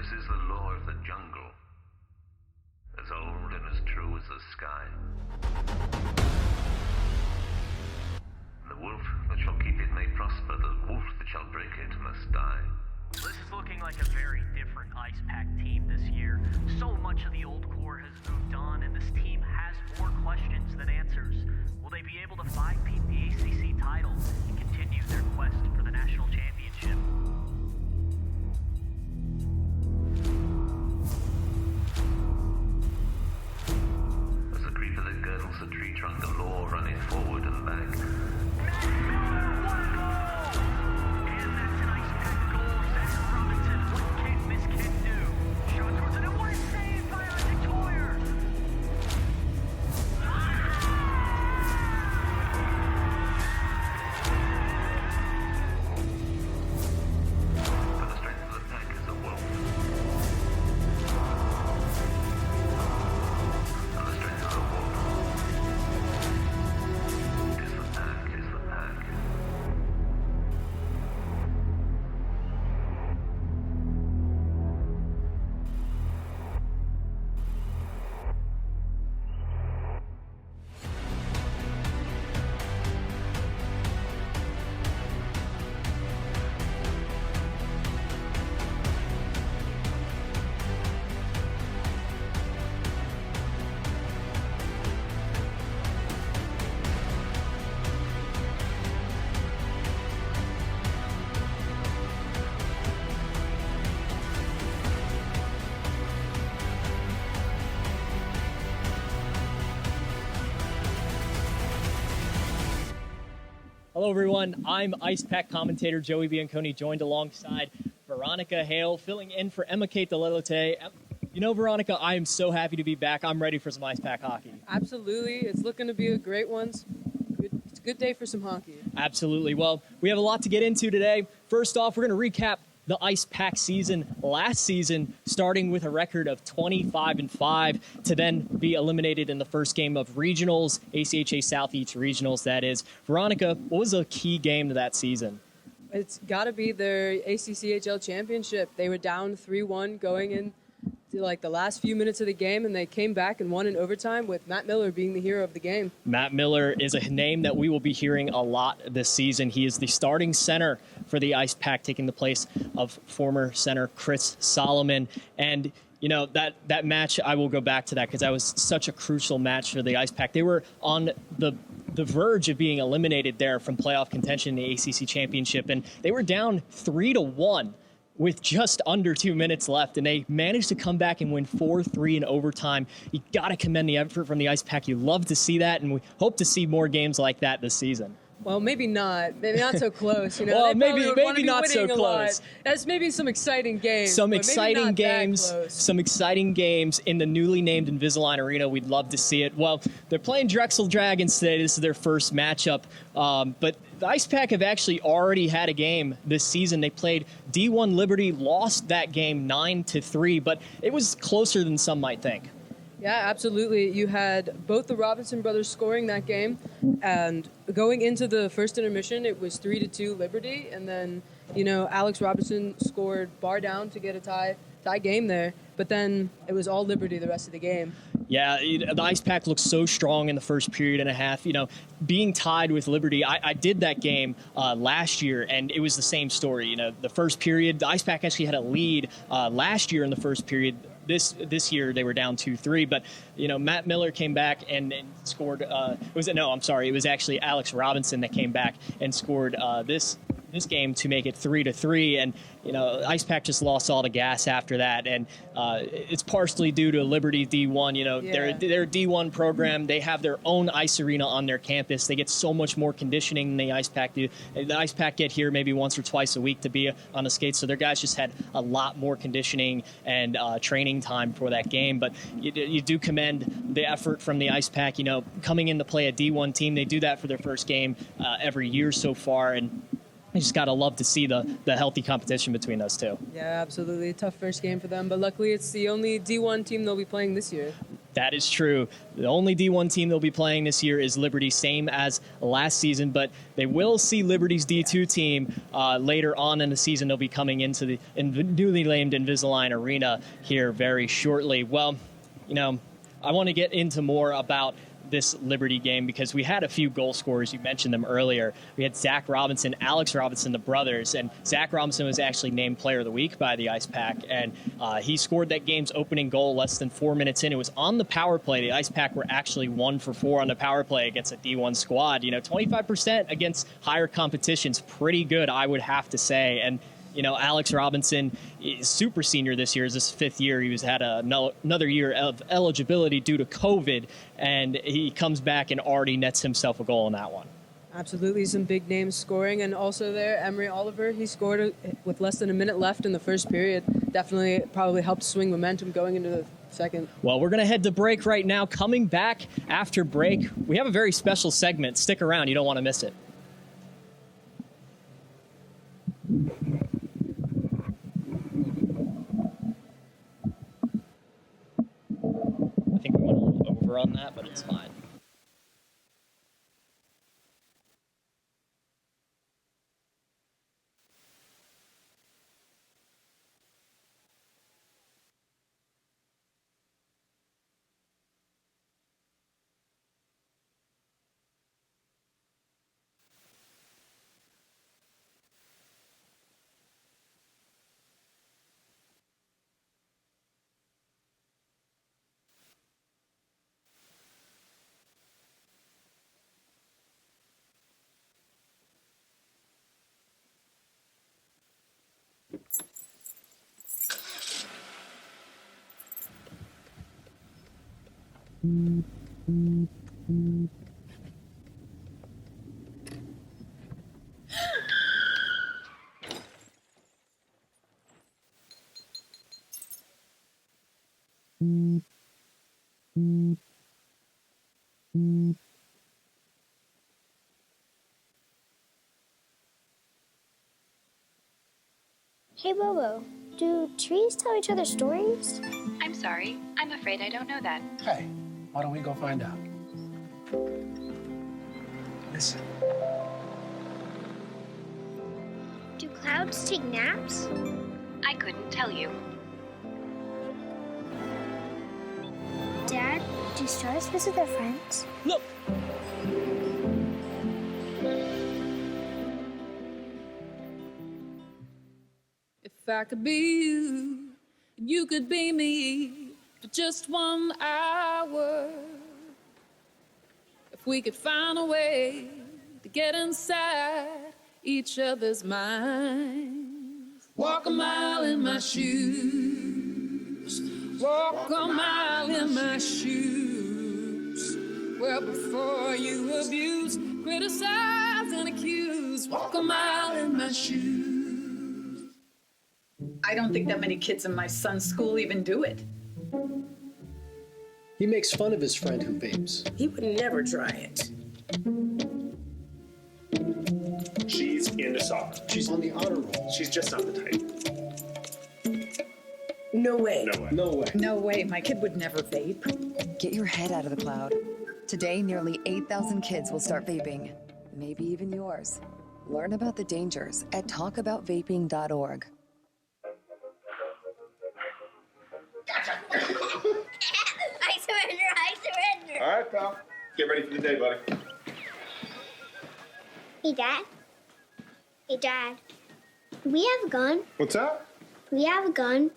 This is the law of the jungle, as old and as true as the sky. The wolf that shall keep it may prosper, the wolf that shall break it must die. This is looking like a very different Ice Pack team this year. So much of the old core has moved on, and this team has more questions than answers. Will they be able to five-peat the ACC title and continue their quest for the national championship? As the creeper that girdles the tree trunk, the law running forward and back. Hello, everyone. I'm Ice Pack commentator Joey Bianconi, joined alongside Veronica Hale, filling in for Emma Kate Delote. You know, Veronica, I am so happy to be back. I'm ready for some Ice Pack hockey. Absolutely. It's looking to be a great one. It's a good day for some hockey. Absolutely. Well, we have a lot to get into today. First off, we're going to recap the Ice Pack season last season, starting with a record of 25-5 to then be eliminated in the first game of regionals, ACHA Southeast regionals, that is. Veronica, what was a key game to that season? It's got to be their ACCHL championship. They were down 3-1 going into like the last few minutes of the game, and they came back and won in overtime with Matt Miller being the hero of the game. Matt Miller is a name that we will be hearing a lot this season. He is the starting center for the Ice Pack, taking the place of former center Chris Solomon. And you know, that match, I will go back to that because that was such a crucial match for the Ice Pack. They were on the verge of being eliminated there from playoff contention in the ACC championship, and they were down 3-1 with just under 2 minutes left, and they managed to come back and win 4-3 in overtime. You got to commend the effort from the Ice Pack. You love to see that, and we hope to see more games like that this season. Well, maybe not. Maybe not so close. You know, well, maybe not so close. That's maybe some exciting games. Some exciting games in the newly named Invisalign Arena. We'd love to see it. Well, they're playing Drexel Dragons today. This is their first matchup. But the Ice Pack have actually already had a game this season. They played D1 Liberty, lost that game 9-3, but it was closer than some might think. Yeah, absolutely. You had both the Robinson brothers scoring that game, and going into the first intermission, it was 3-2 Liberty, and then, you know, Alex Robinson scored bar down to get a tie game there, but then it was all Liberty the rest of the game. Yeah, the Ice Pack looked so strong in the first period and a half. You know, being tied with Liberty, I did that game last year, and it was the same story. You know, the first period, the Ice Pack actually had a lead last year in the first period. This year they were down 2-3, but you know, Matt Miller came back and scored. It was actually Alex Robinson that came back and scored this game to make it 3-3, and you know, Ice Pack just lost all the gas after that, and it's partially due to Liberty D1. You know, they're a D1 program. They have their own ice arena on their campus. They get so much more conditioning than the Ice Pack do. The Ice Pack get here maybe once or twice a week to be on the skates, so their guys just had a lot more conditioning and training time for that game. But you do commend the effort from the Ice Pack. You know, coming in to play a D1 team, they do that for their first game every year so far, and you just got to love to see the healthy competition between those two. Yeah, absolutely. Tough first game for them, but luckily it's the only D1 team they'll be playing this year. That is true. The only D1 team they'll be playing this year is Liberty, same as last season, but they will see Liberty's D2 team later on in the season. They'll be coming into the newly named Invisalign Arena here very shortly. Well, I want to get into more about this Liberty game because we had a few goal scorers. You mentioned them earlier. We had Zach Robinson, Alex Robinson, the brothers, and Zach Robinson was actually named Player of the Week by the Ice Pack, and he scored that game's opening goal less than 4 minutes in. It was on the power play. The Ice Pack were actually 1 for 4 on the power play against a D1 squad. 25% against higher competition's pretty good, I would have to say. And Alex Robinson is super senior this year. Is his 5th year. He had another year of eligibility due to COVID, and he comes back and already nets himself a goal in that one. Absolutely, some big names scoring. And also there, Emery Oliver, he scored with less than a minute left in the first period. Definitely probably helped swing momentum going into the second. Well, we're going to head to break right now. Coming back after break, we have a very special segment. Stick around. You don't want to miss it. I think we went a little over on that, but it's fine. Hey, Bobo, do trees tell each other stories? I'm sorry. I'm afraid I don't know that. Hey, why don't we go find out? Listen. Do clouds take naps? I couldn't tell you. Dad, do stars visit their friends? Look! If I could be you, and you could be me for just 1 hour. If we could find a way to get inside each other's minds. Walk a mile in my shoes. Walk a mile in my shoes. Well, before you abuse, criticize, and accuse. Walk a mile in my shoes. I don't think that many kids in my son's school even do it. He makes fun of his friend who vapes. He would never try it. She's into soccer. She's on the honor roll. She's just not the type. No way. No way. No way. No way, my kid would never vape. Get your head out of the cloud. Today, nearly 8,000 kids will start vaping. Maybe even yours. Learn about the dangers at talkaboutvaping.org. I surrender. All right, pal. Get ready for the day, buddy. Hey, Dad. Hey, Dad. Do we have a gun? What's up? Do we have a gun?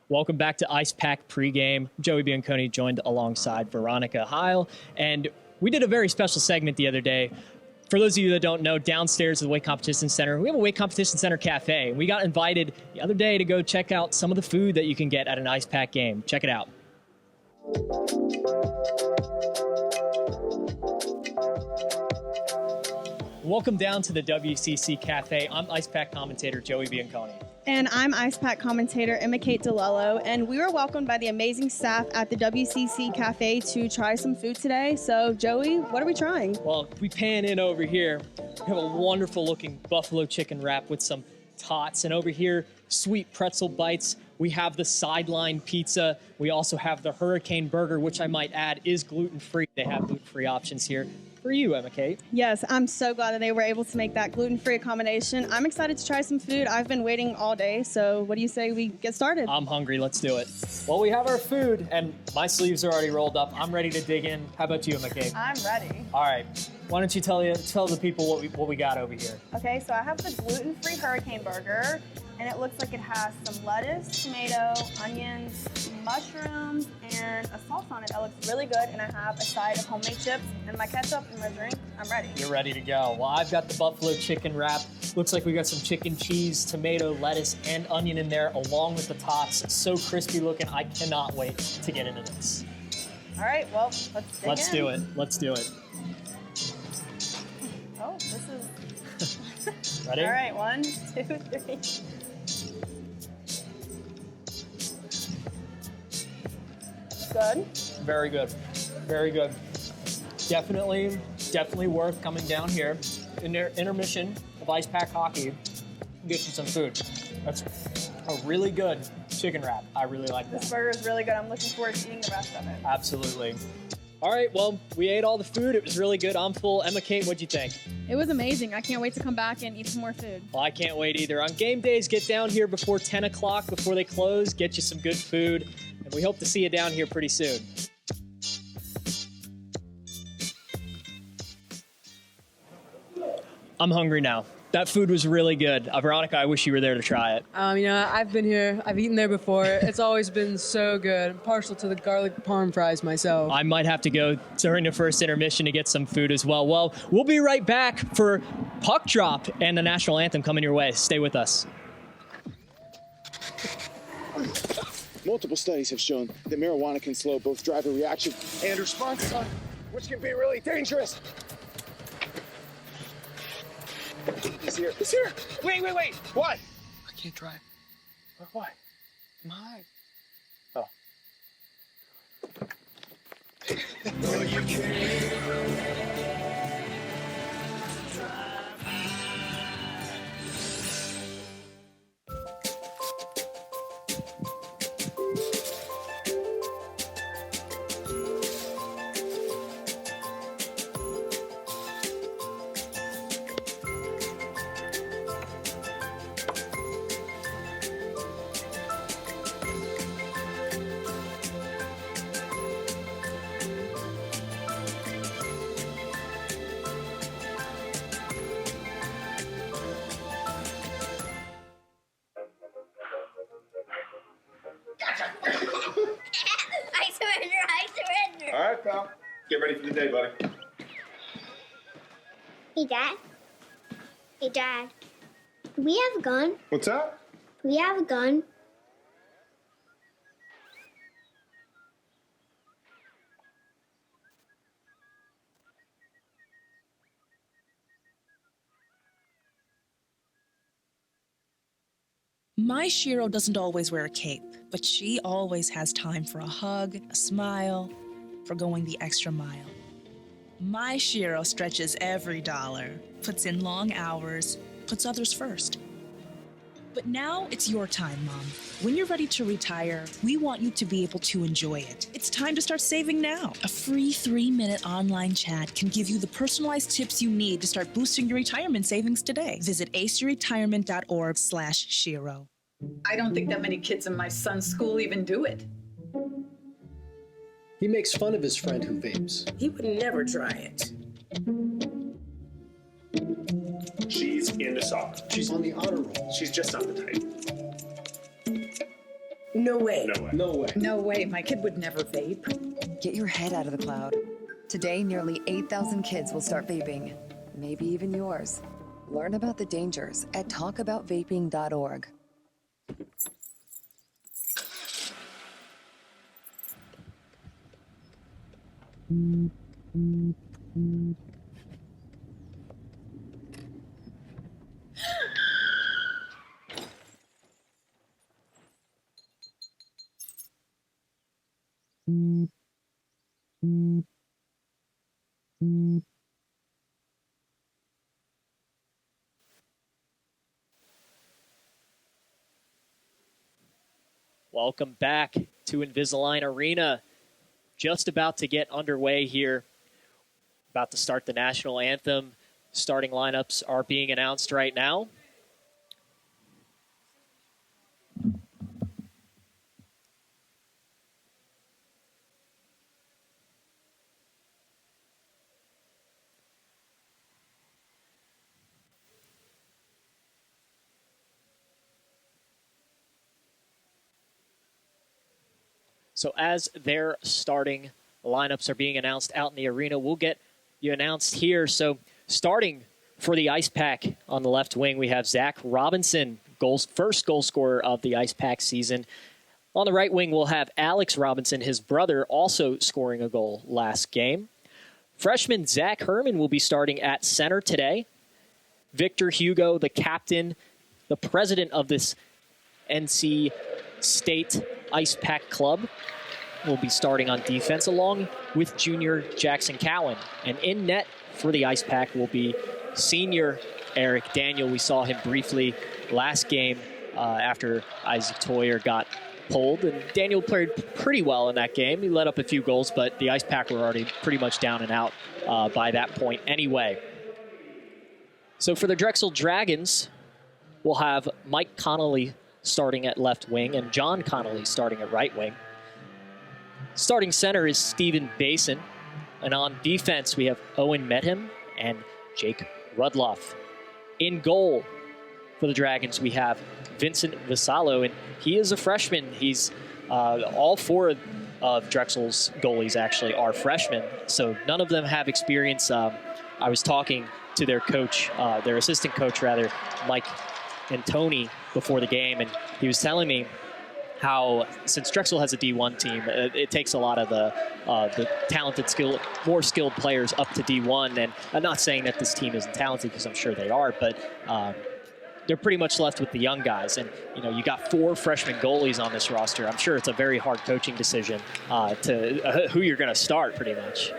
Welcome back to Ice Pack pregame. Joey Bianconi joined alongside Veronica Heil, and we did a very special segment the other day. For those of you that don't know, downstairs at the Weight Competition Center, we have a Weight Competition Center cafe. We got invited the other day to go check out some of the food that you can get at an Ice Pack game. Check it out. Welcome down to the WCC Cafe. I'm Ice Pack commentator Joey Bianconi. And I'm Ice Pack commentator Emma Kate DeLello, and we were welcomed by the amazing staff at the WCC Cafe to try some food today. So, Joey, what are we trying? Well, if we pan in over here, we have a wonderful looking buffalo chicken wrap with some tots, and over here, sweet pretzel bites. We have the sideline pizza. We also have the Hurricane Burger, which I might add is gluten-free. They have gluten-free options here. For you, Emma Kate. Yes, I'm so glad that they were able to make that gluten-free accommodation. I'm excited to try some food. I've been waiting all day, so what do you say we get started? I'm hungry. Let's do it. Well, we have our food, and my sleeves are already rolled up. I'm ready to dig in. How about you, Emma Kate? I'm ready. All right. Why don't you tell the people what we got over here? Okay, so I have the gluten-free Hurricane Burger, and it looks like it has some lettuce, tomato, onions, mushrooms, and a sauce on it that looks really good. And I have a side of homemade chips and my ketchup and my drink. I'm ready. You're ready to go. Well, I've got the buffalo chicken wrap. Looks like we got some chicken, cheese, tomato, lettuce, and onion in there, along with the tots. So crispy looking. I cannot wait to get into this. All right, well, let's do it. Let's do it. Oh, this is... Ready? All right, 1, 2, 3. Good. Very good. Very good. Definitely worth coming down here. In their intermission of Ice Pack Hockey, get you some food. That's a really good chicken wrap. I really like that. This burger is really good. I'm looking forward to eating the rest of it. Absolutely. All right, well, we ate all the food. It was really good. I'm full. Emma Kate, what'd you think? It was amazing. I can't wait to come back and eat some more food. Well, I can't wait either. On game days, get down here before 10 o'clock, before they close, get you some good food, and we hope to see you down here pretty soon. I'm hungry now. That food was really good. Veronica, I wish you were there to try it. I've been here. I've eaten there before. It's always been so good. I'm partial to the garlic parm fries myself. I might have to go during the first intermission to get some food as well. Well, we'll be right back for Puck Drop and the national anthem coming your way. Stay with us. Multiple studies have shown that marijuana can slow both driver reaction and response time, which can be really dangerous. He's here. He's here. Wait. What? I can't drive. Why? I'm high. Oh. No, you can't. All right, pal. Get ready for the day, buddy. Hey, Dad. Hey, Dad. Do we have a gun? What's that? Do we have a gun? My Shiro doesn't always wear a cape, but she always has time for a hug, a smile, for going the extra mile. My Shiro stretches every dollar, puts in long hours, puts others first. But now it's your time, Mom. When you're ready to retire, we want you to be able to enjoy it. It's time to start saving now. A free 3-minute online chat can give you the personalized tips you need to start boosting your retirement savings today. Visit aceyourretirement.org/Shiro. I don't think that many kids in my son's school even do it. He makes fun of his friend who vapes. He would never try it. She's into soccer. She's on the honor roll. She's just not the type. No way. No way. No way. No way, my kid would never vape. Get your head out of the cloud. Today, nearly 8,000 kids will start vaping. Maybe even yours. Learn about the dangers at talkaboutvaping.org. Welcome back to Invisalign Arena. Just about to get underway here. About to start the national anthem. Starting lineups are being announced right now. So as their starting lineups are being announced out in the arena, we'll get you announced here. So starting for the Ice Pack on the left wing, we have Zach Robinson, first goal scorer of the Ice Pack season. On the right wing, we'll have Alex Robinson, his brother, also scoring a goal last game. Freshman Zach Herman will be starting at center today. Victor Hugo, the captain, the president of this NC State Ice Pack Club, will be starting on defense along with junior Jackson Cowan. And in net for the Ice Pack will be senior Eric Daniel. We saw him briefly last game after Isaac Toyer got pulled. And Daniel played pretty well in that game. He let up a few goals, but the Ice Pack were already pretty much down and out by that point anyway. So for the Drexel Dragons, we'll have Mike Connolly starting at left wing and John Connolly starting at right wing. Starting center is Stephen Basin. And on defense, we have Owen Medham and Jake Rudloff. In goal for the Dragons, we have Vincent Vassallo, and he is a freshman. He's all four of Drexel's goalies actually are freshmen, so none of them have experience. I was talking to their coach, their assistant coach rather, Mike Antoni, before the game, and he was telling me how, since Drexel has a D1 team, it takes a lot of the talented, more skilled players up to D1. And I'm not saying that this team isn't talented, because I'm sure they are, but they're pretty much left with the young guys. And, you got 4 freshman goalies on this roster. I'm sure it's a very hard coaching decision to who you're going to start, pretty much.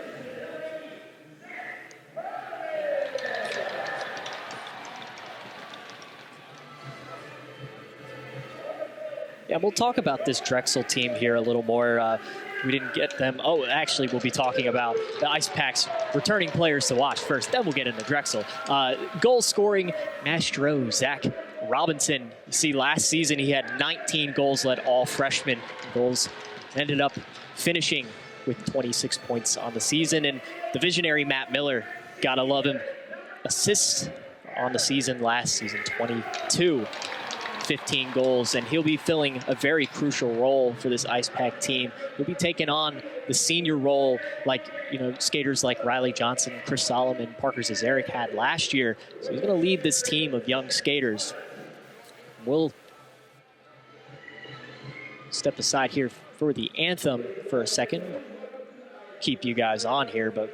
Yeah, we'll talk about this Drexel team here a little more. We didn't get them. Oh, actually, we'll be talking about the Ice Pack's returning players to watch first. Then we'll get into Drexel. Goal-scoring maestro Zach Robinson. You see, last season he had 19 goals, led all freshman goals. Ended up finishing with 26 points on the season. And the visionary Matt Miller, gotta love him. Assists on the season last season, 22. 15 goals, and he'll be filling a very crucial role for this Ice Pack team. He'll be taking on the senior role like, skaters like Riley Johnson, Chris Solomon, Parker Zazarek had last year. So he's going to lead this team of young skaters. We'll step aside here for the anthem for a second. Keep you guys on here, but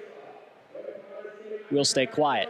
we'll stay quiet.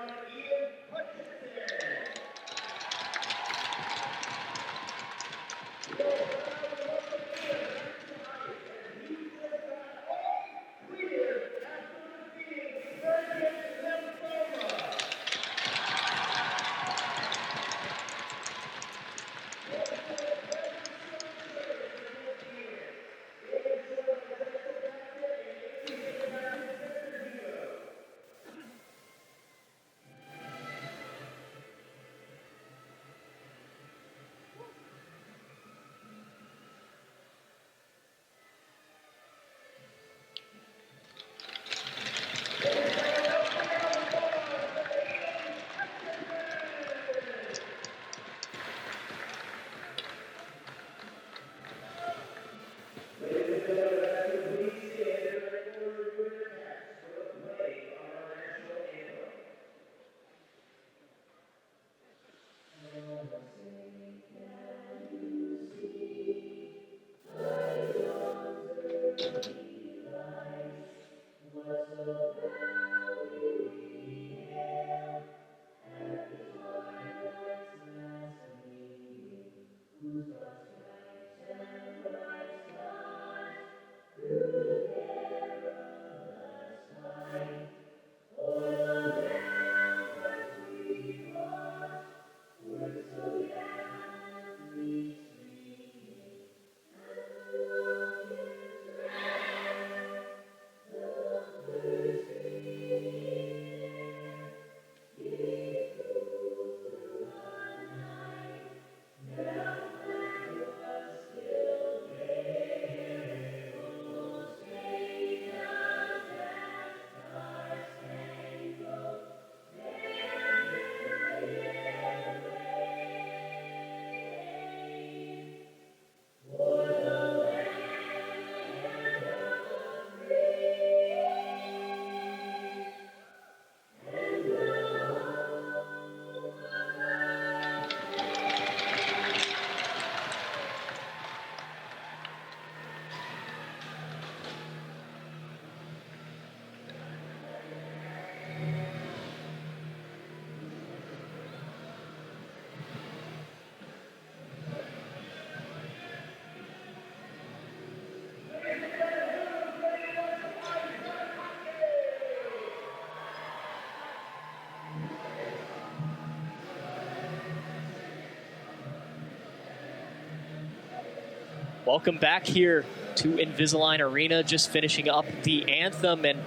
Welcome back here to Invisalign Arena, just finishing up the anthem. And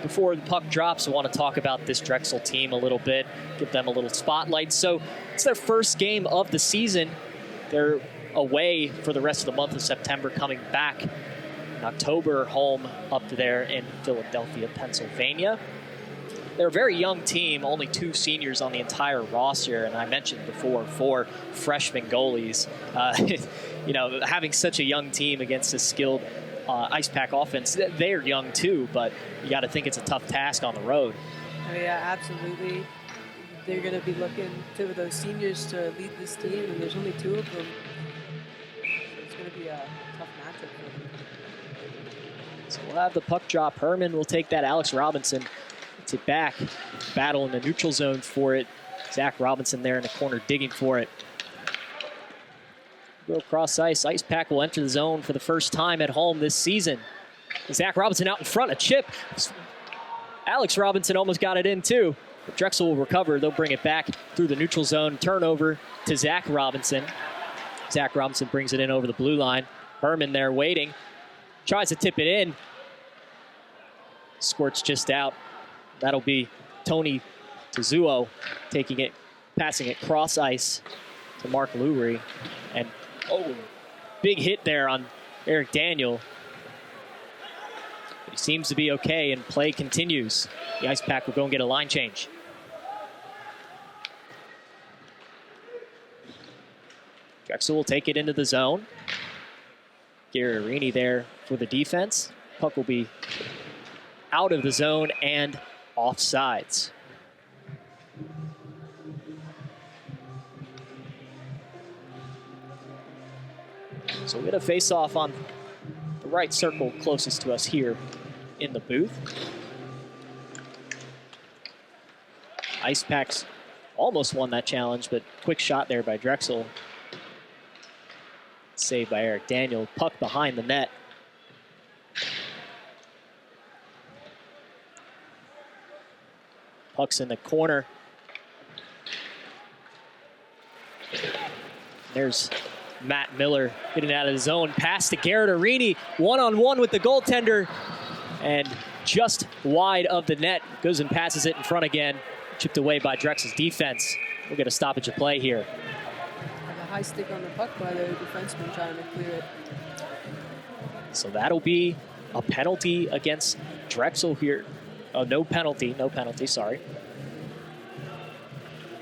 before the puck drops, I want to talk about this Drexel team a little bit, give them a little spotlight. So it's their first game of the season. They're away for the rest of the month of September, coming back in October, home up there in Philadelphia, Pennsylvania. They're a very young team, only 2 seniors on the entire roster, and I mentioned before 4 freshman goalies. You know, having such a young team against a skilled Ice Pack offense, they're young too, but you got to think it's a tough task on the road. Oh, yeah, absolutely. They're going to be looking to those seniors to lead this team, and there's only 2 of them. So it's going to be a tough matchup for them. So we'll have the puck drop. Herman will take that. Alex Robinson gets it back. Battle in the neutral zone for it. Zach Robinson there in the corner digging for it. Go across ice. Ice Pack will enter the zone for the first time at home this season. Zach Robinson out in front. A chip. Alex Robinson almost got it in too. But Drexel will recover. They'll bring it back through the neutral zone. Turnover to Zach Robinson. Zach Robinson brings it in over the blue line. Herman there waiting. Tries to tip it in. Squirts just out. That'll be Tony Tezuo taking it, passing it cross ice to Mark Lurie. And big hit there on Eric Daniel. But he seems to be okay, and play continues. The Ice Pack will go and get a line change. Drexel will take it into the zone. Garrarini there for the defense. Puck will be out of the zone and offsides. So we get a face-off on the right circle closest to us here in the booth. Ice Packs almost won that challenge, but quick shot there by Drexel. Saved by Eric Daniel. Puck behind the net. Puck's in the corner. There's Matt Miller getting out of the zone. Pass to Garrett Arini. One-on-one with the goaltender. And just wide of the net. Goes and passes it in front again. Chipped away by Drexel's defense. We'll get a stoppage of play here. And a high stick on the puck by the defenseman trying to clear it. So that'll be a penalty against Drexel here. Oh, no penalty, sorry.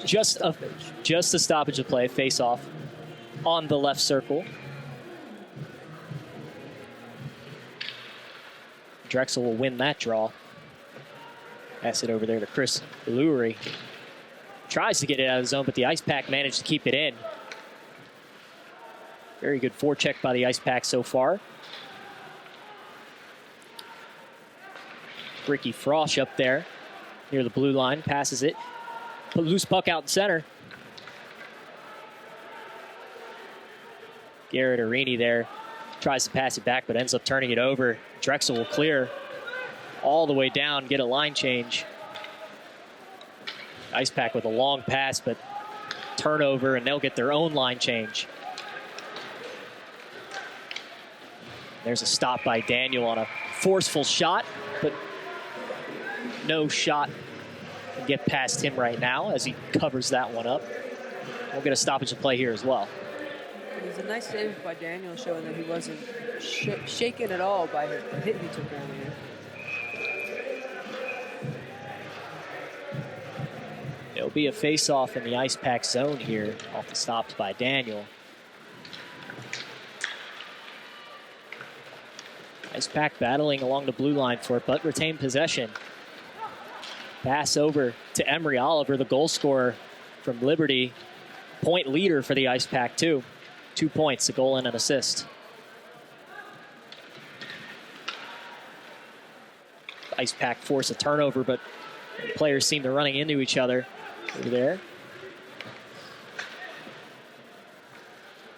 Just a stoppage of play, face-off on the left circle. Drexel will win that draw. Pass it over there to Chris Lurie. Tries to get it out of the zone, but the Ice Pack managed to keep it in. Very good forecheck by the Ice Pack so far. Ricky Frosch up there near the blue line, passes it. Put a loose puck out in center. Garrett Arini there tries to pass it back, but ends up turning it over. Drexel will clear all the way down, get a line change. Ice Pack with a long pass, but turnover, and they'll get their own line change. There's a stop by Daniel on a forceful shot, but no shot can get past him right now as he covers that one up. We'll get a stoppage of play here as well. It was a nice save by Daniel, showing that he wasn't shaken at all by the hit he took earlier. It'll be a face-off in the Ice Pack zone here, off the stops by Daniel. Ice Pack battling along the blue line for it, but retain possession. Pass over to Emery Oliver, the goal scorer from Liberty. Point leader for the Ice Pack, too. 2 points, a goal and an assist. Ice Pack force a turnover, but players seem to be running into each other over there.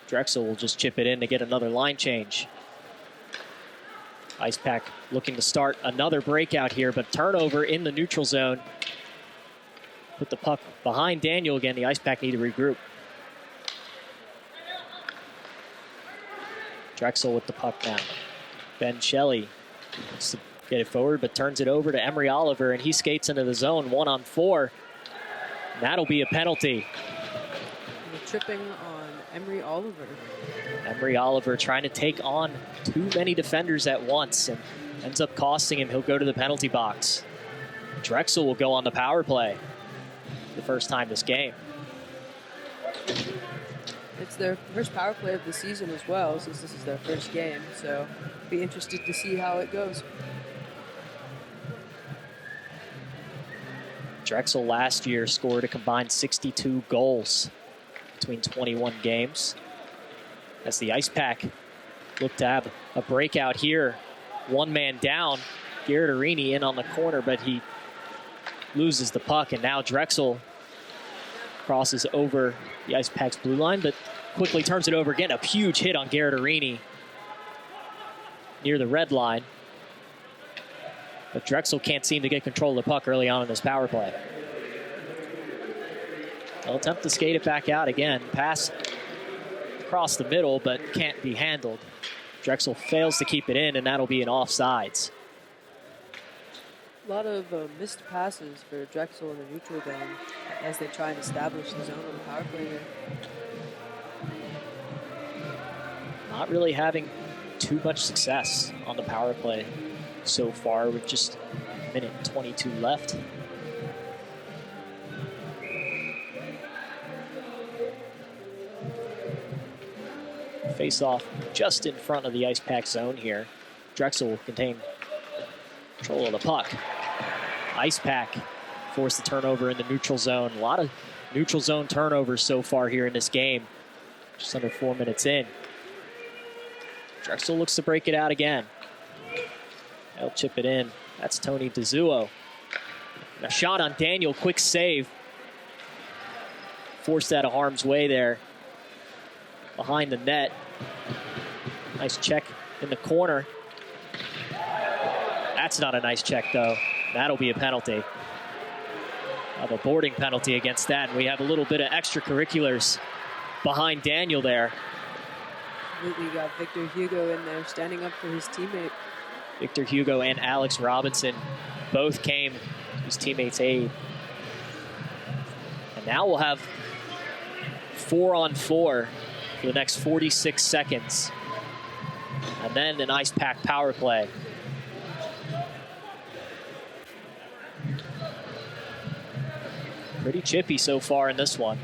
Drexel will just chip it in to get another line change. Ice Pack looking to start another breakout here, but turnover in the neutral zone. Put the puck behind Daniel again. The Ice Pack need to regroup. Drexel with the puck now. Ben Shelley wants to get it forward, but turns it over to Emery Oliver, and he skates into the zone 1-on-4. And that'll be a penalty. The tripping on Emery Oliver. Emery Oliver trying to take on too many defenders at once and ends up costing him. He'll go to the penalty box. Drexel will go on the power play the first time this game. It's their first power play of the season as well, since this is their first game. So be interested to see how it goes. Drexel last year scored a combined 62 goals between 21 games. As the Ice Pack look to have a breakout here. One man down. Garrett Arini in on the corner, but he loses the puck, and now Drexel crosses over the Ice Pack's blue line, but quickly turns it over again. A huge hit on Garrett Arini near the red line. But Drexel can't seem to get control of the puck early on in this power play. They'll attempt to skate it back out again. Pass across the middle, but can't be handled. Drexel fails to keep it in, and that'll be an offsides. A lot of missed passes for Drexel in the neutral zone as they try and establish the zone on the power play here. Not really having too much success on the power play so far with just a minute and 22 left. Face off just in front of the Ice Pack zone here. Drexel will contain control of the puck. Ice Pack forced the turnover in the neutral zone. A lot of neutral zone turnovers so far here in this game. Just under 4 minutes in. Drexel looks to break it out again. They'll chip it in. That's Tony DeZuo. A shot on Daniel, quick save. Forced out of harm's way there. Behind the net. Nice check in the corner. That's not a nice check, though. That'll be a penalty. A boarding penalty against that. And we have a little bit of extracurriculars behind Daniel there. We got Victor Hugo in there standing up for his teammate. Victor Hugo and Alex Robinson both came to his teammates' aid. And now we'll have 4-on-4 for the next 46 seconds. And then an Ice Pack power play. Pretty chippy so far in this one.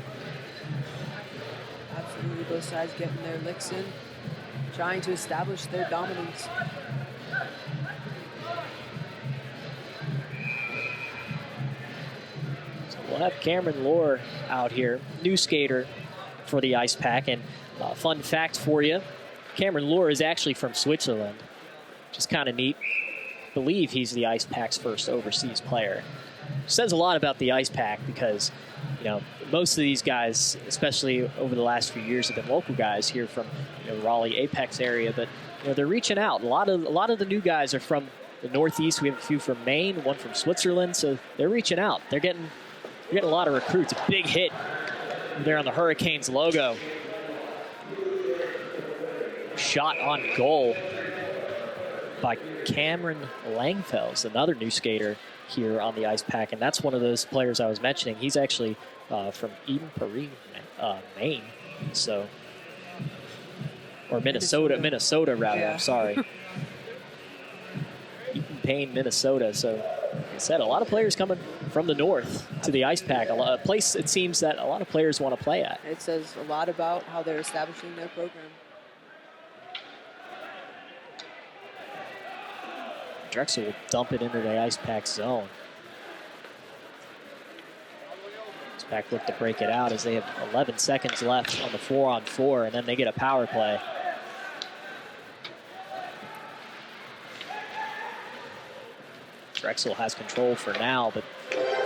Absolutely, both sides getting their licks in, trying to establish their dominance. we'll have Cameron Lohr out here, new skater for the Ice Pack. And fun fact for you, Cameron Lohr is actually from Switzerland, which is kind of neat. I believe he's the Ice Pack's first overseas player. Says a lot about the Ice Pack because, you know, most of these guys, especially over the last few years, have been local guys here from, you know, Raleigh, Apex area, but you know, they're reaching out. A lot of the new guys are from the Northeast. We have a few from Maine, one from Switzerland, so they're reaching out. They're getting a lot of recruits. A big hit there on the Hurricanes logo. Shot on goal by Cameron Langfels, another new skater here on the Ice Pack, and that's one of those players I was mentioning. He's actually from Eden Prairie, Maine, so, or Minnesota rather. Yeah. I'm sorry. Eden Payne, Minnesota. So, like I said, a lot of players coming from the north to the Ice Pack. A place it seems that a lot of players want to play at. It says a lot about how they're establishing their program. Drexel will dump it into the Ice Pack zone. Ice Pack look to break it out as they have 11 seconds left on the 4-on-4, and then they get a power play. Drexel has control for now, but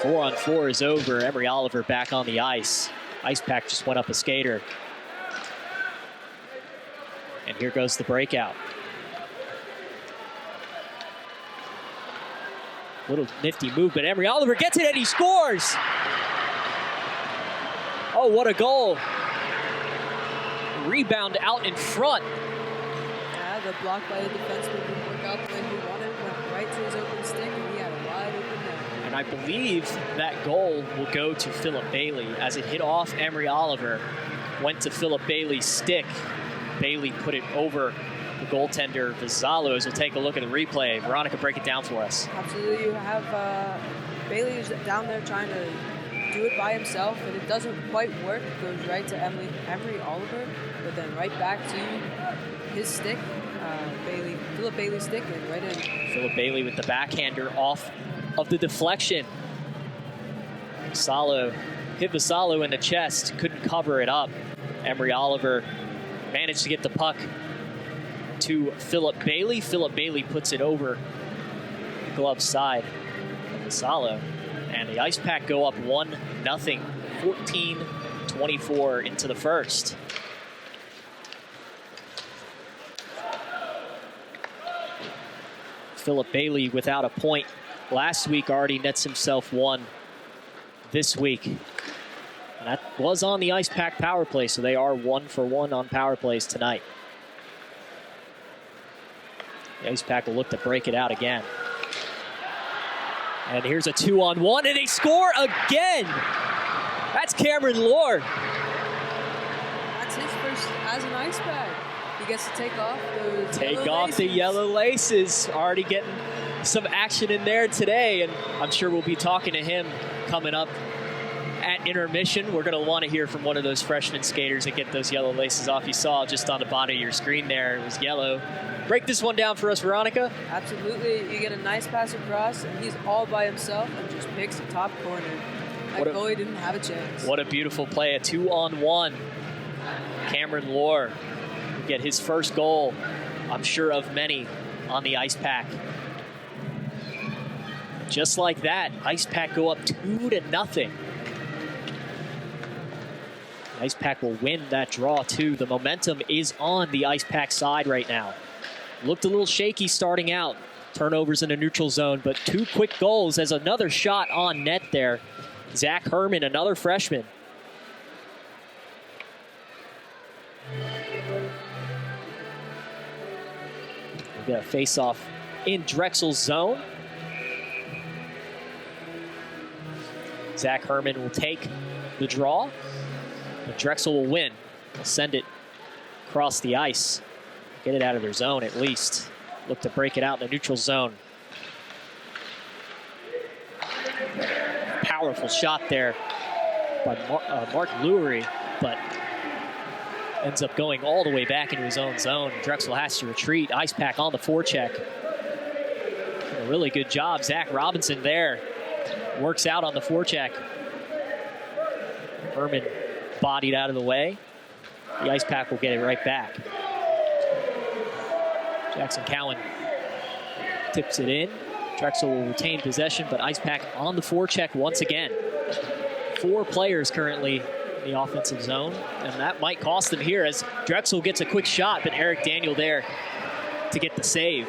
4-on-4 is over. Emery Oliver back on the ice. Ice Pack just went up a skater. And here goes the breakout. Little nifty move, but Emery Oliver gets it and he scores! Oh, what a goal. Rebound out in front. Yeah, the block by the defenseman didn't work out the way he wanted. Went right to his open stick and he had a wide open net. And I believe that goal will go to Philip Bailey as it hit off Emery Oliver. Went to Philip Bailey's stick. Bailey put it over the goaltender, Vazalos. We'll take a look at the replay. Veronica, break it down for us. Absolutely. You have Bailey down there trying to do it by himself, and it doesn't quite work. It goes right to Emery Oliver, but then right back to his stick. Philip Bailey's stick, and right in. Philip Bailey with the backhander off of the deflection. Vasalo hit Vasalo in the chest, couldn't cover it up. Emery Oliver managed to get the puck to Philip Bailey. Philip Bailey puts it over the glove side of Vasalo. And the Ice Pack go up 1-0, 14-24 into the first. Philip Bailey without a point last week already nets himself one this week. And that was on the Ice Pack power play, so they are 1-for-1 on power plays tonight. The Ice Pack will look to break it out again. And here's a 2-on-1, and they score again! That's Cameron Lohr. That's his first as an Ice Pack. He gets to take off those the yellow laces. Already getting some action in there today, and I'm sure we'll be talking to him coming up at intermission. We're going to want to hear from one of those freshman skaters that get those yellow laces off. You saw just on the bottom of your screen there, it was yellow. Break this one down for us, Veronica. Absolutely. You get a nice pass across, and he's all by himself and just picks the top corner. That goalie didn't have a chance. What a beautiful play, a 2-on-1. Cameron Lohr will get his first goal, I'm sure of many, on the Ice Pack. Just like that, Ice Pack go up 2-0. Ice Pack will win that draw too. The momentum is on the Ice Pack side right now. Looked a little shaky starting out. Turnovers in the neutral zone, but two quick goals as another shot on net there. Zach Herman, another freshman. We get a face-off in Drexel's zone. Zach Herman will take the draw. But Drexel will win. They'll send it across the ice. Get it out of their zone at least. Look to break it out in the neutral zone. Powerful shot there by Mark Lurie, but ends up going all the way back into his own zone. Drexel has to retreat. Ice Pack on the forecheck. A really good job. Zach Robinson there works out on the forecheck. Herman bodied out of the way. The Ice Pack will get it right back. Jackson Cowan tips it in. Drexel will retain possession, but Ice Pack on the forecheck once again. 4 players currently in the offensive zone, and that might cost them here as Drexel gets a quick shot, but Eric Daniel there to get the save.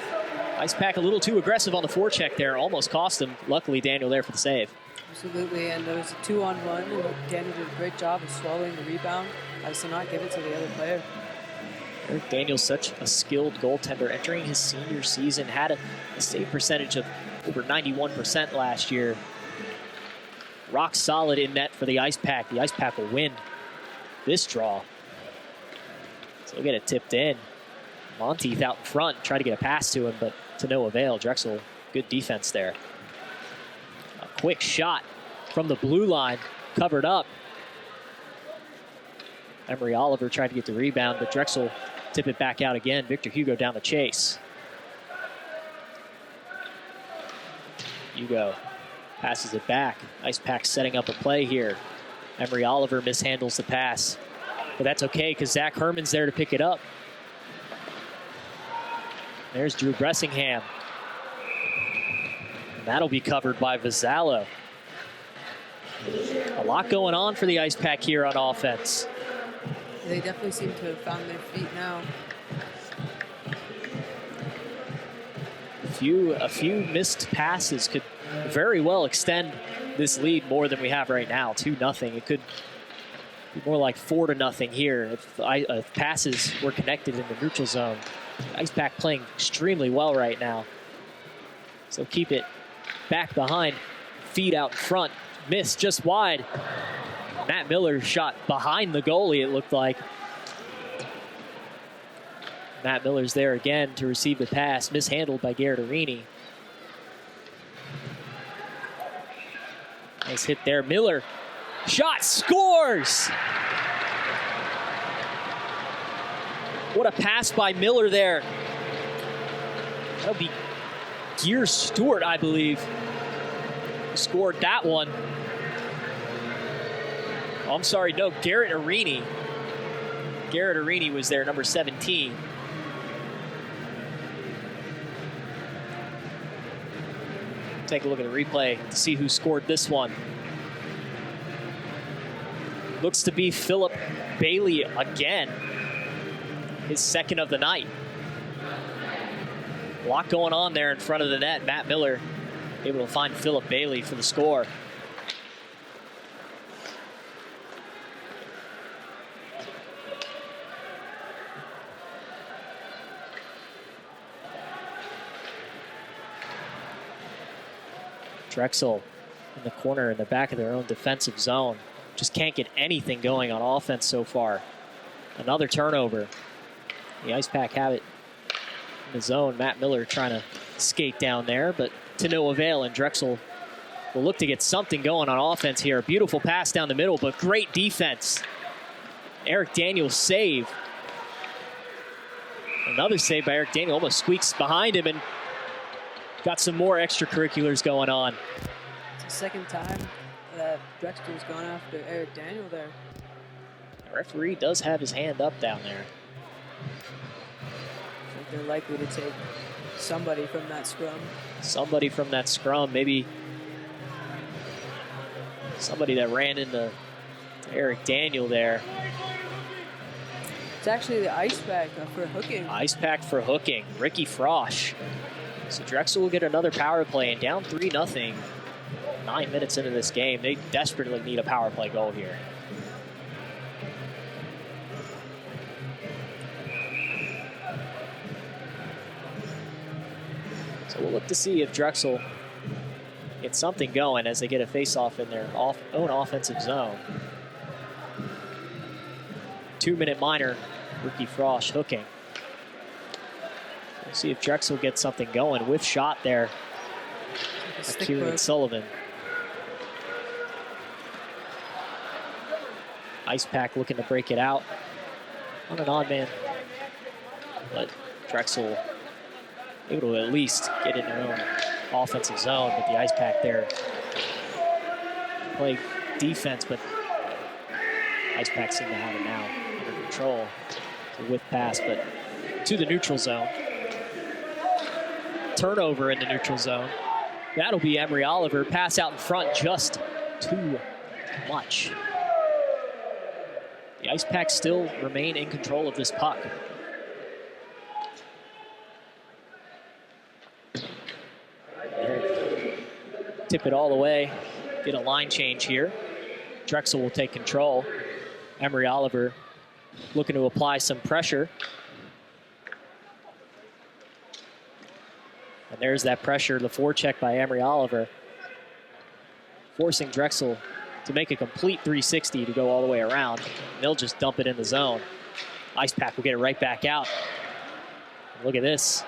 Ice Pack a little too aggressive on the forecheck there, almost cost him. Luckily, Daniel there for the save. Absolutely, and there was a 2-on-1, and Daniel did a great job of swallowing the rebound as to not give it to the other player. Eric Daniel's such a skilled goaltender. Entering his senior season, had a save percentage of over 91% last year. Rock solid in net for the Ice Pack. The Ice Pack will win this draw. So he'll get it tipped in. Monteith out in front, try to get a pass to him, but to no avail. Drexel, good defense there. A quick shot from the blue line, covered up. Emery Oliver tried to get the rebound, but Drexel tip it back out again. Victor Hugo down the chase. Hugo passes it back. Ice Pack setting up a play here. Emery Oliver mishandles the pass, but that's okay because Zach Herman's there to pick it up. There's Drew Bressingham. And that'll be covered by Vazzalo. A lot going on for the Ice Pack here on offense. They definitely seem to have found their feet now. A few missed passes could very well extend this lead more than we have right now, 2-0. It could be more like 4-0 here if passes were connected in the neutral zone. Ice Pack playing extremely well right now. So keep it back behind, feet out in front, missed just wide. Matt Miller shot behind the goalie, it looked like. Matt Miller's there again to receive the pass, mishandled by Garrett Arini. Nice hit there, Miller. Shot, scores! What a pass by Miller there. That'll be Gear Stewart, I believe, who scored that one. Oh, I'm sorry, no, Garrett Arini. Garrett Arini was there, number 17. Take a look at the replay to see who scored this one. Looks to be Philip Bailey again. His second of the night. A lot going on there in front of the net. Matt Miller able to find Philip Bailey for the score. Drexel in the corner in the back of their own defensive zone. Just can't get anything going on offense so far. Another turnover. The Ice Pack have it in the zone. Matt Miller trying to skate down there, but to no avail, and Drexel will look to get something going on offense here. A beautiful pass down the middle, but great defense. Eric Daniel's save. Another save by Eric Daniel, almost squeaks behind him and got some more extracurriculars going on. It's the second time that Drexel's gone after Eric Daniel there. The referee does have his hand up down there. I think they're likely to take somebody from that scrum. Somebody from that scrum, maybe somebody that ran into Eric Daniel there. It's actually the Ice Pack for hooking. Ice Pack for hooking, Ricky Frosch. So Drexel will get another power play and down 3-0. 9 minutes into this game, they desperately need a power play goal here. So we'll look to see if Drexel gets something going as they get a face-off in their own offensive zone. 2-minute minor, Ricky Frosch hooking. We'll see if Drexel gets something going. Whiff shot there. Kieran Sullivan. Ice Pack looking to break it out on an odd man. But Drexel able to at least get in their own offensive zone. But the Ice Pack there play defense, but Ice Pack seem to have it now under control. It's a whip pass, but to the neutral zone. Turnover in the neutral zone. That'll be Emery Oliver. Pass out in front, just too much. The Ice Pack still remain in control of this puck. Tip it all away. Get a line change here. Drexel will take control. Emery Oliver looking to apply some pressure. And there's that pressure, the forecheck by Emery Oliver, forcing Drexel to make a complete 360 to go all the way around. And they'll just dump it in the zone. Ice Pack will get it right back out. And look at this.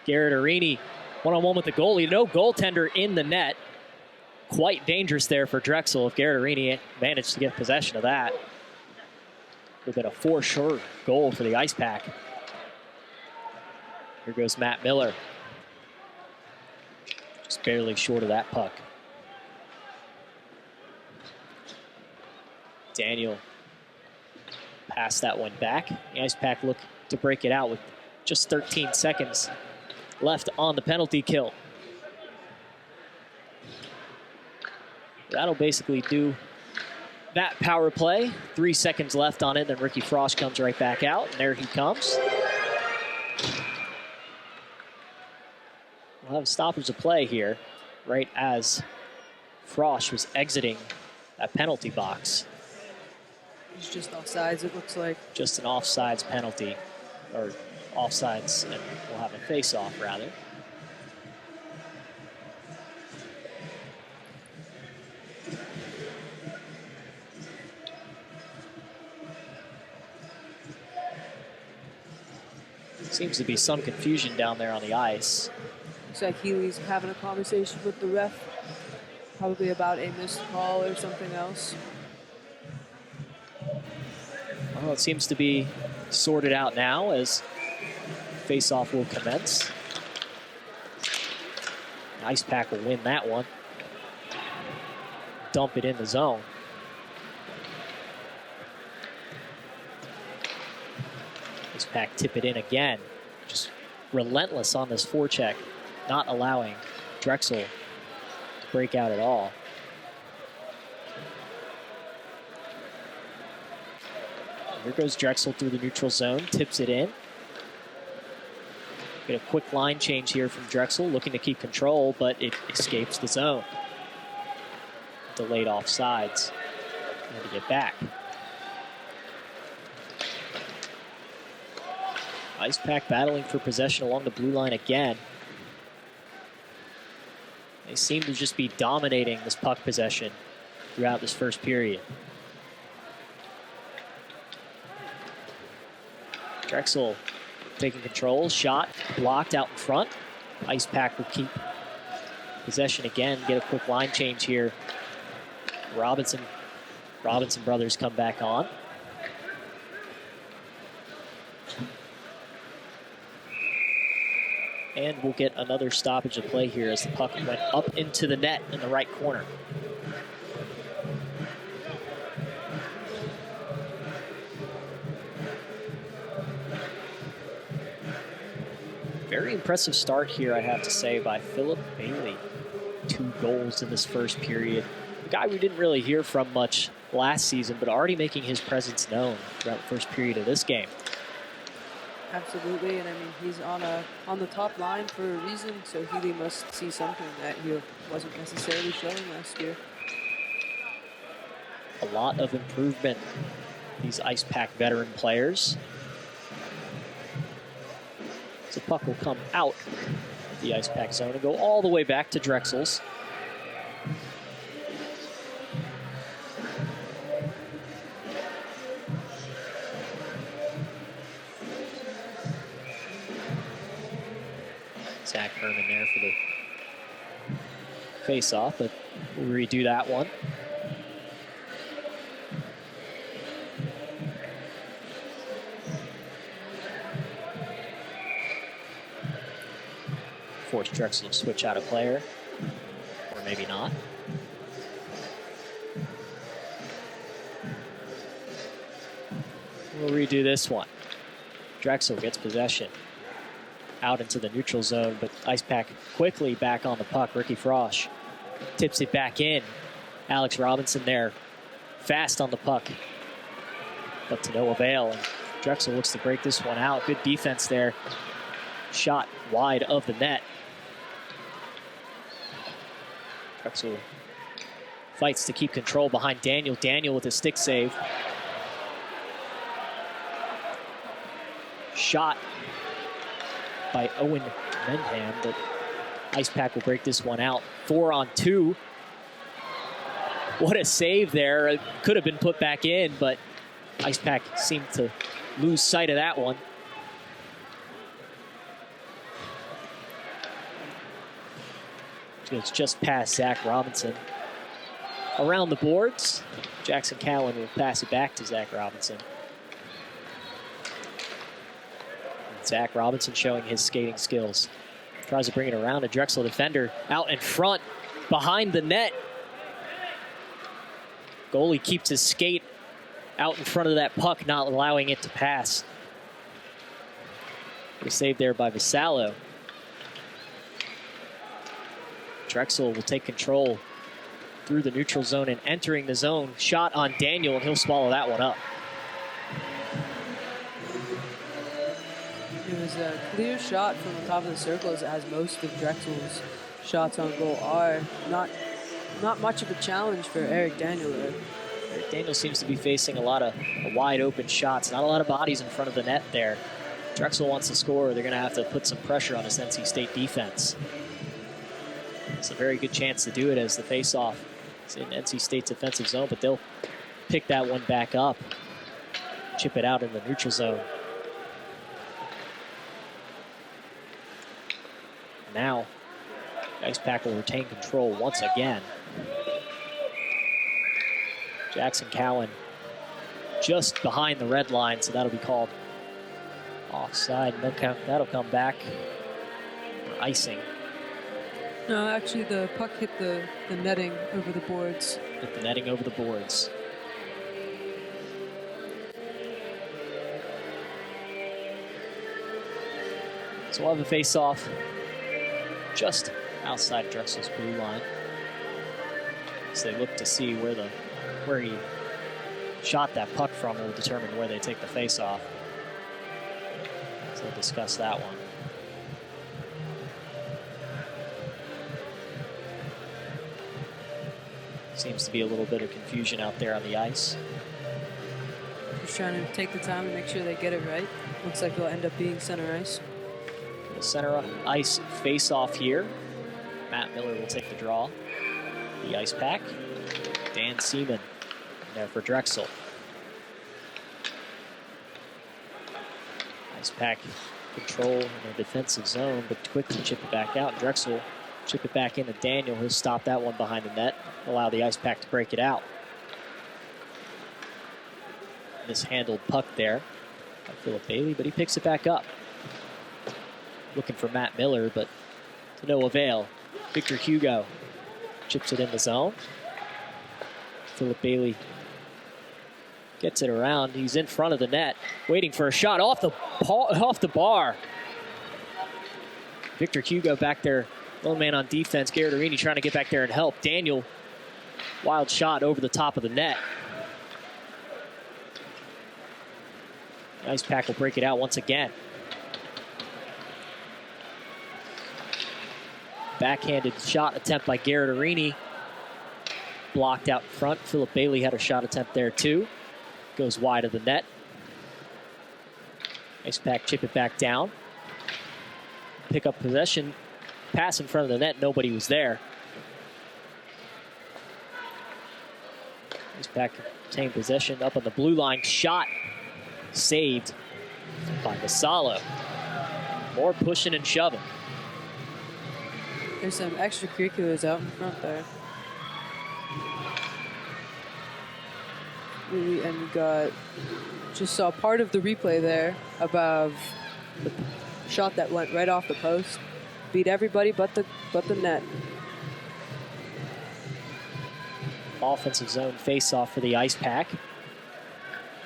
Garrett Arini, one-on-one with the goalie. No goaltender in the net. Quite dangerous there for Drexel if Garrett Arini managed to get possession of that. Would have been a for-sure goal for the Ice Pack. Here goes Matt Miller. Just barely short of that puck. Daniel passed that one back. The Ice Pack look to break it out with just 13 seconds left on the penalty kill. That'll basically do that power play. 3 seconds left on it, then Ricky Frost comes right back out, and there he comes. We'll have a stoppage of play here, right as Frost was exiting that penalty box. It's just offsides, it looks like. Just an offsides penalty, or offsides, and we'll have a face-off, rather. Seems to be some confusion down there on the ice. Looks like Healy's having a conversation with the ref, probably about a missed call or something else. Well, it seems to be sorted out now as face-off will commence. Ice Pack will win that one. Dump it in the zone. Ice Pack tip it in again. Just relentless on this forecheck, not allowing Drexel to break out at all. Here goes Drexel through the neutral zone, tips it in. Get a quick line change here from Drexel, looking to keep control, but it escapes the zone. Delayed offsides. And to get back. Ice Pack battling for possession along the blue line again. They seem to just be dominating this puck possession throughout this first period. Drexel taking control, shot blocked out in front. Ice Pack will keep possession again, get a quick line change here. Robinson brothers come back on. And we'll get another stoppage of play here as the puck went up into the net in the right corner. Very impressive start here, I have to say, by Philip Bailey. 2 goals in this first period. A guy we didn't really hear from much last season, but already making his presence known throughout the first period of this game. Absolutely, and I mean, he's on the top line for a reason, so Healy must see something that he wasn't necessarily showing last year. A lot of improvement, these Ice Pack veteran players. So the puck will come out of the Ice Pack zone and go all the way back to Drexel's. Zach Herman there for the face-off, but we'll redo that one. Force Drexel to switch out a player, or maybe not. We'll redo this one. Drexel gets possession out into the neutral zone, but Ice Pack quickly back on the puck. Ricky Frosch tips it back in. Alex Robinson there, fast on the puck, but to no avail. And Drexel looks to break this one out. Good defense there. Shot wide of the net. Drexel fights to keep control behind Daniel. Daniel with a stick save. Shot by Owen Mendham, but Ice Pack will break this one out. 4-on-2. What a save there. It could have been put back in, but Ice Pack seemed to lose sight of that one. It's just past Zach Robinson. Around the boards, Jackson Cowan will pass it back to Zach Robinson. Zach Robinson showing his skating skills. Tries to bring it around. A Drexel defender out in front, behind the net. Goalie keeps his skate out in front of that puck, not allowing it to pass. Good save there by Vassallo. Drexel will take control through the neutral zone and entering the zone. Shot on Daniel, and he'll swallow that one up. It was a clear shot from the top of the circles, as most of Drexel's shots on goal are. Not much of a challenge for Eric Daniel there. Eric Daniel seems to be facing a lot of wide open shots. Not a lot of bodies in front of the net there. Drexel wants to score. They're going to have to put some pressure on this NC State defense. It's a very good chance to do it as the face-off is in NC State's offensive zone, but they'll pick that one back up, chip it out in the neutral zone. Now, Ice Pack will retain control once again. Jackson Cowan just behind the red line, so that'll be called offside. That'll come back for icing. No, actually the puck hit the netting over the boards. Hit the netting over the boards. So we'll have a face-off just outside Drexel's blue line. So they look to see where he shot that puck from will determine where they take the face-off. So we'll discuss that one. Seems to be a little bit of confusion out there on the ice. Just trying to take the time and make sure they get it right. Looks like they'll end up being center ice. The center ice face-off here. Matt Miller will take the draw. The Ice Pack. Dan Seaman there for Drexel. Ice Pack control in the defensive zone, but quickly chip it back out. Drexel chip it back into Daniel. He'll stop that one behind the net. Allow the Ice Pack to break it out. Mishandled puck there by Philip Bailey, but he picks it back up. Looking for Matt Miller, but to no avail. Victor Hugo chips it in the zone. Philip Bailey gets it around. He's in front of the net, waiting for a shot off the bar. Victor Hugo back there, lone man on defense. Gardarini trying to get back there and help. Daniel, wild shot over the top of the net. Ice Pack will break it out once again. Backhanded shot attempt by Gardarini. Blocked out in front. Philip Bailey had a shot attempt there too. Goes wide of the net. Ice Pack chip it back down. Pick up possession. Pass in front of the net. Nobody was there. Ice Pack retained possession up on the blue line. Shot saved by Vassallo. More pushing and shoving. There's some extracurriculars out in front there. And we just saw part of the replay there above the shot that went right off the post. Beat everybody but the net. Offensive zone face-off for the Ice Pack.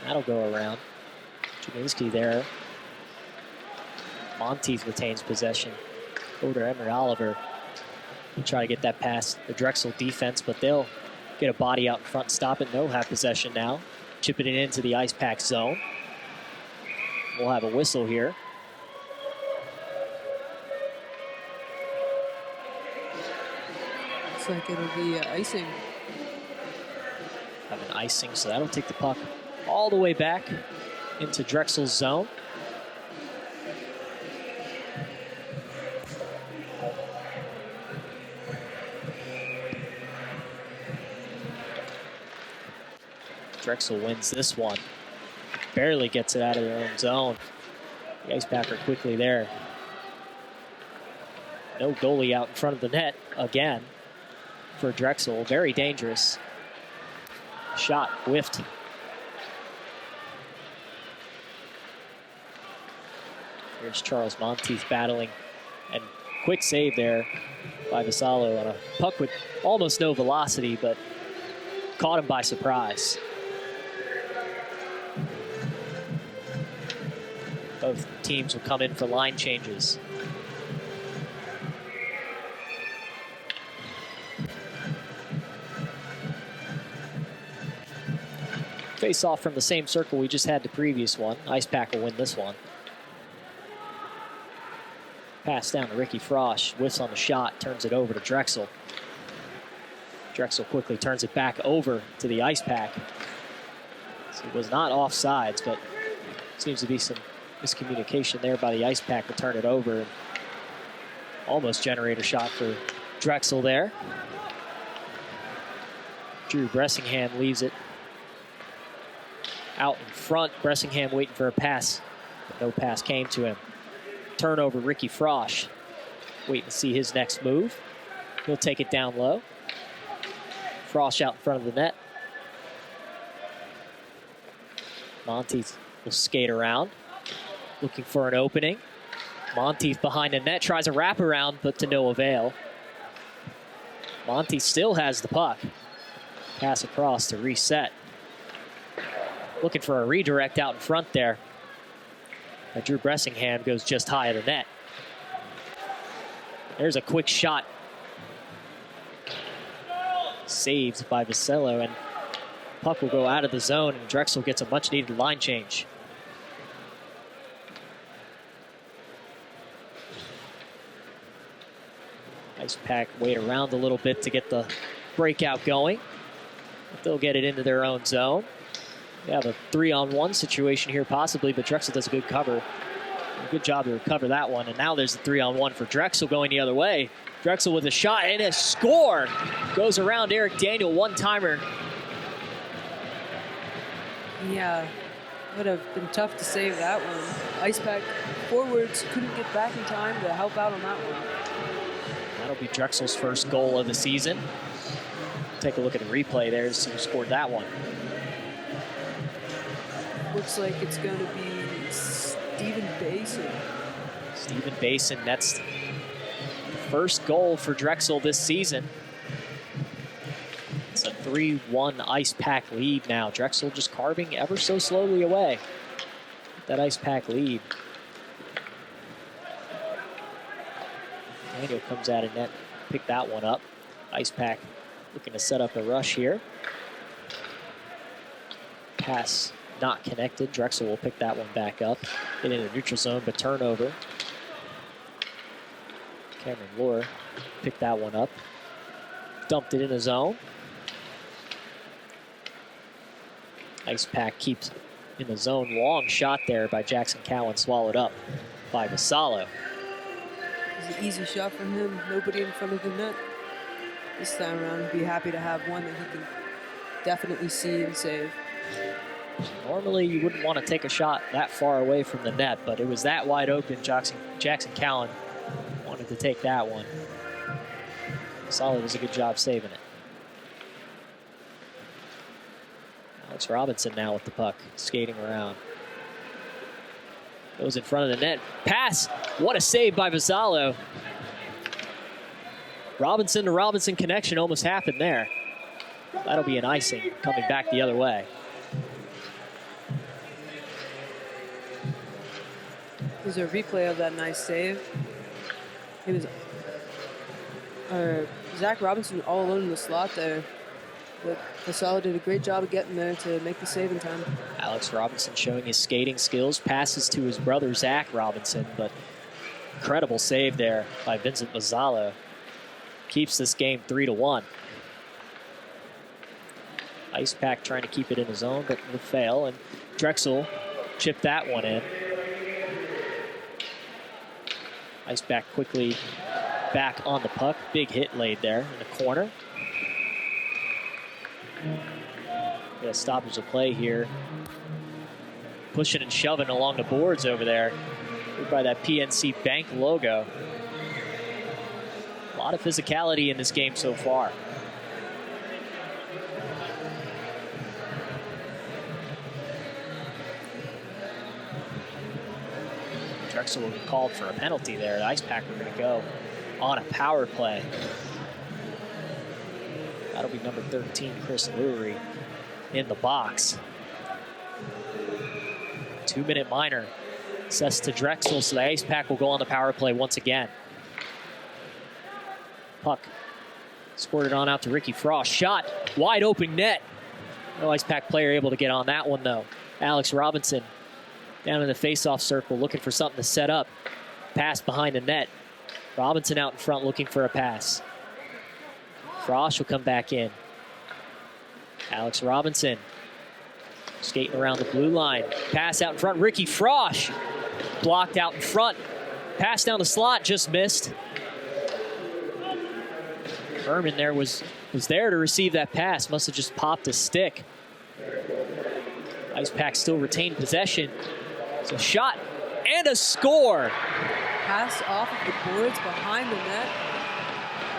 That'll go around. Jaminski there. Monteith retains possession. Over to Emery Oliver. He'll try to get that past the Drexel defense, but they'll get a body out in front, stop it. They'll have possession now. Chipping it into the Ice Pack zone. We'll have a whistle here. Looks like it'll be icing. Have an icing, so that'll take the puck all the way back into Drexel's zone. Drexel wins this one. Barely gets it out of their own zone. The Ice Pack are quickly there. No goalie out in front of the net again for Drexel. Very dangerous. Shot whiffed. Here's Charles Monteith battling. And quick save there by Vassallo on a puck with almost no velocity, but caught him by surprise. Both teams will come in for line changes. Face off from the same circle we just had the previous one. Ice Pack will win this one. Pass down to Ricky Frosch. Whiffs on the shot, turns it over to Drexel. Drexel quickly turns it back over to the Ice Pack. So it was not offsides, but seems to be some miscommunication there by the Ice Pack to turn it over. Almost generator shot for Drexel there. Drew Bressingham leaves it out in front. Bressingham waiting for a pass, but no pass came to him. Turnover, Ricky Frosch. Waiting to see his next move. He'll take it down low. Frosch out in front of the net. Monteith will skate around, looking for an opening. Monteith behind the net, tries a wraparound, but to no avail. Monteith still has the puck. Pass across to reset. Looking for a redirect out in front there. But Drew Bressingham goes just high of the net. There's a quick shot. Saved by Vassallo, and puck will go out of the zone, and Drexel gets a much-needed line change. Ice Pack wait around a little bit to get the breakout going. But they'll get it into their own zone. They have a 3-on-1 situation here possibly, but Drexel does a good cover. A good job to recover that one, and now there's a 3-on-1 for Drexel going the other way. Drexel with a shot and a score. Goes around Eric Daniel, one-timer. Yeah, would have been tough to save that one. Ice Pack forwards couldn't get back in time to help out on that one. That'll be Drexel's first goal of the season. Take a look at the replay there to see who scored that one. Looks like it's going to be Stephen Basin. Stephen Basin, that's the first goal for Drexel this season. It's a 3-1 Ice Pack lead now. Drexel just carving ever so slowly away. That Ice Pack lead. Daniel comes out of net, pick that one up. Ice Pack looking to set up a rush here. Pass not connected. Drexel will pick that one back up. Get in the neutral zone, but turnover. Cameron Lohr picked that one up. Dumped it in the zone. Ice Pack keeps in the zone. Long shot there by Jackson Cowan, swallowed up by Vassallo. It's an easy shot from him. Nobody in front of the net. This time around, he'd be happy to have one that he can definitely see and save. Normally, you wouldn't want to take a shot that far away from the net, but it was that wide open. Jackson Cowan wanted to take that one. Vassallo does a good job saving it. Alex Robinson now with the puck, skating around. Goes in front of the net. Pass! What a save by Vassallo. Robinson to Robinson connection almost happened there. That'll be an icing coming back the other way. Here's a replay of that nice save. It was Zach Robinson all alone in the slot there. But Casala did a great job of getting there to make the save in time. Alex Robinson showing his skating skills, passes to his brother Zach Robinson, but incredible save there by Vincent Mazzala. Keeps this game 3-1. Ice Pack trying to keep it in his own, but will fail, and Drexel chipped that one in. Ice Pack quickly back on the puck. Big hit laid there in the corner. Got a stoppage of play here. Pushing and shoving along the boards over there by that PNC Bank logo. A lot of physicality in this game so far. Drexel will be called for a penalty there. The Ice Pack are going to go on a power play. That'll be number 13, Chris Lurie, in the box. 2-minute minor sets to Drexel, so the Ice Pack will go on the power play once again. Puck squirted on out to Ricky Frost. Shot, wide open net. No Ice Pack player able to get on that one, though. Alex Robinson down in the face-off circle, looking for something to set up. Pass behind the net. Robinson out in front looking for a pass. Frost will come back in. Alex Robinson skating around the blue line. Pass out in front. Ricky Frost blocked out in front. Pass down the slot, just missed. Berman there was there to receive that pass. Must have just popped a stick. Ice Pack still retained possession. It's a shot and a score. Pass off of the boards behind the net.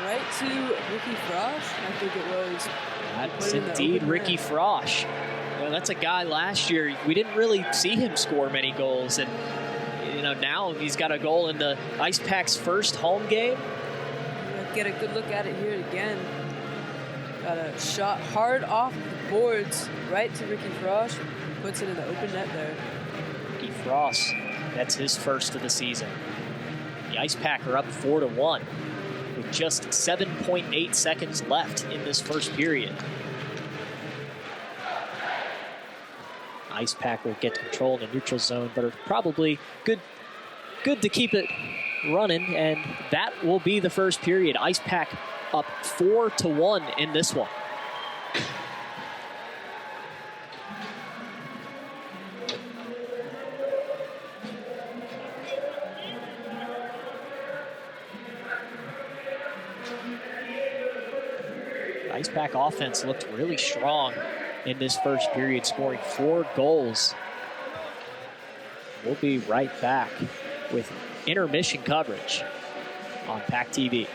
Right to Ricky Frost, I think it was. That's indeed Ricky Frost. You know, that's a guy last year, we didn't really see him score many goals. And, you know, now he's got a goal in the Ice Pack's first home game. Get a good look at it here again. Got a shot hard off the boards, right to Ricky Frost. Puts it in the open net there. Ricky Frost, that's his first of the season. The Ice Pack are up 4-1 with just 7.8 seconds left in this first period. Ice Pack will get control in the neutral zone, but are probably good to keep it running, and that will be the first period. Ice Pack up 4-1 in this one. Ice Pack offense looked really strong in this first period, scoring 4 goals. We'll be right back with intermission coverage on PackTV.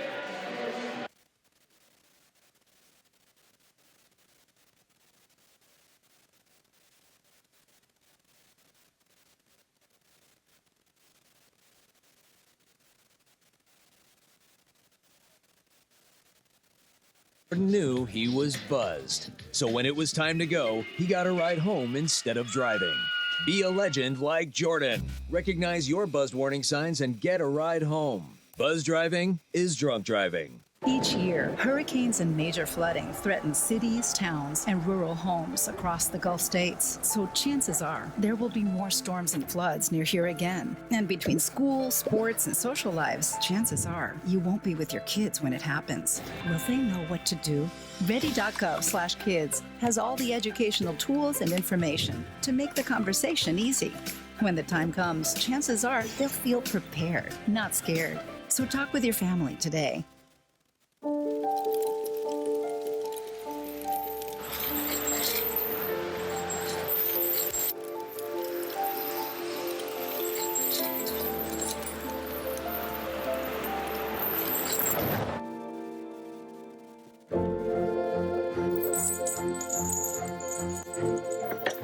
Knew he was buzzed, so when it was time to go, he got a ride home instead of driving. Be a legend like Jordan. Recognize your buzzed warning signs and get a ride home. Buzz driving is drunk driving. Each year, hurricanes and major flooding threaten cities, towns, and rural homes across the Gulf states. So chances are there will be more storms and floods near here again. And between school, sports, and social lives, chances are you won't be with your kids when it happens. Will they know what to do? Ready.gov/kids has all the educational tools and information to make the conversation easy. When the time comes, chances are they'll feel prepared, not scared. So talk with your family today.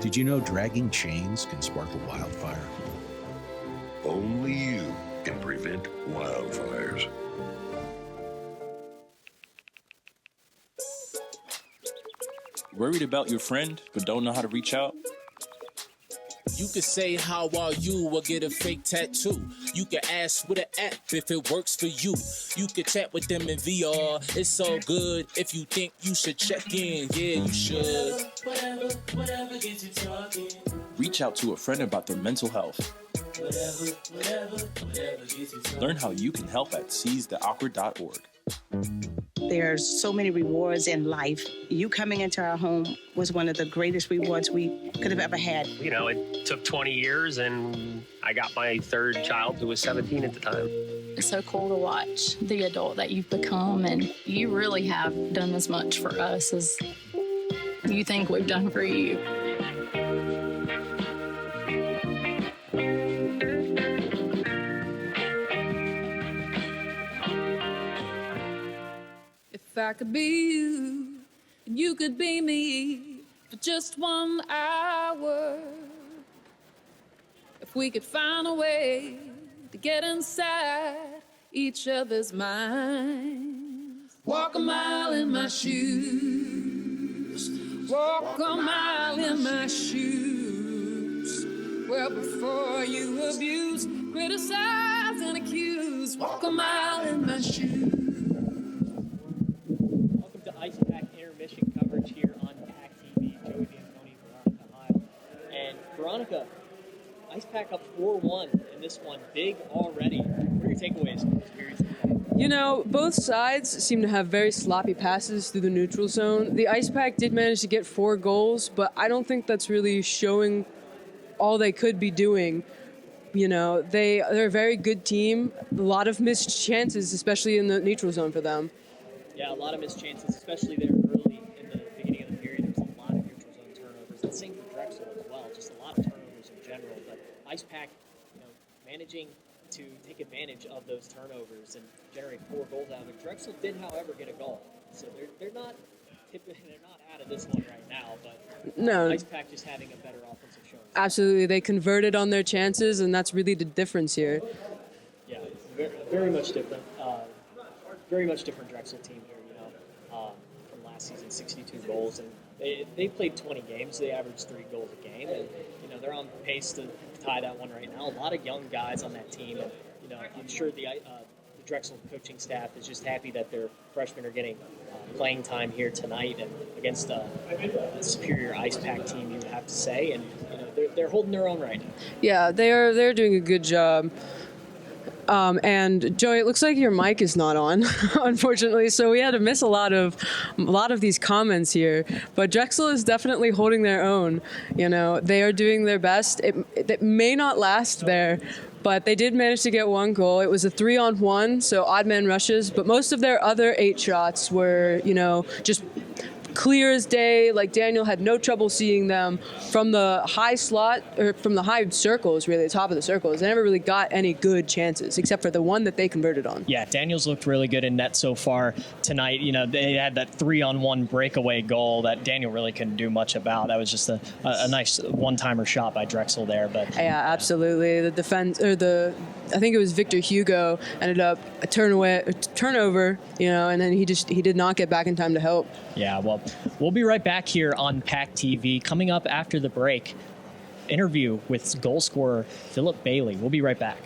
Did you know dragging chains can spark a wildfire? Only you can prevent wildfires. Worried about your friend but don't know how to reach out? You could say how are you or get a fake tattoo. You could ask with an app if it works for you. You could chat with them in VR. It's all good if you think you should check in. Yeah, you should. Whatever gets you talking. Reach out to a friend about their mental health. Whatever gets you talking. Learn how you can help at seizetheawkward.org. There's so many rewards in life. You coming into our home was one of the greatest rewards we could have ever had. You know, it took 20 years and I got my third child who was 17 at the time. It's so cool to watch the adult that you've become, and you really have done as much for us as you think we've done for you. If I could be you, and you could be me for just 1 hour. If we could find a way to get inside each other's minds. Walk a mile in my shoes. Walk a mile in my shoes. Well, before you abuse, criticize, and accuse. Walk a mile in my shoes. Ice Pack intermission coverage here on PackTV. Joey D'Antoni, Veronica Heil. And Veronica, Ice Pack up 4-1 in this one. Big already. What are your takeaways from this period? You know, both sides seem to have very sloppy passes through the neutral zone. The Ice Pack did manage to get 4 goals, but I don't think that's really showing all they could be doing. You know, they're a very good team. A lot of missed chances, especially in the neutral zone for them. Yeah, a lot of missed chances, especially there early in the beginning of the period. There was a lot of neutral zone turnovers. And same for Drexel as well, just a lot of turnovers in general. But Ice Pack, you know, managing to take advantage of those turnovers and generate 4 goals out of it. Drexel did, however, get a goal. So they're not out of this one right now, but No. Ice Pack just having a better offensive showing. Absolutely. They converted on their chances, and that's really the difference here. Yeah, very, very much different. Very much different Drexel team here, you know, from last season, 62 goals. And they played 20 games. They averaged 3 goals a game. And, you know, they're on pace to tie that one right now. A lot of young guys on that team. And, you know, I'm sure the Drexel coaching staff is just happy that their freshmen are getting playing time here tonight and against a superior Ice Pack team, you would have to say. And, you know, they're holding their own right now. Yeah, they're doing a good job. And Joey, it looks like your mic is not on, unfortunately. So we had to miss a lot of these comments here. But Drexel is definitely holding their own. You know, they are doing their best. It may not last there, but they did manage to get 1 goal. It was a 3-on-1, so odd man rushes. But most of their other 8 shots were, you know, just clear as day. Like Daniel had no trouble seeing them from the high slot or from the high circles, really the top of the circles. They never really got any good chances except for the one that they converted on. Yeah, Daniel's looked really good in net so far tonight. You know, they had that 3-on-1 breakaway goal that Daniel really couldn't do much about. That was just a nice one-timer shot by Drexel there. But yeah, absolutely. The defense or I think it was Victor Hugo ended up a turnover, you know, and then he did not get back in time to help. Yeah, well, we'll be right back here on PackTV. Coming up after the break, interview with goal scorer Philip Bailey. We'll be right back.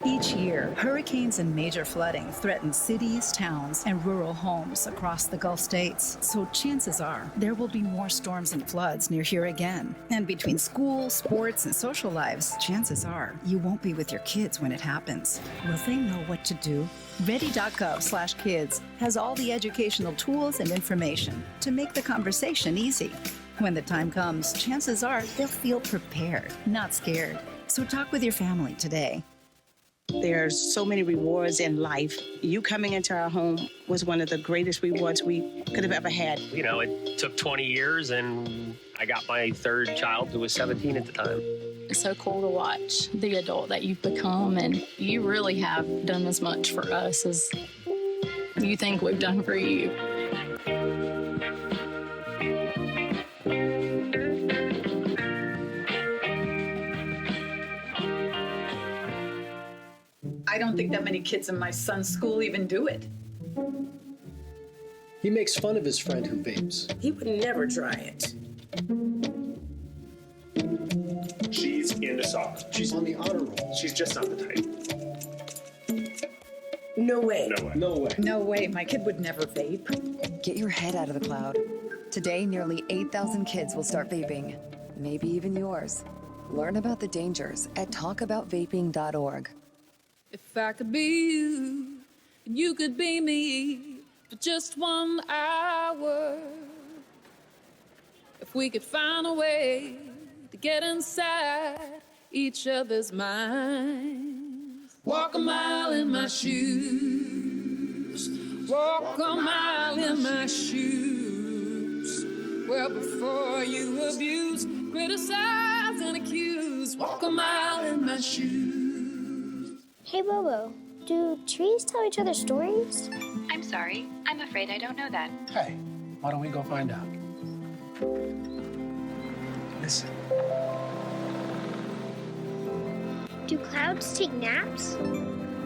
Each year, hurricanes and major flooding threaten cities, towns, and rural homes across the Gulf states. So chances are there will be more storms and floods near here again. And between school, sports, and social lives, chances are you won't be with your kids when it happens. Will they know what to do? Ready.gov/kids has all the educational tools and information to make the conversation easy. When the time comes, chances are they'll feel prepared, not scared. So talk with your family today. There's so many rewards in life. You coming into our home was one of the greatest rewards we could have ever had. You know, it took 20 years and I got my third child who was 17 at the time. It's so cool to watch the adult that you've become, and you really have done as much for us as you think we've done for you. I don't think that many kids in my son's school even do it. He makes fun of his friend who vapes. He would never try it. She's into soccer. She's on the honor roll. She's just not the type. No way. No way. No way. No way. My kid would never vape. Get your head out of the cloud. Today, nearly 8,000 kids will start vaping, maybe even yours. Learn about the dangers at talkaboutvaping.org. If I could be you, and you could be me for just 1 hour. If we could find a way to get inside each other's minds. Walk a mile in my shoes. Walk a mile in my shoes. Well, before you abuse, criticize and accuse. Walk a mile in my shoes. Hey, Bobo, do trees tell each other stories? I'm sorry. I'm afraid I don't know that. Hey, why don't we go find out? Listen. Do clouds take naps?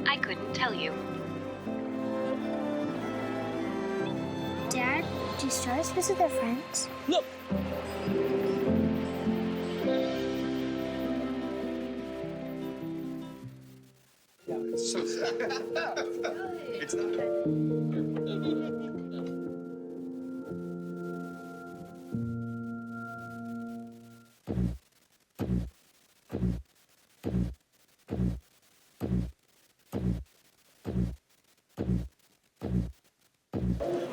I couldn't tell you. Dad, do stars visit their friends? Look! It's so sad. It's not.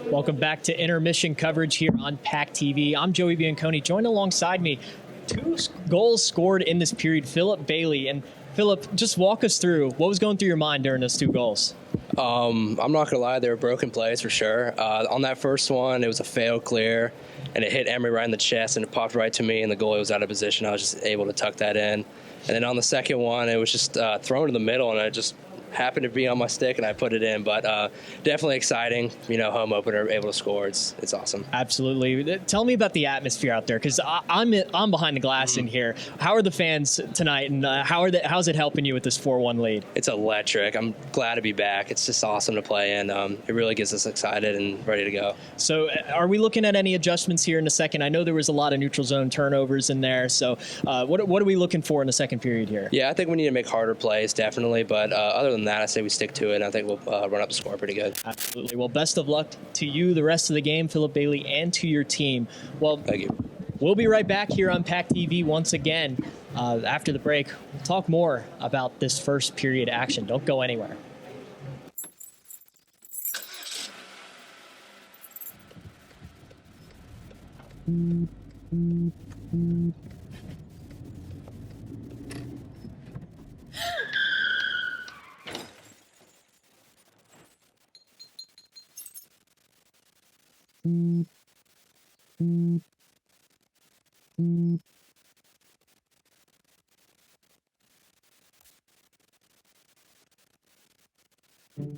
Welcome back to intermission coverage here on PackTV. I'm Joey Bianconi. Joined alongside me, 2 goals scored in this period, Philip Bailey. And Philip, just walk us through what was going through your mind during those 2 goals. I'm not gonna lie, they were broken plays for sure. On that first one, it was a fail clear, and it hit Emery right in the chest, and it popped right to me, and the goalie was out of position. I was just able to tuck that in. And then on the second one, it was just thrown in the middle, and it just happened to be on my stick, and I put it in. But definitely exciting, home opener, able to score. It's awesome. Absolutely. Tell me about the atmosphere out there, because I'm behind the glass in here. How are the fans tonight, and how's it helping you with this 4-1 lead? It's electric. I'm glad to be back. It's just awesome to play, and it really gets us excited and ready to go. So are we looking at any adjustments here in the second? I know there was a lot of neutral zone turnovers in there. So what are we looking for in the second period here? Yeah, I think we need to make harder plays, definitely. But other than that, I say we stick to it, and I think we'll run up the score pretty good. Absolutely. Well, best of luck to you the rest of the game, Philip Bailey, and to your team. Well, thank you. We'll be right back here on PackTV once again. After the break, we'll talk more about this first period action. Don't go anywhere.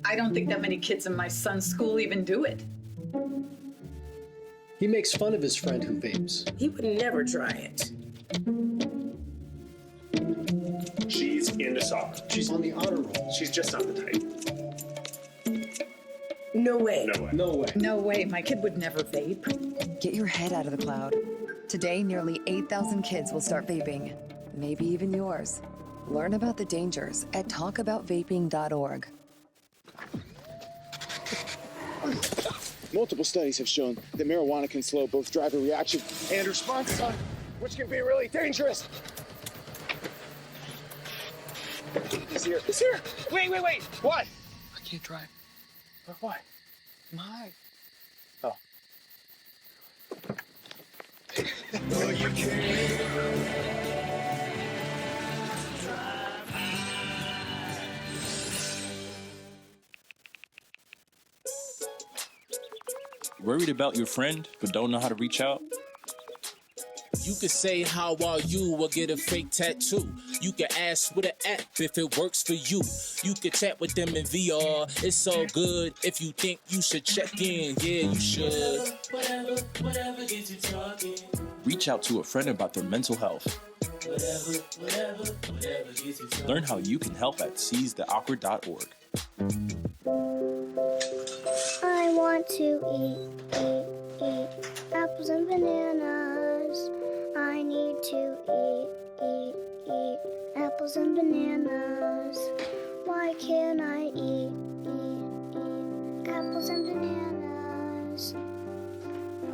I don't think that many kids in my son's school even do it. He makes fun of his friend who vapes. He would never try it. She's into soccer. She's on the honor roll. She's just not the type. No way. No way. No way. No way. My kid would never vape. Get your head out of the cloud. Today, nearly 8,000 kids will start vaping, maybe even yours. Learn about the dangers at talkaboutvaping.org. Multiple studies have shown that marijuana can slow both driver reaction and response time, which can be really dangerous. He's here. He's here. Wait. What? I can't drive. Why? My. Oh. Well, you Worried about your friend but don't know how to reach out? You could say how are you or get a fake tattoo. You can ask with an app if it works for you. You could chat with them in VR. It's so good if you think you should check in. Yeah, you should. Whatever gets you talking. Reach out to a friend about their mental health. Whatever gets you talking. Learn how you can help at seizetheawkward.org. I want to eat apples and bananas. I need to eat apples and bananas. Why can't I eat apples and bananas?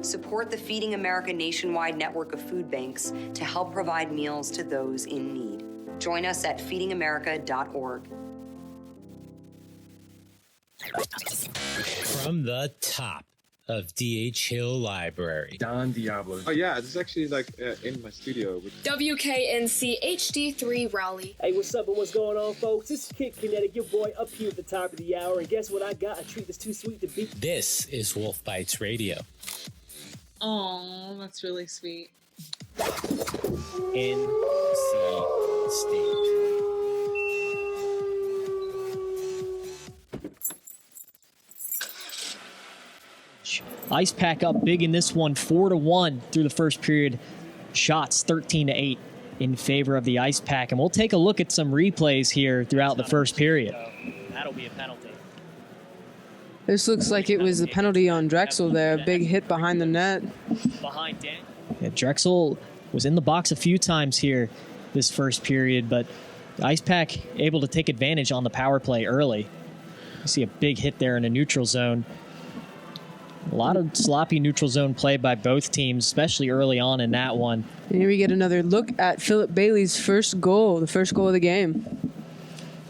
Support the Feeding America nationwide network of food banks to help provide meals to those in need. Join us at feedingamerica.org. From the top of D.H. Hill Library. Don Diablo. Oh yeah, this is actually like in my studio. WKNC HD3 Raleigh. Hey, what's up and what's going on, folks? This is Kid Kinetic, your boy, up here at the top of the hour. And guess what I got? A treat that's too sweet to beat. This is Wolf Bites Radio. Oh, that's really sweet. NC State. Ice Pack up big in this one, 4-1 through the first period. Shots 13-8 in favor of the Ice Pack. And we'll take a look at some replays here throughout the first period. That'll be a penalty. This looks like it was the penalty on Drexel there. A big hit behind the net. Behind Dan. Yeah, Drexel was in the box a few times here this first period, but the Ice Pack able to take advantage on the power play early. You see a big hit there in a neutral zone. A lot of sloppy neutral zone play by both teams, especially early on in that one. And here we get another look at Philip Bailey's first goal, the first goal of the game.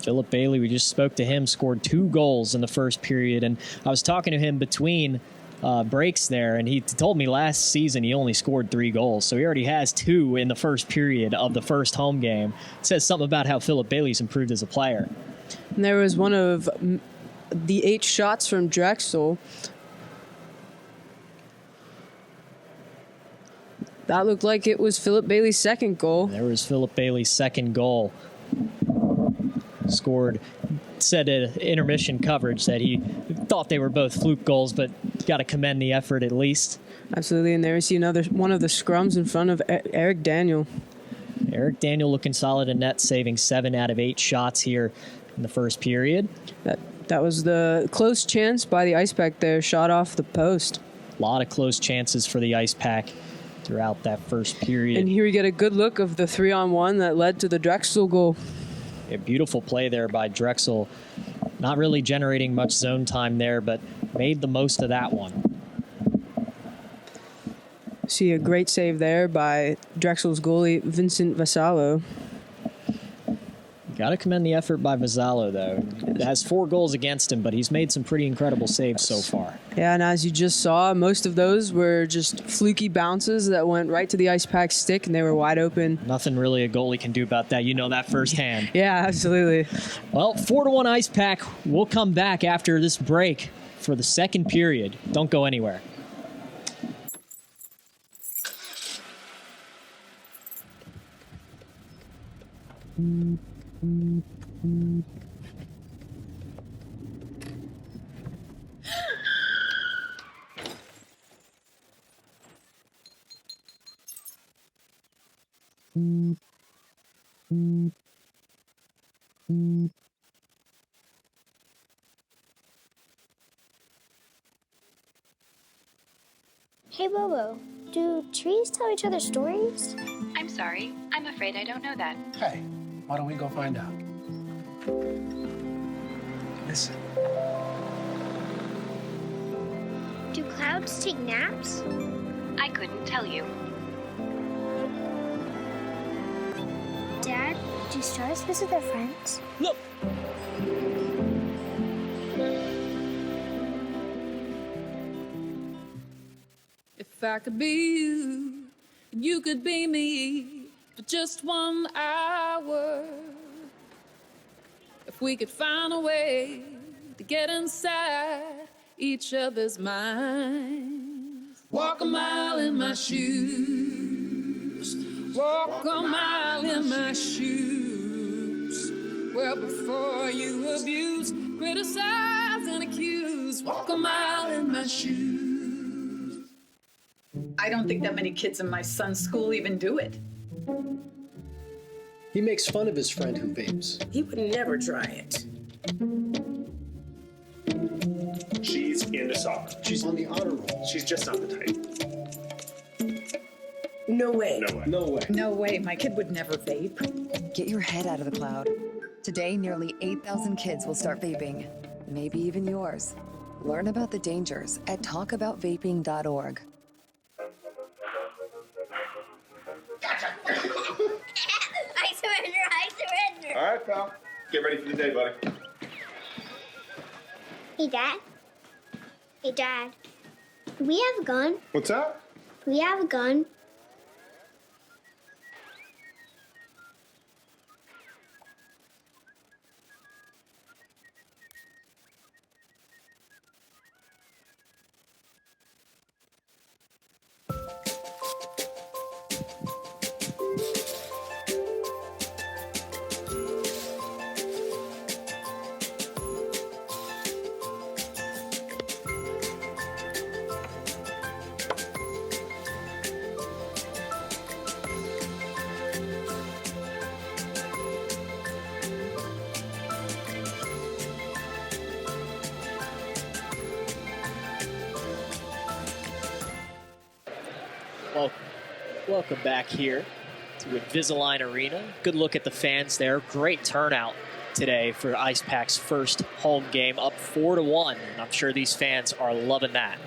Philip Bailey, we just spoke to him, scored 2 goals in the first period. And I was talking to him between breaks there, and he told me last season he only scored 3 goals. So he already has 2 in the first period of the first home game. It says something about how Philip Bailey's improved as a player. And there was one of the 8 shots from Drexel. That looked like it was Philip Bailey's second goal. There was Philip Bailey's second goal. Scored, said at intermission coverage that he thought they were both fluke goals, but got to commend the effort at least. Absolutely, and there we see another one of the scrums in front of Eric Daniel. Eric Daniel looking solid in net, saving 7 out of 8 shots here in the first period. That was the close chance by the Ice Pack there, shot off the post. A lot of close chances for the Ice Pack throughout that first period. And here we get a good look of the 3-on-1 that led to the Drexel goal. A beautiful play there by Drexel. Not really generating much zone time there, but made the most of that one. See a great save there by Drexel's goalie, Vincent Vasallo. Got to commend the effort by Vasallo, though. He has 4 goals against him, but he's made some pretty incredible saves so far. Yeah, and as you just saw, most of those were just fluky bounces that went right to the Ice Pack stick, and they were wide open. Nothing really a goalie can do about that. You know that firsthand. Yeah, absolutely. Well, 4-1 Ice Pack. We'll come back after this break for the second period. Don't go anywhere. Hey, Bobo, do trees tell each other stories? I'm sorry. I'm afraid I don't know that. Hey, why don't we go find out? Listen. Do clouds take naps? I couldn't tell you. Dad, do stars visit their friends? Look! If I could be you, and you could be me for just 1 hour. If we could find a way to get inside each other's minds. Walk a mile in my shoes. Walk a mile in my shoes. Well, before you abuse, criticize, and accuse, walk a mile in my shoes. I don't think that many kids in my son's school even do it. He makes fun of his friend who vapes. He would never try it. She's into soccer. She's on the honor roll. She's just not the type. No way. No way. No way. No way. My kid would never vape. Get your head out of the cloud. Today, nearly 8,000 kids will start vaping, maybe even yours. Learn about the dangers at talkaboutvaping.org. I surrender. All right, pal. Get ready for the day, buddy. Hey, Dad. Hey, Dad. Do we have a gun? What's that? Do we have a gun? Welcome back here to Invisalign Arena. Good look at the fans there. Great turnout today for Ice Pack's first home game, up 4-1. And I'm sure these fans are loving that.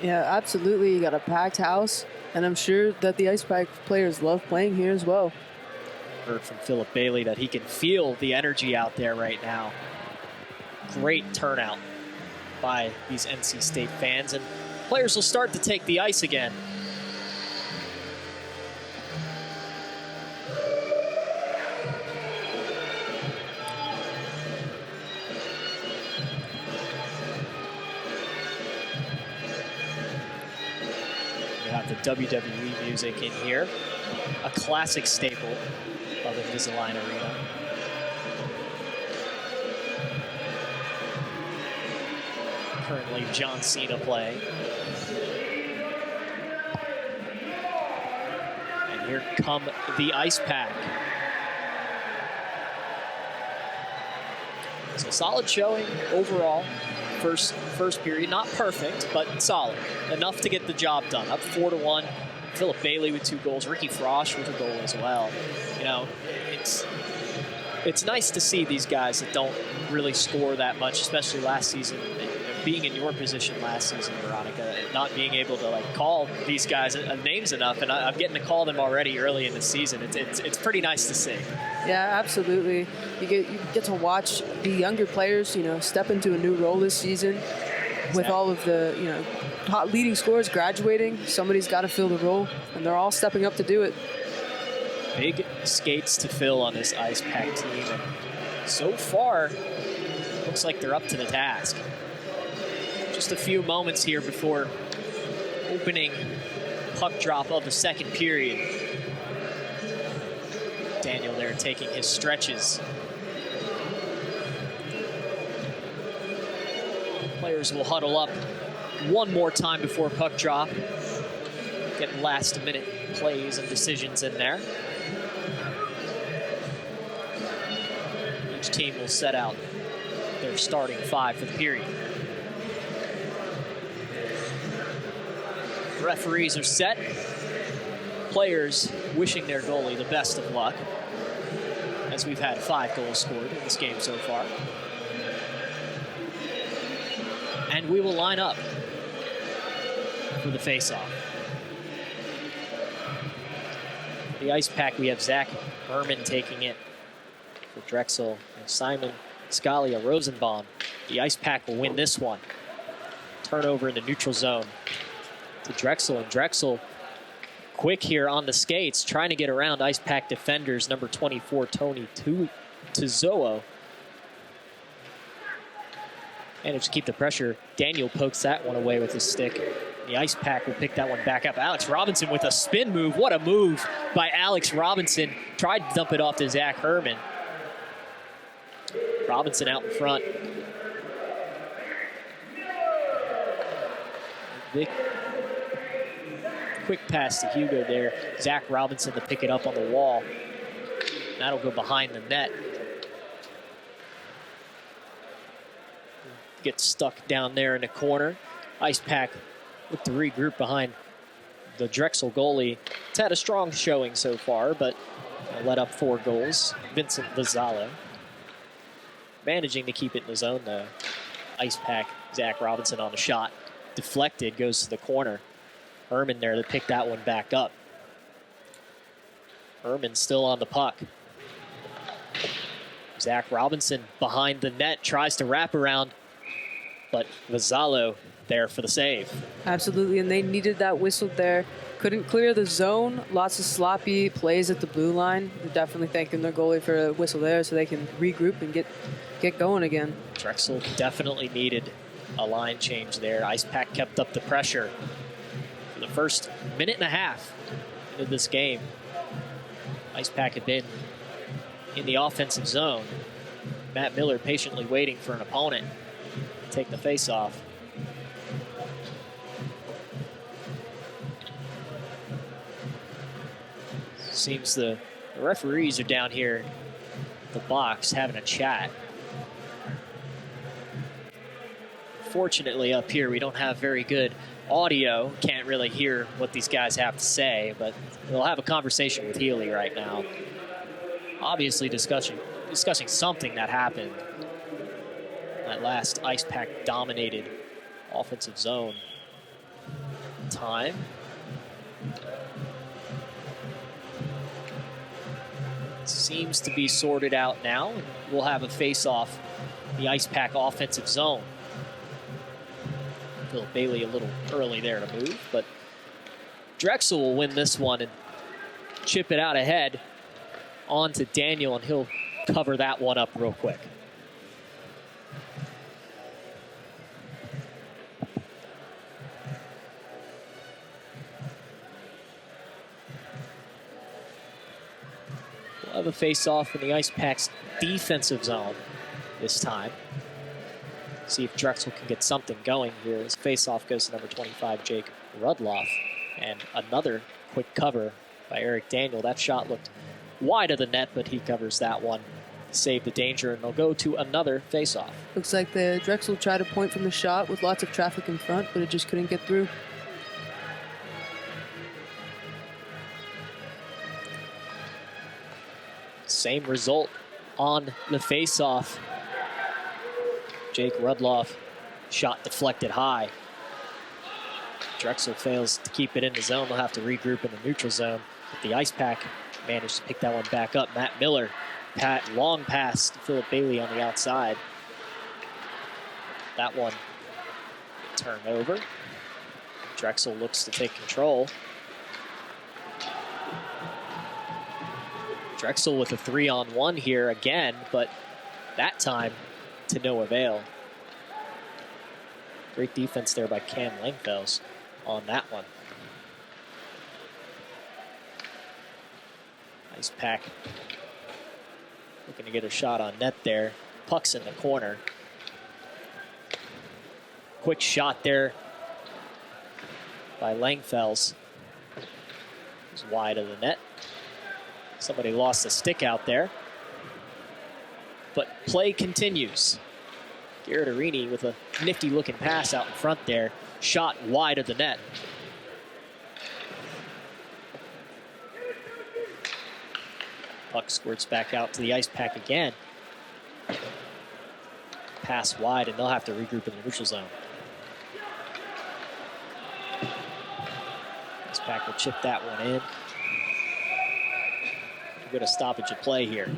Yeah, absolutely. You got a packed house, and I'm sure that the Ice Pack players love playing here as well. Heard from Philip Bailey that he can feel the energy out there right now. Great turnout by these NC State fans, and players will start to take the ice again. The WWE music in here, a classic staple of Invisalign Arena. Currently John Cena playing. And here come the Ice Pack. So solid showing overall. First period, not perfect, but solid. Enough to get the job done. Up 4-1. Philip Bailey with 2 goals. Ricky Frosch with a goal as well. You know, it's nice to see these guys that don't really score that much, especially last season. Being in your position last season, Veronica, not being able to call these guys names enough, and I'm getting to call them already early in the season. It's pretty nice to see. Yeah, absolutely. You get to watch the younger players, step into a new role this season. With all of the, top leading scorers graduating, somebody's got to fill the role, and they're all stepping up to do it. Big skates to fill on this Ice Pack team, and so far, looks like they're up to the task. Just a few moments here before opening puck drop of the second period. Daniel there taking his stretches. Players will huddle up one more time before puck drop. Getting last-minute plays and decisions in there. Each team will set out their starting 5 for the period. Referees are set. Players wishing their goalie the best of luck, as we've had 5 goals scored in this game so far. And we will line up for the face-off. The Ice Pack, we have Zach Berman taking it for Drexel and Simon Scalia Rosenbaum. The Ice Pack will win this one. Turnover in the neutral zone to Drexel, and Drexel quick here on the skates, trying to get around Ice Pack defenders, number 24, Tony Tuzoa. And to keep the pressure, Daniel pokes that one away with his stick. The Ice Pack will pick that one back up. Alex Robinson with a spin move. What a move by Alex Robinson. Tried to dump it off to Zach Herman. Robinson out in front. Quick pass to Hugo there. Zach Robinson to pick it up on the wall. That'll go behind the net. Gets stuck down there in the corner. Ice Pack look to regroup behind the Drexel goalie. It's had a strong showing so far, but let up 4 goals. Vincent Vazzalo managing to keep it in the zone though. Ice Pack, Zach Robinson on the shot. Deflected, goes to the corner. Herman there to pick that one back up. Herman still on the puck. Zach Robinson behind the net, tries to wrap around, but Vazzalo there for the save. Absolutely, and they needed that whistle there. Couldn't clear the zone. Lots of sloppy plays at the blue line. They're definitely thanking their goalie for a whistle there so they can regroup and get going again. Drexel definitely needed a line change there. Ice Pack kept up the pressure for the first minute and a half into this game. Ice Pack had been in the offensive zone. Matt Miller patiently waiting for an opponent to take the face-off. Seems the referees are down here in the box having a chat. Fortunately, up here, we don't have very good audio. Can't really hear what these guys have to say, but we'll have a conversation with Healy right now. Obviously discussing something that happened. That last Ice Pack dominated offensive zone time. Seems to be sorted out now. We'll have a face-off in the Ice Pack offensive zone. Philip Bailey a little early there to move, but Drexel will win this one and chip it out ahead onto Daniel, and he'll cover that one up real quick. We'll have a face-off in the Ice Pack's defensive zone this time. See if Drexel can get something going here. His face-off goes to number 25, Jake Rudloff. And another quick cover by Eric Daniel. That shot looked wide of the net, but he covers that one. Save the danger, and they'll go to another face-off. Looks like the Drexel tried to point from the shot with lots of traffic in front, but it just couldn't get through. Same result on the face-off. Jake Rudloff, shot deflected high. Drexel fails to keep it in the zone. They'll have to regroup in the neutral zone. But the Ice Pack managed to pick that one back up. Matt Miller, long pass to Philip Bailey on the outside. That one turned over. Drexel looks to take control. Drexel with a 3-on-1 here again, but that time to no avail. Great defense there by Cam Langfels on that one. Ice Pack looking to get a shot on net there. Puck's in the corner. Quick shot there by Langfels. It's wide of the net. Somebody lost a stick out there. But play continues. Garrett Arini with a nifty looking pass out in front there. Shot wide of the net. Puck squirts back out to the Ice Pack again. Pass wide, and they'll have to regroup in the neutral zone. Ice Pack will chip that one in. We'll get a stoppage of play here.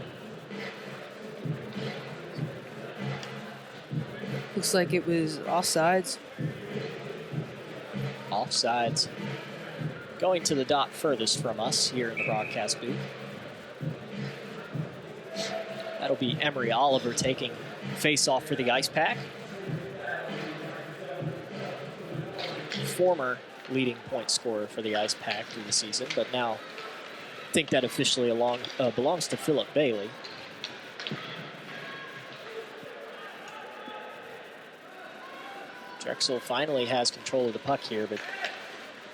Looks like it was offsides. Offsides. Going to the dot furthest from us here in the broadcast booth. That'll be Emery Oliver taking face-off for the Ice Pack. former leading point scorer for the Ice Pack through the season, but now I think that officially belongs to Philip Bailey. Drexel finally has control of the puck here, but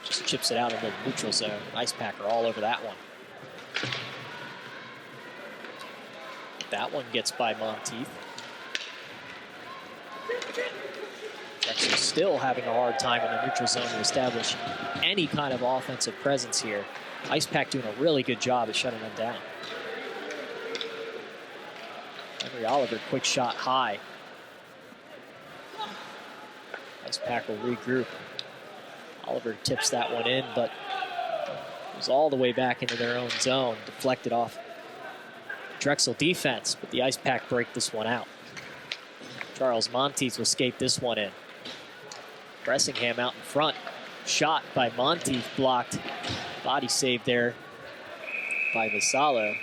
just chips it out into the neutral zone. Ice Pack are all over that one. That one gets by Monteith. Drexel still having a hard time in the neutral zone to establish any kind of offensive presence here. Ice Pack doing a really good job at shutting them down. Henry Oliver, quick shot high. Ice Pack will regroup. Oliver tips that one in, but goes all the way back into their own zone, deflected off Drexel defense, but the Ice Pack break this one out. Charles Monteith will skate this one in. Bressingham out in front. Shot by Monteith, blocked. Body save there by Vassallo.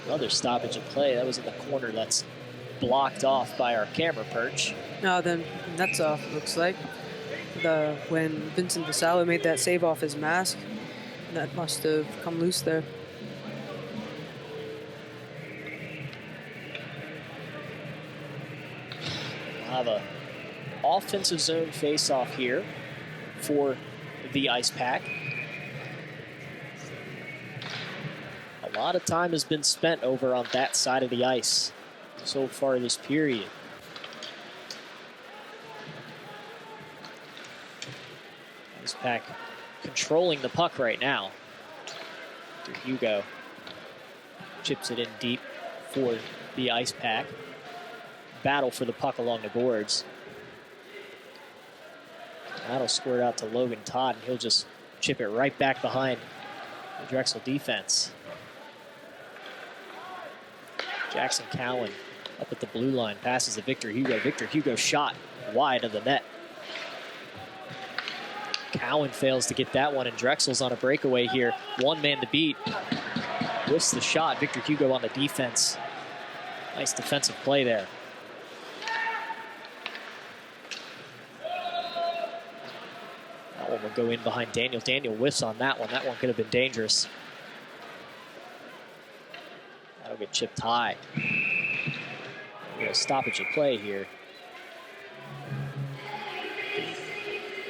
Another stoppage of play. That was in the corner. That's blocked off by our camera perch. No, then that's off, looks like. When Vincent Vassallo made that save off his mask, that must have come loose there. We'll have a offensive zone face-off here for the Ice Pack. A lot of time has been spent over on that side of the ice so far this period. Ice Pack controlling the puck right now. Hugo chips it in deep for the Ice Pack. Battle for the puck along the boards. That'll squirt out to Logan Todd, and he'll just chip it right back behind the Drexel defense. Jackson Cowan up at the blue line, passes to Victor Hugo. Victor Hugo shot wide of the net. Cowan fails to get that one, and Drexel's on a breakaway here. One man to beat. Whiffs the shot. Victor Hugo on the defense. Nice defensive play there. That one will go in behind Daniel. Daniel whiffs on that one. That one could have been dangerous. That'll get chipped high. A stoppage of play here.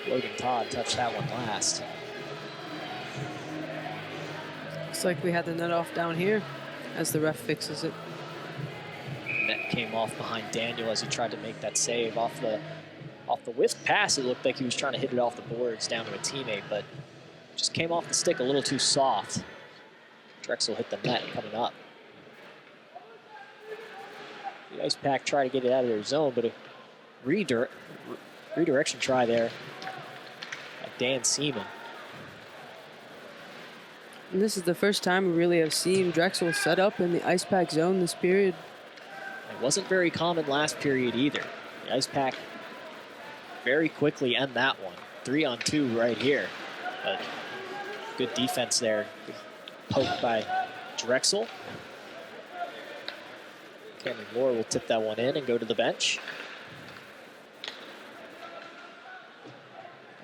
Logan Todd touched that one last. Looks like we had the net off down here as the ref fixes it. Net came off behind Daniel as he tried to make that save off the whiffed pass. It looked like he was trying to hit it off the boards down to a teammate, but just came off the stick a little too soft. Drexel hit the net coming up. The Ice Pack try to get it out of their zone, but a redirection try there by Dan Seaman. And this is the first time we really have seen Drexel set up in the Ice Pack zone this period. It wasn't very common last period either. The Ice Pack very quickly end that one. 3-on-2 right here. But good defense there. Poked by Drexel. Cameron Moore will tip that one in and go to the bench.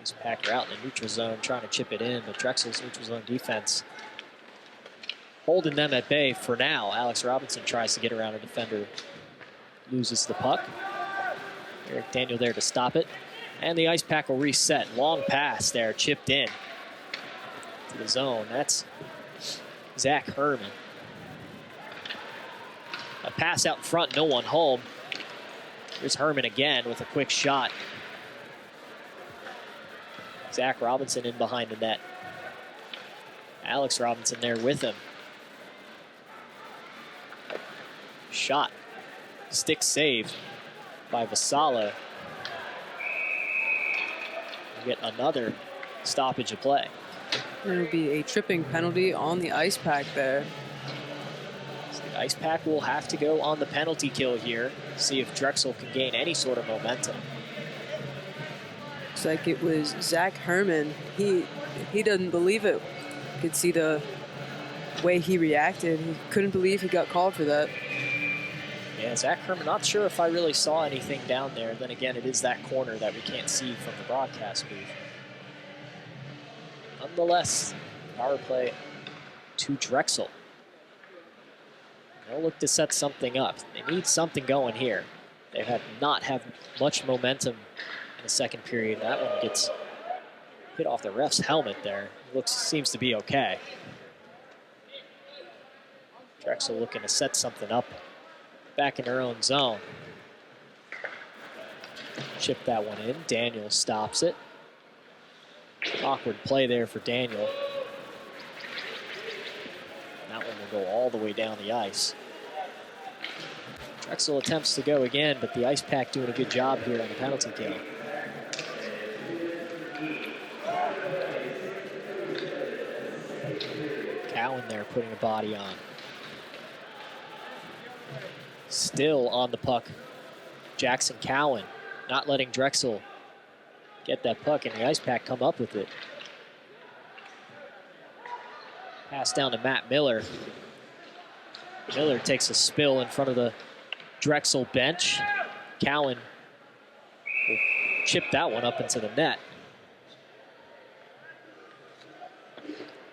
Ice Pack are out in the neutral zone trying to chip it in, but Drexel's neutral zone defense holding them at bay for now. Alex Robinson tries to get around a defender, loses the puck. Eric Daniel there to stop it. And the Ice Pack will reset. Long pass there, chipped in to the zone. That's Zach Herman. A pass out in front, no one home. Here's Herman again with a quick shot. Zach Robinson in behind the net. Alex Robinson there with him. Shot. Stick save by Vassallo. We get another stoppage of play. There will be a tripping penalty on the Ice Pack there. So the Ice Pack will have to go on the penalty kill here, see if Drexel can gain any sort of momentum. Looks like it was Zach Herman. He doesn't believe it. You could see the way he reacted. He couldn't believe he got called for that. Yeah, Zach Herman, not sure if I really saw anything down there. Then again, it is that corner that we can't see from the broadcast booth. Nonetheless, power play to Drexel. They'll look to set something up. They need something going here. They have not had much momentum in the second period. That one gets hit off the ref's helmet there. Seems to be okay. Drexel looking to set something up back in their own zone. Chip that one in. Daniel stops it. Awkward play there for Daniel. That one will go all the way down the ice. Drexel attempts to go again, but the Ice Pack doing a good job here on the penalty kill. Cowan there putting a body on. Still on the puck, Jackson Cowan, not letting Drexel get that puck, and the Ice Pack come up with it. Pass down to Matt Miller. Miller takes a spill in front of the Drexel bench. Cowan will chip that one up into the net.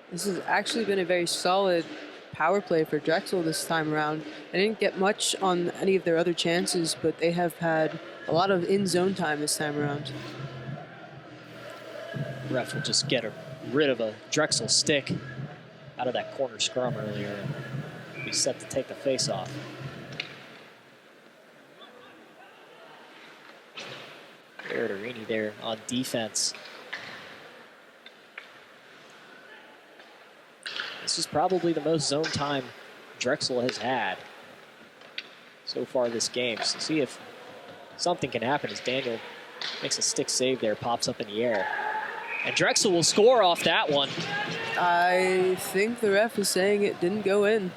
This has actually been a very solid power play for Drexel this time around. They didn't get much on any of their other chances, but they have had a lot of in-zone time this time around. Ref will just get rid of a Drexel stick out of that corner scrum earlier and be set to take the face-off. Bertarini there on defense. This is probably the most zone time Drexel has had so far this game. So see if something can happen as Daniel makes a stick save there, pops up in the air. And Drexel will score off that one. I think the ref is saying it didn't go in.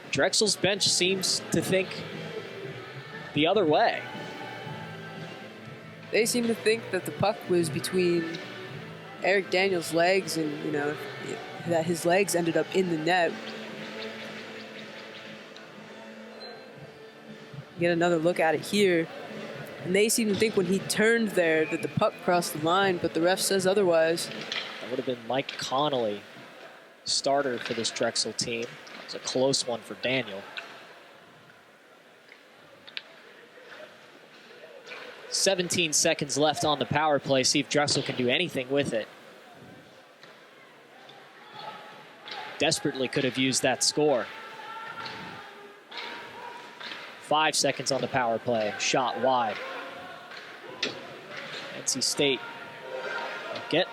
Drexel's bench seems to think the other way. They seem to think that the puck was between Eric Daniels' legs and, you know, that his legs ended up in the net. Get another look at it here. And they seem to think when he turned there that the puck crossed the line, but the ref says otherwise. That would have been Mike Connolly, starter for this Drexel team. It was a close one for Daniel. 17 seconds left on the power play. See if Drexel can do anything with it. Desperately could have used that score. 5 seconds on the power play. Shot wide. NC State will get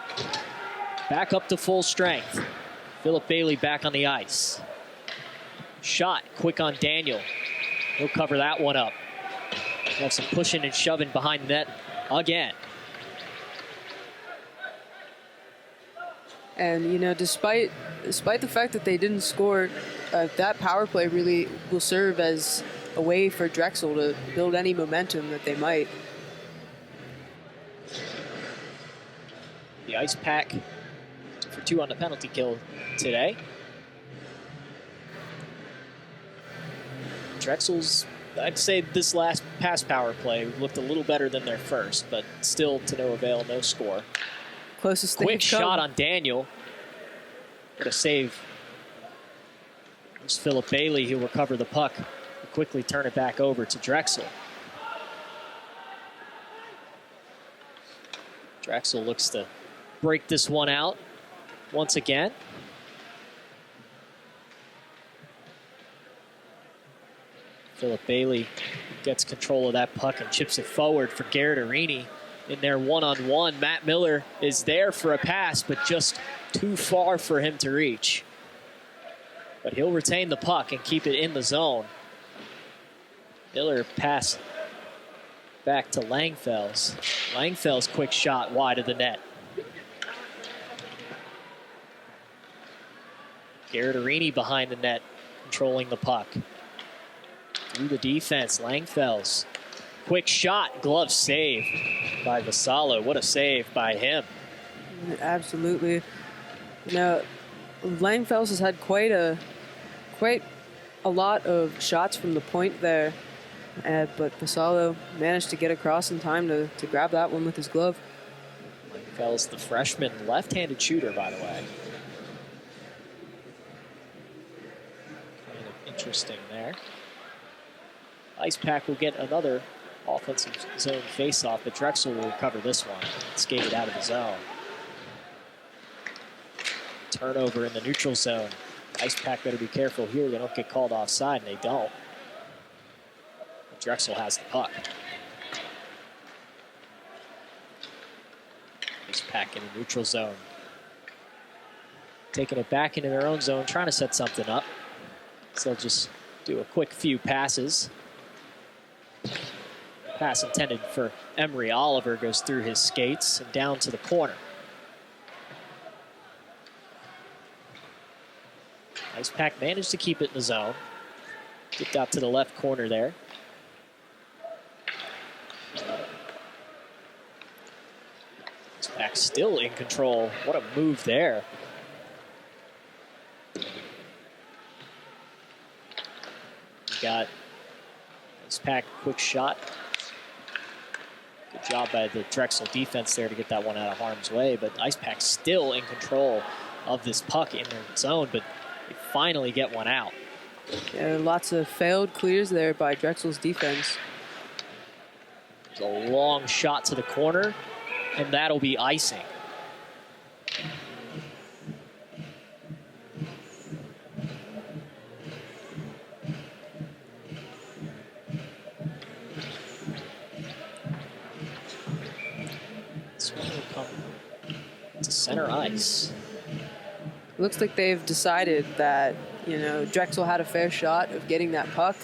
back up to full strength. Philip Bailey back on the ice. Shot quick on Daniel. He'll cover that one up. We'll have some pushing and shoving behind the net again. And, you know, despite the fact that they didn't score, that power play really will serve as a way for Drexel to build any momentum that they might. The Ice Pack for 2 on the penalty kill today. Drexel's, I'd say this last pass power play looked a little better than their first, but still to no avail, no score. Closest thing. Quick shot on Daniel. What a save. There's Philip Bailey who will recover the puck. Quickly turn it back over to Drexel. Drexel looks to break this one out once again. Philip Bailey gets control of that puck and chips it forward for Garrett Arini in their one-on-one. Matt Miller is there for a pass, but just too far for him to reach. But he'll retain the puck and keep it in the zone. Miller pass back to Langfels. Langfels' quick shot wide of the net. Garrett Arini behind the net, controlling the puck. Through the defense, Langfels. Quick shot, glove save by Vassallo. What a save by him. Absolutely. You know, Langfels has had quite a lot of shots from the point there. But Vassallo managed to get across in time to grab that one with his glove. Langfell's the freshman left-handed shooter, by the way. Kind of interesting there. Ice Pack will get another offensive zone face-off, but Drexel will recover this one. Skated out of the zone. Turnover in the neutral zone. Ice Pack better be careful here. They don't get called offside, and they don't. But Drexel has the puck. Ice Pack in the neutral zone. Taking it back into their own zone, trying to set something up. So they'll just do a quick few passes. Pass intended for Emery Oliver goes through his skates and down to the corner. Ice Pack managed to keep it in the zone. Dipped out to the left corner there. Ice Pack still in control. What a move there. Got Ice Pack, quick shot. Good job by the Drexel defense there to get that one out of harm's way, but Ice Pack still in control of this puck in their zone, but they finally get one out. Yeah, lots of failed clears there by Drexel's defense. There's a long shot to the corner, and that'll be icing. Center ice. Looks like they've decided that, you know, Drexel had a fair shot of getting that puck,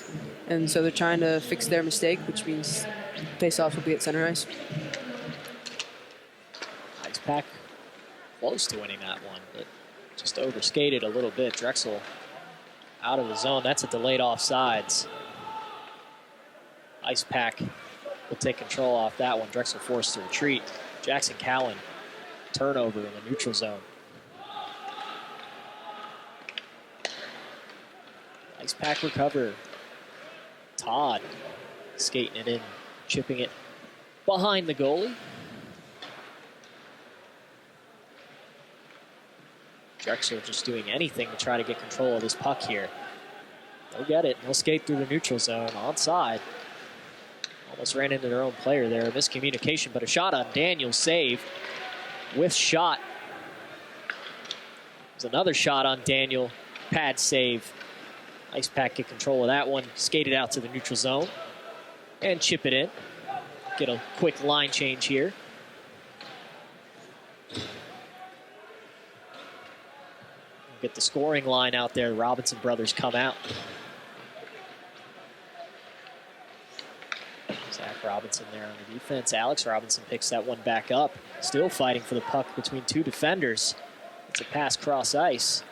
and so they're trying to fix their mistake, which means face-offs will be at center ice. Ice Pack close to winning that one, but just overskated a little bit. Drexel out of the zone. That's a delayed offsides. Ice Pack will take control off that one. Drexel forced to retreat. Jackson Cowan. Turnover in the neutral zone. Ice Pack recover. Todd skating it in, chipping it behind the goalie. Drexel just doing anything to try to get control of this puck here. They'll get it. They'll skate through the neutral zone. Onside. Almost ran into their own player there. Miscommunication, but a shot on Daniel, save. With shot. There's another shot on Daniel. Pad save. Ice Pack get control of that one. Skate it out to the neutral zone. And chip it in. Get a quick line change here. Get the scoring line out there. Robinson brothers come out. Zach Robinson there on the defense. Alex Robinson picks that one back up. Still fighting for the puck between two defenders. It's a pass cross ice.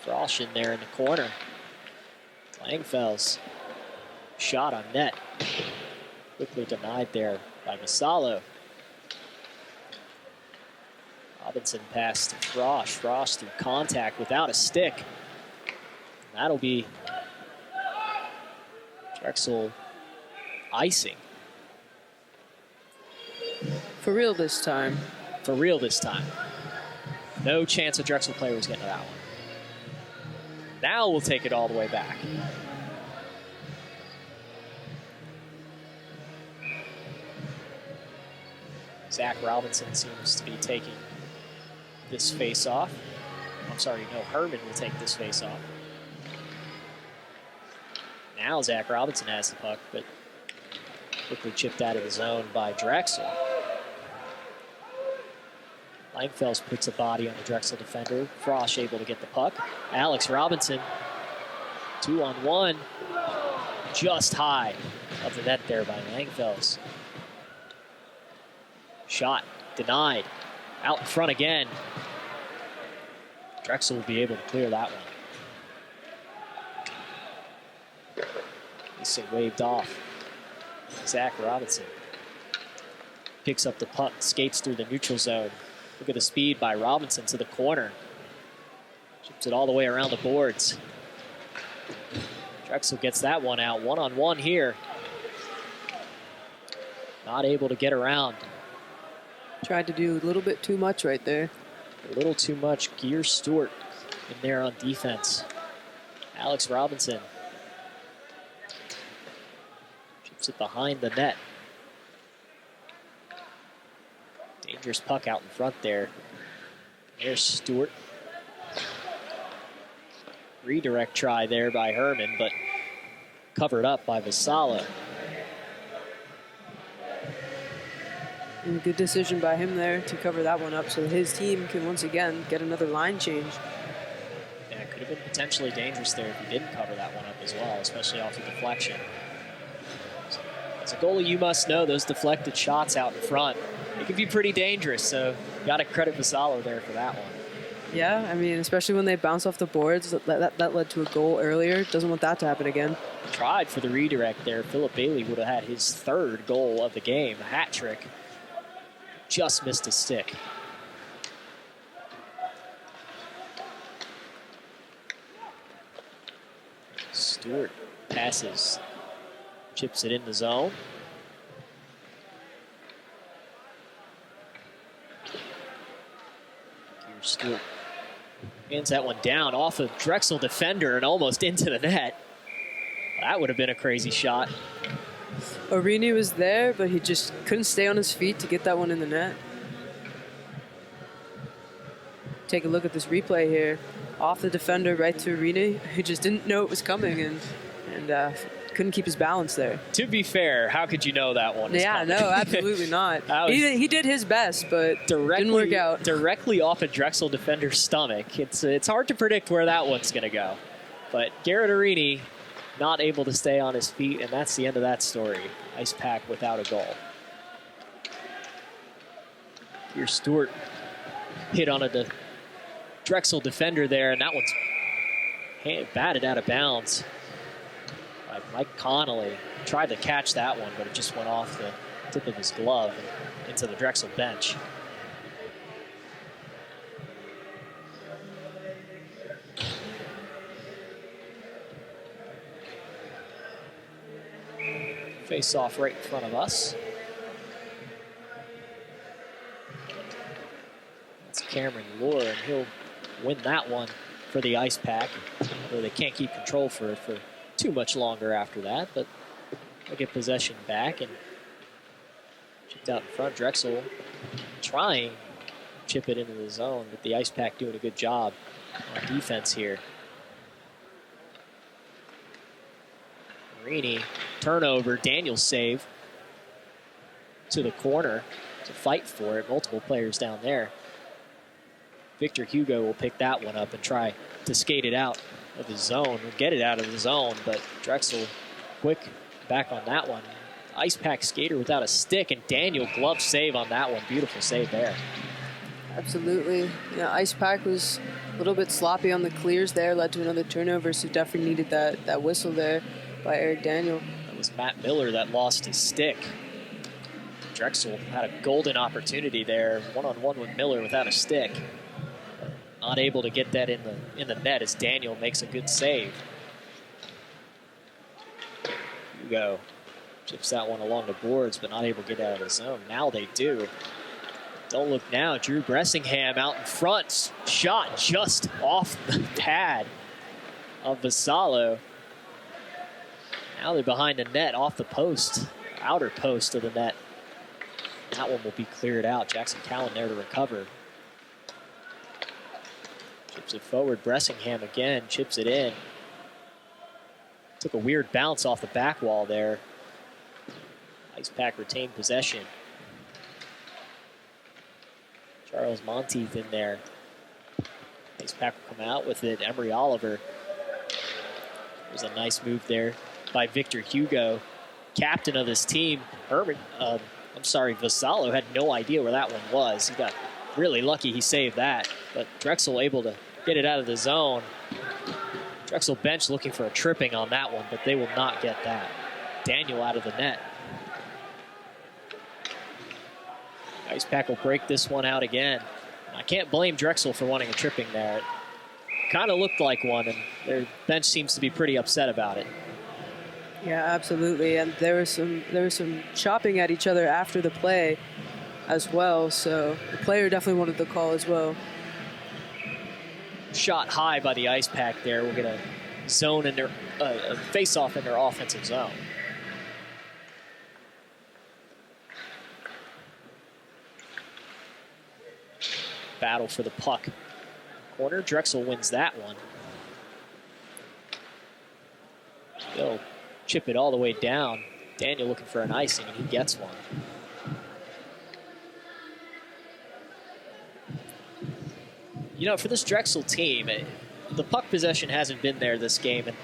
Frosch in there in the corner. Langfell's shot on net. Quickly denied there by Vassallo. Robinson pass to Frosch. Frosch through contact without a stick. And that'll be Drexel icing. For real this time. For real this time. No chance a Drexel player was getting to that one. Now we'll take it all the way back. Zach Robinson seems to be taking this face-off. I'm sorry, no, Herman will take this face-off. Now Zach Robinson has the puck, but quickly chipped out of the zone by Drexel. Langfels puts a body on the Drexel defender. Frosch able to get the puck. Alex Robinson, 2-on-1, just high of the net there by Langfels. Shot denied. Out in front again. Drexel will be able to clear that one. This is waved off. Zach Robinson picks up the puck, skates through the neutral zone. Look at the speed by Robinson to the corner. Chips it all the way around the boards. Drexel gets that one out. One-on-one here. Not able to get around. Tried to do a little bit too much right there. A little too much. Gear Stewart in there on defense. Alex Robinson chips it behind the net. Dangerous puck out in front there. There's Stewart. Redirect try there by Herman, but covered up by Vassallo. And a good decision by him there to cover that one up so his team can once again get another line change. Yeah, it could have been potentially dangerous there if he didn't cover that one up as well, especially off the deflection. So, as a goalie, you must know those deflected shots out in front, it can be pretty dangerous, so you got to credit Vassallo there for that one. Yeah, I mean, especially when they bounce off the boards, that led to a goal earlier. Doesn't want that to happen again. Tried for the redirect there. Philip Bailey would have had his third goal of the game, a hat trick. Just missed a stick. Stewart passes, chips it in the zone. Here's Stewart. Hands that one down off of Drexel defender and almost into the net. That would have been a crazy shot. Arini was there, but he just couldn't stay on his feet to get that one in the net. Take a look at this replay here. Off the defender, right to Arini. He just didn't know it was coming and couldn't keep his balance there. To be fair, how could you know that one was Yeah, coming? no, absolutely not. He did his best, but didn't work out. Directly off a Drexel defender's stomach. It's hard to predict where that one's going to go. But Garrett Arini not able to stay on his feet, and that's the end of that story. Ice Pack without a goal. Here Stewart hit on a Drexel defender there, and that one's batted out of bounds by Mike Connolly. Tried to catch that one, but it just went off the tip of his glove and into the Drexel bench. Face off right in front of us. That's Cameron Lure, and he'll win that one for the Ice Pack. Though they can't keep control for too much longer after that, but they'll get possession back and chipped out in front. Drexel trying to chip it into the zone, but the Ice Pack doing a good job on defense here. Marini, turnover, Daniel save to the corner to fight for it. Multiple players down there. Victor Hugo will pick that one up and try to skate it out of the zone, get it out of the zone, but Drexel quick back on that one. Ice Pack skater without a stick, and Daniel glove save on that one. Beautiful save there. Absolutely. Yeah, Ice Pack was a little bit sloppy on the clears there, led to another turnover, so definitely needed that whistle there by Eric Daniel. It was Matt Miller that lost his stick. Drexel had a golden opportunity there, one-on-one with Miller without a stick. Not able to get that in the net as Daniel makes a good save. Hugo chips that one along the boards, but not able to get out of the zone. Now they do. Don't look now. Drew Bressingham out in front. Shot just off the pad of Vassallo. Now they're behind the net, off the post, outer post of the net. That one will be cleared out. Jackson Cowan there to recover. Chips it forward. Bressingham again chips it in. Took a weird bounce off the back wall there. Ice Pack retained possession. Charles Monteith in there. Ice Pack will come out with it. Emery Oliver. There's a nice move there by Victor Hugo, captain of this team. Vassallo had no idea where that one was. He got really lucky he saved that, but Drexel able to get it out of the zone. Drexel bench looking for a tripping on that one, but they will not get that. Daniel out of the net. Ice Pack will break this one out again. I can't blame Drexel for wanting a tripping there. It kind of looked like one, and their bench seems to be pretty upset about it. Yeah, absolutely. And there was some chopping at each other after the play as well. So the player definitely wanted the call as well. Shot high by the Ice Pack there. We'll get a zone in their face-off in their offensive zone. Battle for the puck. Corner, Drexel wins that one. They'll chip it all the way down. Daniel looking for an icing, and he gets one. You know, for this Drexel team, the puck possession hasn't been there this game. And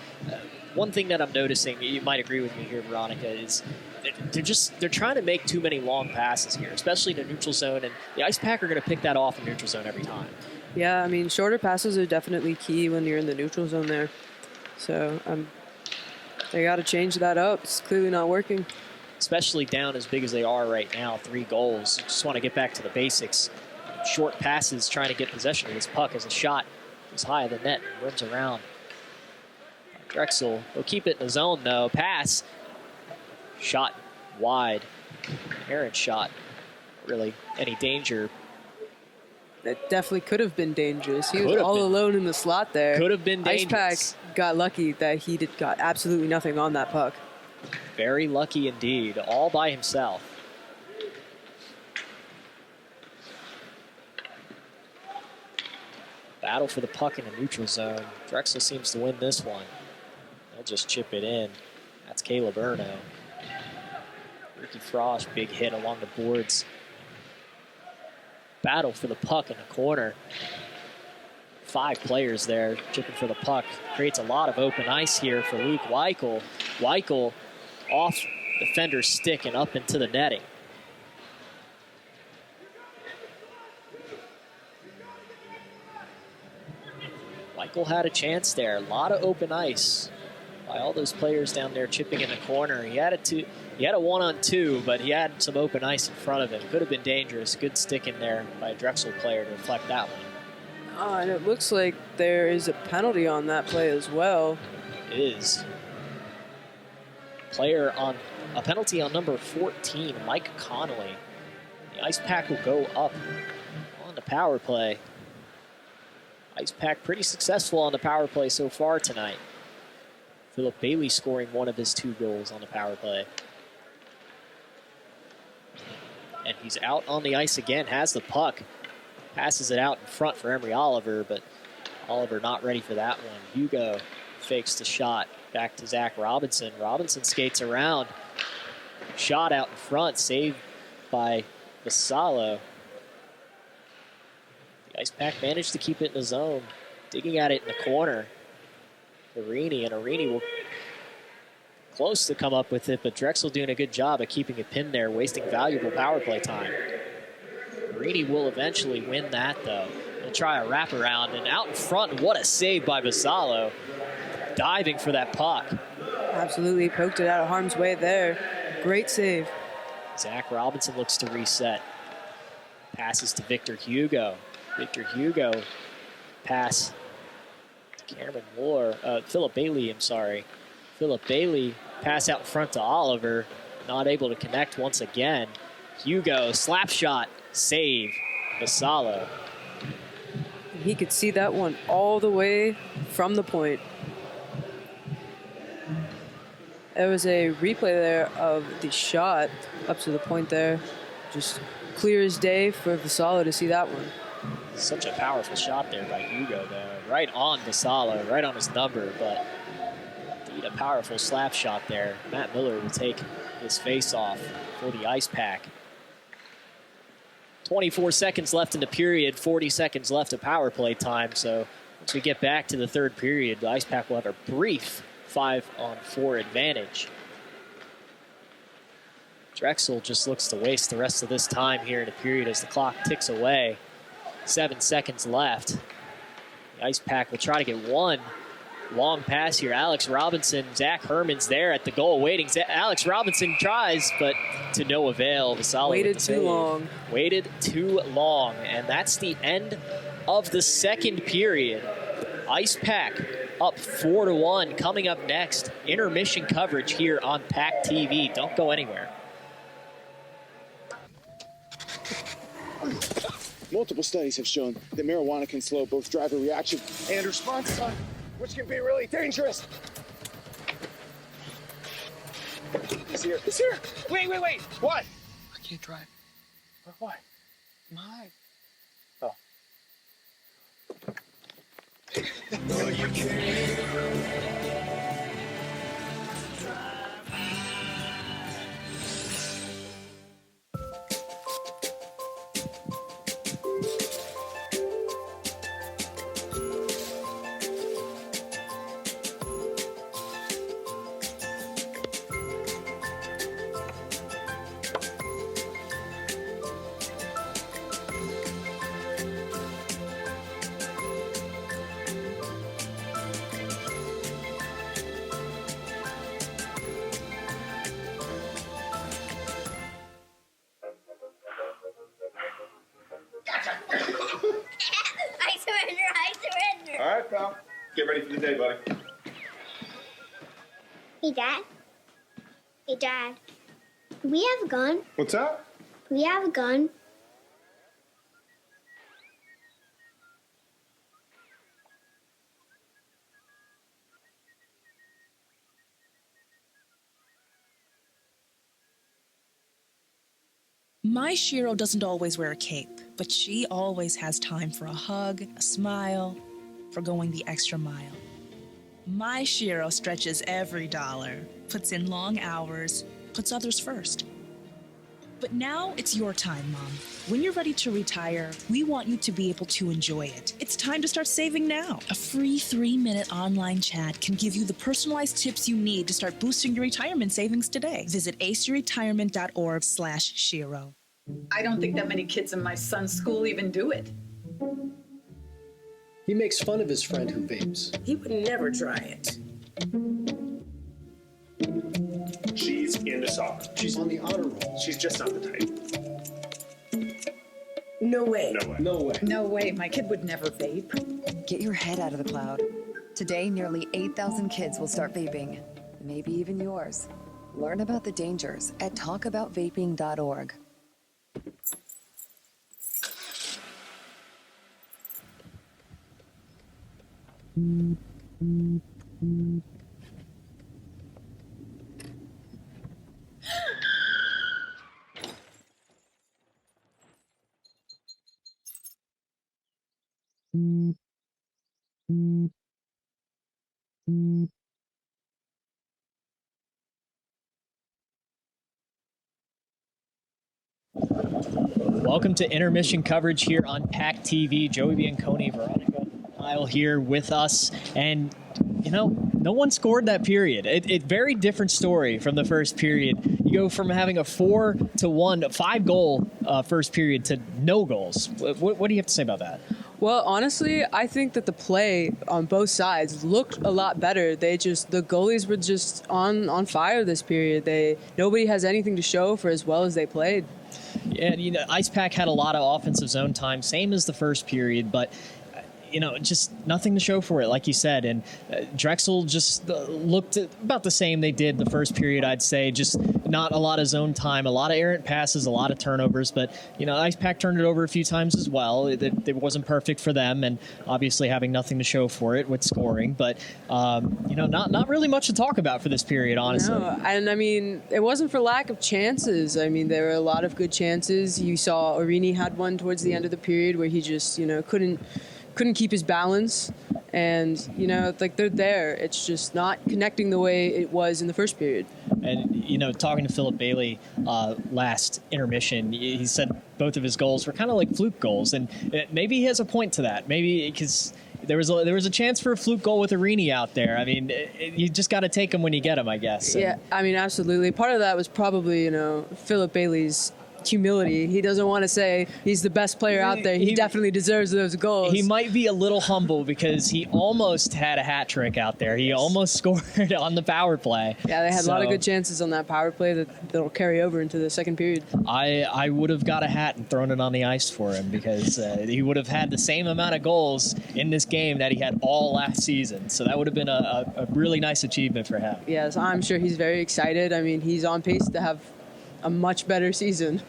one thing that I'm noticing, you might agree with me here, Veronica, is they're trying to make too many long passes here, especially in the neutral zone. And the Ice Pack are going to pick that off in neutral zone every time. Yeah, I mean, shorter passes are definitely key when you're in the neutral zone there. So they got to change that up. It's clearly not working. Especially down as big as they are right now, 3 goals. Just want to get back to the basics. Short passes, trying to get possession of this puck as a shot is high of the net and rims around. Drexel will keep it in the zone, though. Pass. Shot wide. Aaron's shot. Really any danger. That definitely could have been dangerous. He was all alone in the slot there. Could have been dangerous. Ice Pack got lucky that he got absolutely nothing on that puck. Very lucky indeed, all by himself. Battle for the puck in the neutral zone. Drexel seems to win this one. They'll just chip it in. That's Caleb Erno. Ricky Frost, big hit along the boards. Battle for the puck in the corner. 5 players there chipping for the puck. Creates a lot of open ice here for Luke Weichel. Weichel off defender's stick and up into the netting. Weichel had a chance there. A lot of open ice by all those players down there chipping in the corner. He had a 1-on-2, but he had some open ice in front of him. Could have been dangerous. Good stick in there by a Drexel player to deflect that one. And it looks like there is a penalty on that play as well. It is. Player on a penalty on number 14, Mike Connolly. The Ice Pack will go up on the power play. Ice Pack pretty successful on the power play so far tonight. Philip Bailey scoring one of his 2 goals on the power play. And he's out on the ice again, has the puck. Passes it out in front for Emery Oliver, but Oliver not ready for that one. Hugo fakes the shot. Back to Zach Robinson. Robinson skates around. Shot out in front, saved by Vassallo. The Ice Pack managed to keep it in the zone. Digging at it in the corner. Arini will close to come up with it, but Drexel doing a good job of keeping it pinned there, wasting valuable power play time. Arini will eventually win that, though. He'll try a wraparound, and out in front, what a save by Vassallo. Diving for that puck. Absolutely, poked it out of harm's way there. Great save. Zach Robinson looks to reset. Passes to Victor Hugo. Victor Hugo pass to Cameron Moore. Philip Bailey, I'm sorry. Philip Bailey pass out in front to Oliver. Not able to connect once again. Hugo, slap shot, save. Vassallo. He could see that one all the way from the point. There was a replay there of the shot up to the point there. Just clear as day for Vassallo to see that one. Such a powerful shot there by Hugo, though. Right on Vassallo, right on his number, but indeed a powerful slap shot there. Matt Miller will take his face off for the Ice Pack. 24 seconds left in the period, 40 seconds left of power play time. So once we get back to the third period, the Ice Pack will have a brief 5-on-4 advantage. Drexel just looks to waste the rest of this time here in the period as the clock ticks away. 7 seconds left. The Ice Pack will try to get one long pass here. Alex Robinson, Zach Herman's there at the goal waiting. Alex Robinson tries, but to no avail. Vassallo waited too long. Waited too long, and that's the end of the second period. Ice Pack up 4-1. Coming up next, intermission coverage here on PackTV. Don't go anywhere. Multiple studies have shown that marijuana can slow both driver reaction and response time, which can be really dangerous. He's here. He's here. Wait. What? I can't drive. But why? My. Oh. No, you can't. I surrender. All right, pal. Get ready for the day, buddy. Hey, Dad. Hey, Dad. Do we have a gun? What's up? Do we have a gun? My Shiro doesn't always wear a cape, but she always has time for a hug, a smile, for going the extra mile. My Shiro stretches every dollar, puts in long hours, puts others first. But now it's your time, Mom. When you're ready to retire, we want you to be able to enjoy it. It's time to start saving now. A free 3-minute online chat can give you the personalized tips you need to start boosting your retirement savings today. Visit aceyourretirement.org/Shiro. I don't think that many kids in my son's school even do it. He makes fun of his friend who vapes. He would never try it. She's into soccer. She's on the honor roll. She's just not the type. No way. No way. No way. No way, my kid would never vape. Get your head out of the cloud. Today, nearly 8,000 kids will start vaping. Maybe even yours. Learn about the dangers at talkaboutvaping.org. Welcome to intermission coverage here on PackTV. Joey Bianconi, Veronica Kyle here with us. And, you know, no one scored that period. It very different story from the first period. You go from having a 4-1, 5-goal first period to no goals. What do you have to say about that? Well, honestly, I think that the play on both sides looked a lot better. The goalies were just on fire this period. Nobody has anything to show for as well as they played. Yeah, you know, Ice Pack had a lot of offensive zone time, same as the first period, but you know, just nothing to show for it, like you said. And Drexel just looked about the same they did the first period, I'd say. Just not a lot of zone time, a lot of errant passes, a lot of turnovers. But, you know, Ice Pack turned it over a few times as well. It wasn't perfect for them, and obviously having nothing to show for it with scoring. But, you know, not really much to talk about for this period, honestly. No, and I mean, it wasn't for lack of chances. I mean, there were a lot of good chances. You saw Arini had one towards the end of the period where he just, you know, couldn't keep his balance, and you know, like, they're there. It's just not connecting the way it was in the first period. And you know, talking to Philip Bailey last intermission, he said both of his goals were kind of like fluke goals, and maybe he has a point to that. Maybe because there was a chance for a fluke goal with Arini out there. I mean, you just got to take them when you get them, I guess. Yeah, I mean, absolutely. Part of that was probably, you know, Philip Bailey's humility. He doesn't want to say he's the best player out there. He definitely deserves those goals. He might be a little humble because he almost had a hat trick out there. He almost scored on the power play. Yeah, they had a lot of good chances on that power play that'll carry over into the second period. I would have got a hat and thrown it on the ice for him because he would have had the same amount of goals in this game that he had all last season. So that would have been a really nice achievement for him. Yes, I'm sure he's very excited. I mean, he's on pace to have a much better season.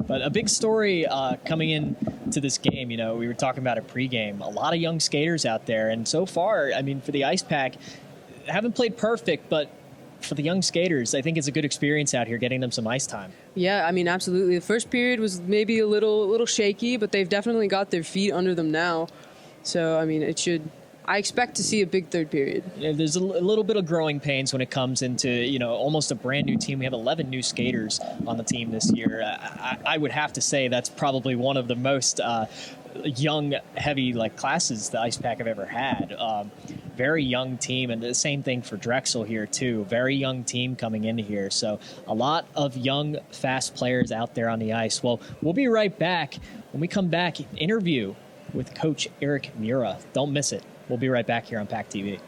But a big story coming in to this game, we were talking about it pregame. A lot of young skaters out there, and so far, I mean, for the Ice Pack, haven't played perfect, but for the young skaters, I think it's a good experience out here, getting them some ice time. Yeah, I mean, absolutely. The first period was maybe a little shaky, but they've definitely got their feet under them now. So, I mean, I expect to see a big third period. Yeah, there's a little bit of growing pains when it comes into, almost a brand new team. We have 11 new skaters on the team this year. I would have to say that's probably one of the most young, heavy classes the Ice Pack have ever had. Very young team, and the same thing for Drexel here too. Very young team coming into here. So a lot of young, fast players out there on the ice. Well, we'll be right back. When we come back, interview with Coach Eric Mura. Don't miss it. We'll be right back here on PackTV.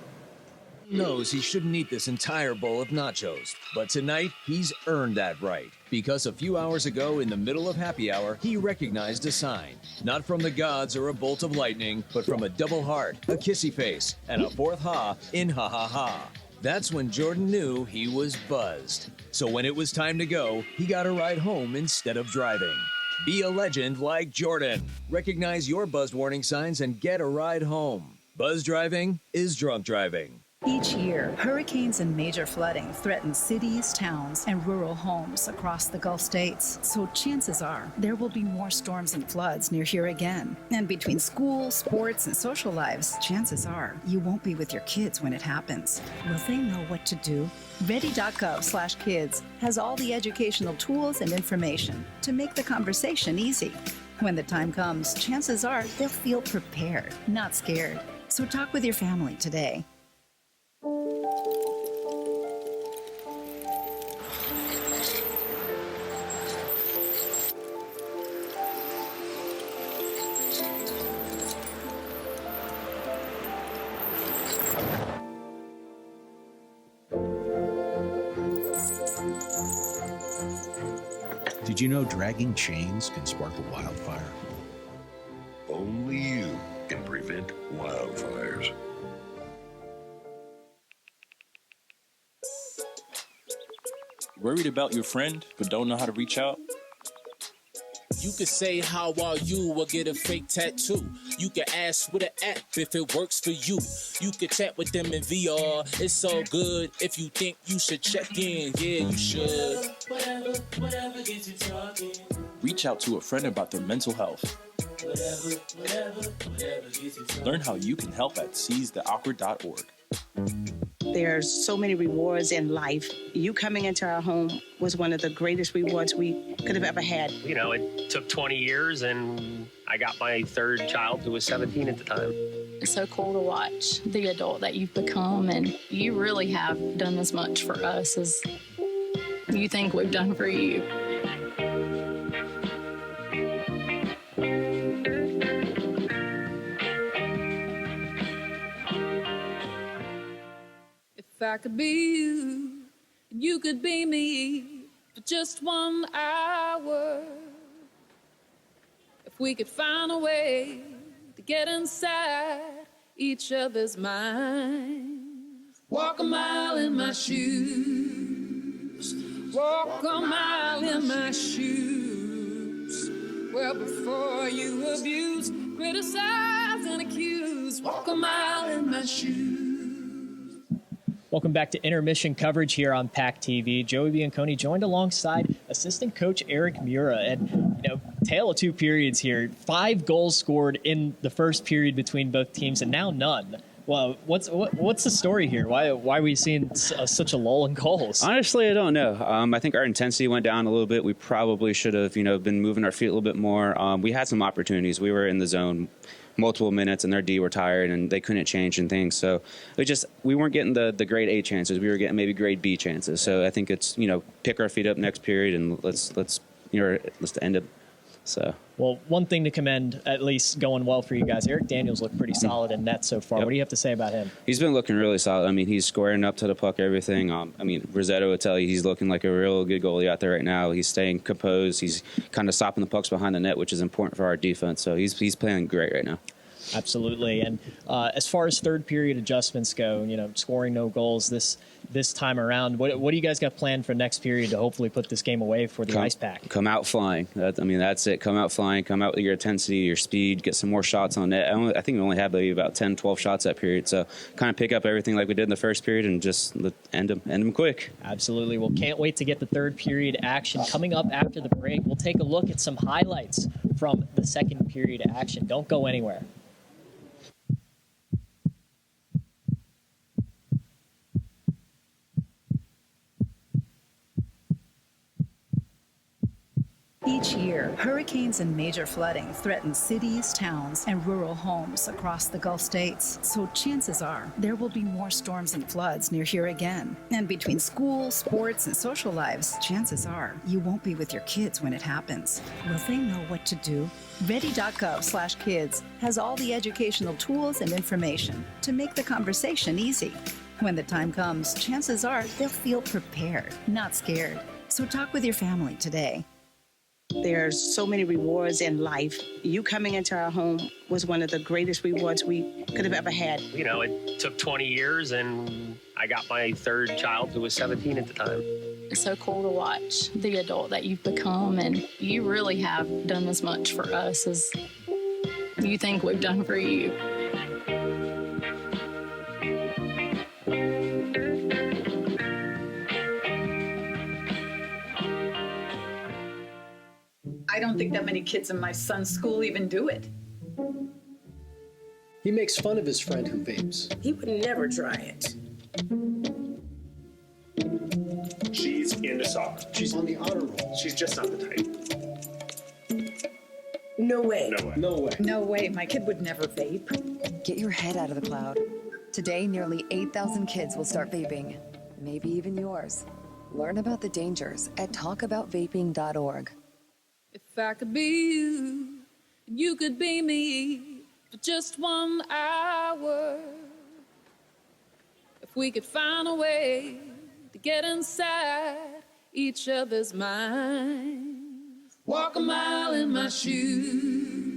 He knows he shouldn't eat this entire bowl of nachos, but tonight he's earned that right. Because a few hours ago, in the middle of happy hour, he recognized a sign. Not from the gods or a bolt of lightning, but from a double heart, a kissy face, and a fourth ha in ha ha ha. That's when Jordan knew he was buzzed. So when it was time to go, he got a ride home instead of driving. Be a legend like Jordan. Recognize your buzzed warning signs and get a ride home. Buzz driving is drunk driving. Each year, hurricanes and major flooding threaten cities, towns, and rural homes across the Gulf states. So chances are there will be more storms and floods near here again. And between school, sports, and social lives, chances are you won't be with your kids when it happens. Will they know what to do? Ready.gov/kids has all the educational tools and information to make the conversation easy. When the time comes, chances are they'll feel prepared, not scared. So talk with your family today. Did you know dragging chains can spark a wildfire? Only you can prevent wildfires. Worried about your friend, but don't know how to reach out? You could say, how are you, or get a fake tattoo. You could ask with an app if it works for you. You could chat with them in VR, it's all good. If you think you should check in, yeah, you should. Whatever gets you talking. Reach out to a friend about their mental health. Whatever gets you talking. Learn how you can help at seizetheawkward.org. There's so many rewards in life. You coming into our home was one of the greatest rewards we could have ever had. It took 20 years, and I got my third child, who was 17 at the time. It's so cool to watch the adult that you've become, and you really have done as much for us as you think we've done for you. If I could be you, and you could be me for just 1 hour. If we could find a way to get inside each other's minds. Walk a mile in my shoes. Walk a mile in my shoes. Well, before you abuse, criticize, and accuse. Walk a mile in my shoes. Welcome back to intermission coverage here on PackTV. Joey Bianconi joined alongside assistant coach Eric Mura. And, tale of two periods here. 5 goals scored in the first period between both teams, and now none. Well, what's the story here? Why are we seeing such a lull in goals? Honestly, I don't know. I think our intensity went down a little bit. We probably should have, been moving our feet a little bit more. We had some opportunities. We were in the zone multiple minutes, and their D were tired, and they couldn't change and things. So we weren't getting the grade A chances. We were getting maybe grade B chances. So I think it's pick our feet up next period, and let's let's end it. So. Well, one thing to commend, at least going well for you guys, Eric Daniels looked pretty solid in net so far. Yep. What do you have to say about him? He's been looking really solid. I mean, he's squaring up to the puck, everything. Rossetto would tell you he's looking like a real good goalie out there right now. He's staying composed. He's kind of stopping the pucks behind the net, which is important for our defense. So he's playing great right now. Absolutely. And as far as third period adjustments go, scoring no goals this time around, what do you guys got planned for next period to hopefully put this game away for the Ice Pack? Come out flying. That's it. Come out flying. Come out with your intensity, your speed, get some more shots on net. I think we only had maybe about 10, 12 shots that period. So kind of pick up everything like we did in the first period and just end them quick. Absolutely. Well, can't wait to get the third period action. Coming up after the break, we'll take a look at some highlights from the second period action. Don't go anywhere. Each year, hurricanes and major flooding threaten cities, towns, and rural homes across the Gulf states. So chances are there will be more storms and floods near here again. And between school, sports, and social lives, chances are you won't be with your kids when it happens. Will they know what to do? Ready.gov/kids has all the educational tools and information to make the conversation easy. When the time comes, chances are they'll feel prepared, not scared. So talk with your family today. There's so many rewards in life. You coming into our home was one of the greatest rewards we could have ever had. It took 20 years, and I got my third child, who was 17 at the time. It's so cool to watch the adult that you've become, and you really have done as much for us as you think we've done for you. I don't think that many kids in my son's school even do it. He makes fun of his friend who vapes. He would never try it. She's into soccer. She's on the honor roll. She's just not the type. No way. No way. No way. No way. My kid would never vape. Get your head out of the cloud. Today, nearly 8,000 kids will start vaping. Maybe even yours. Learn about the dangers at talkaboutvaping.org. If I could be you, you could be me for just 1 hour. If we could find a way to get inside each other's minds. Walk a mile in my shoes.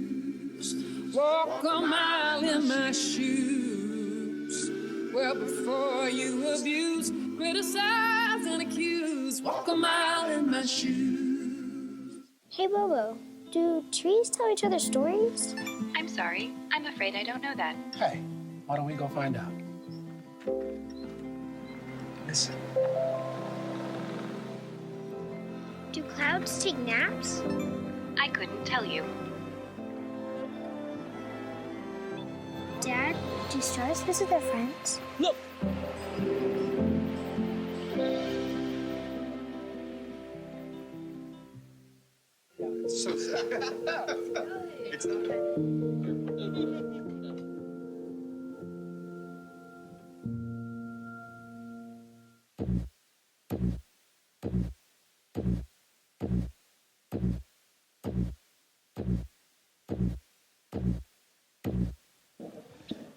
Walk a mile in my shoes. Well, before you abuse, criticize, and accuse. Walk a mile in my shoes. Hey, Bobo, do trees tell each other stories? I'm sorry. I'm afraid I don't know that. Hey, why don't we go find out? Listen. Do clouds take naps? I couldn't tell you. Dad, do stars visit their friends? Look! So it's not.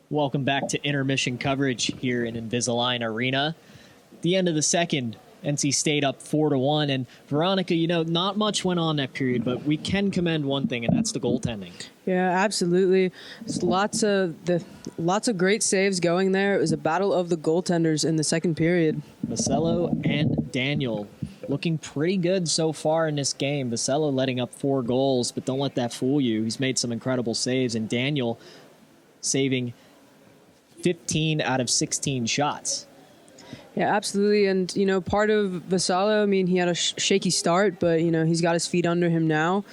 Welcome back to intermission coverage here in Invisalign Arena. At the end of the second, NC State up 4-1, and Veronica, not much went on that period, but we can commend one thing, and that's the goaltending. Yeah, absolutely. There's lots of great saves going there. It was a battle of the goaltenders in the second period. Vasello and Daniel looking pretty good so far in this game. Vasello letting up 4 goals, but don't let that fool you. He's made some incredible saves, and Daniel saving 15 out of 16 shots. Yeah, absolutely. And, part of Vasallo, he had a shaky start, but, he's got his feet under him now,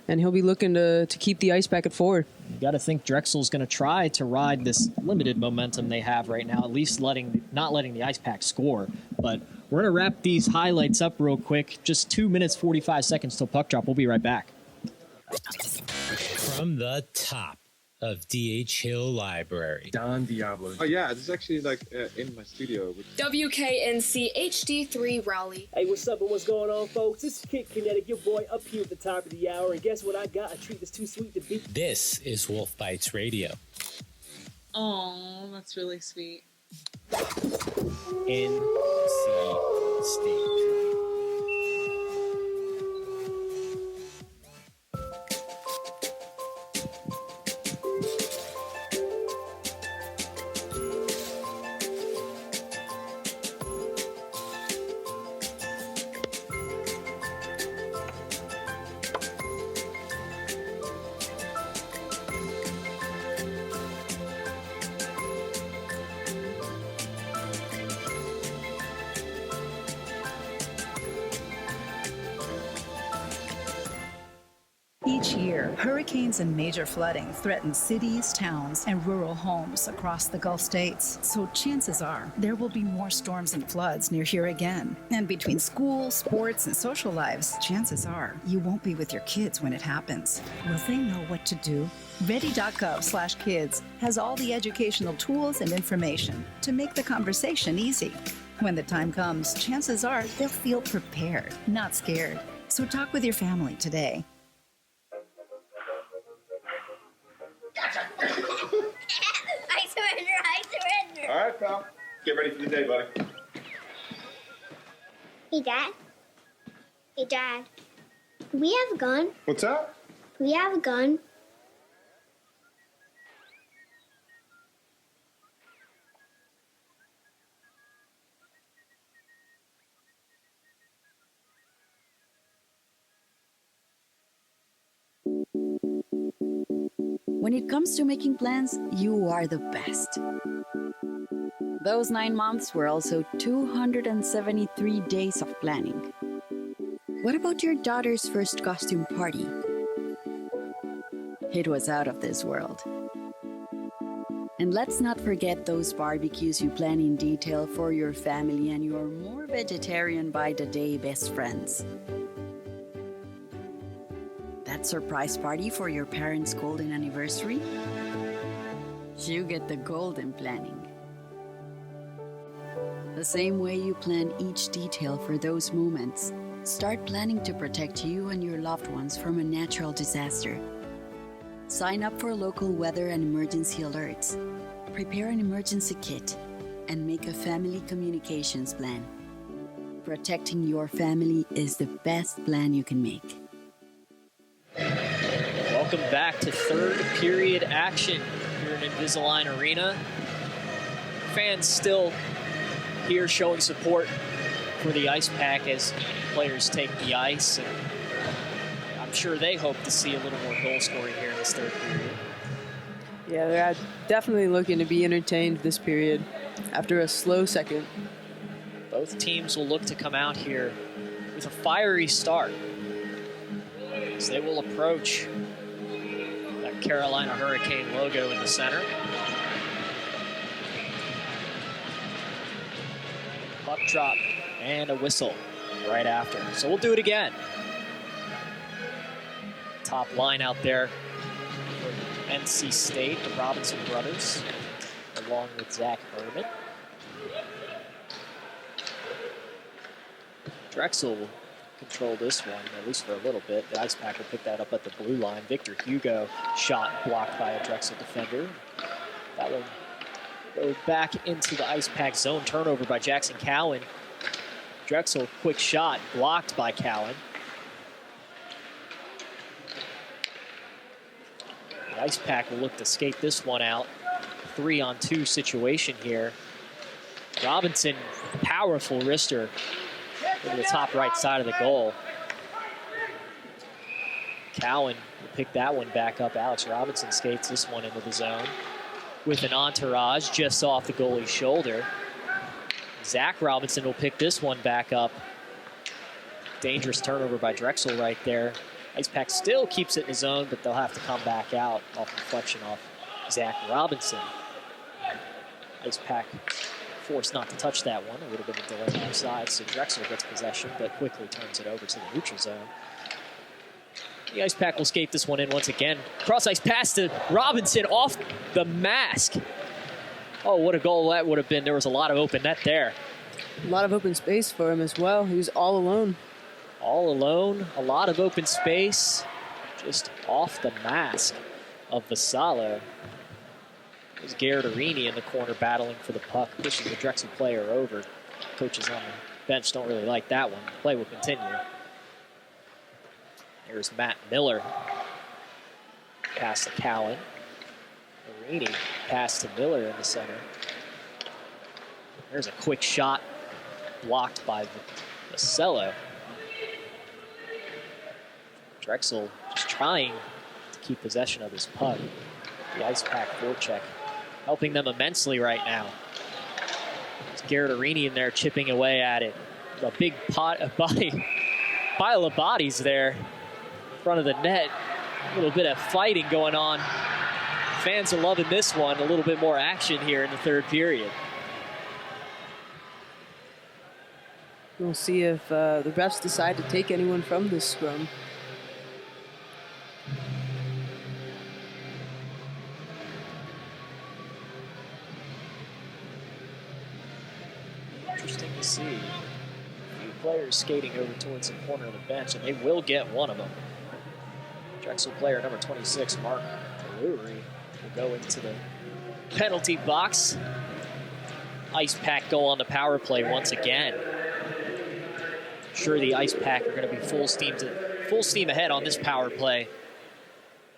and he'll be looking to keep the Ice Pack at forward. You got to think Drexel's going to try to ride this limited momentum they have right now, at least not letting the Ice Pack score. But we're going to wrap these highlights up real quick. Just 2 minutes, 45 seconds till puck drop. We'll be right back. From the top of D.H. Hill Library. Don Diablo. Oh yeah, this is actually like in my studio. WKNC HD3 Raleigh. Hey, what's up and what's going on, folks? This is Kid Kinetic, your boy up here at the top of the hour. And guess what I got? A treat that's too sweet to beat. This is Wolf Bites Radio. Oh, that's really sweet. NC State. Each year, hurricanes and major flooding threaten cities, towns, and rural homes across the Gulf states. So chances are there will be more storms and floods near here again. And between school, sports, and social lives, chances are you won't be with your kids when it happens. Will they know what to do? Ready.gov/kids has all the educational tools and information to make the conversation easy. When the time comes, chances are they'll feel prepared, not scared. So talk with your family today. I surrender. All right, pal. Get ready for the day, buddy. Hey, Dad. Hey, Dad. Do we have a gun? What's up? Do we have a gun? When it comes to making plans, you are the best. Those 9 months were also 273 days of planning. What about your daughter's first costume party? It was out of this world. And let's not forget those barbecues you plan in detail for your family and your more vegetarian by the day best friends. That surprise party for your parents' golden anniversary? You get the golden planning. The same way you plan each detail for those moments, start planning to protect you and your loved ones from a natural disaster. Sign up for local weather and emergency alerts. Prepare an emergency kit and make a family communications plan. Protecting your family is the best plan you can make. Welcome back to third period action here in Invisalign Arena. Fans still here showing support for the ice pack as players take the ice. And I'm sure they hope to see a little more goal scoring here in this third period. Yeah, they're definitely looking to be entertained this period after a slow second. Both teams will look to come out here with a fiery start as they will approach that Carolina Hurricane logo in the center. Puck drop and a whistle right after. So we'll do it again. Top line out there for NC State, the Robinson brothers, along with Zach Berman. Drexel will control this one, at least for a little bit. The Ice Pack will pick that up at the blue line. Victor Hugo shot blocked by a Drexel defender. That one goes back into the Ice Pack zone. Turnover by Jackson Cowan. Drexel, quick shot, blocked by Cowan. The Ice Pack will look to skate this one out. 3-on-2 situation here. Robinson, powerful wrister over the top right side of the goal. Cowan will pick that one back up. Alex Robinson skates this one into the zone with an entourage just off the goalie's shoulder. Zach Robinson will pick this one back up. Dangerous turnover by Drexel right there. Ice Pack still keeps it in his zone, but they'll have to come back out off reflection off Zach Robinson. Ice Pack forced not to touch that one. It would have been a delay offside, so Drexel gets possession, but quickly turns it over to the neutral zone. The Ice Pack will skate this one in once again. Cross ice pass to Robinson off the mask. Oh, what a goal that would have been. There was a lot of open net there. A lot of open space for him as well. He was all alone. All alone, a lot of open space. Just off the mask of Vassallo. There's Gardarini in the corner battling for the puck. Pushes the Drexel player over. Coaches on the bench don't really like that one. Play will continue. There's Matt Miller. Pass to Cowan. Marini pass to Miller in the center. There's a quick shot blocked by Vassallo. Drexel just trying to keep possession of his puck. The Ice Pack forecheck helping them immensely right now. There's Gardarini in there chipping away at it. A big pile of bodies there in front of the net. A little bit of fighting going on. Fans are loving this one. A little bit more action here in the third period. We'll see if the refs decide to take anyone from this scrum. Interesting to see. A few players skating over towards the corner of the bench, and they will get one of them. Drexel player number 26, Mark Lurie, will go into the penalty box. Ice Pack go on the power play once again. Sure, the Ice Pack are going to be full steam ahead on this power play,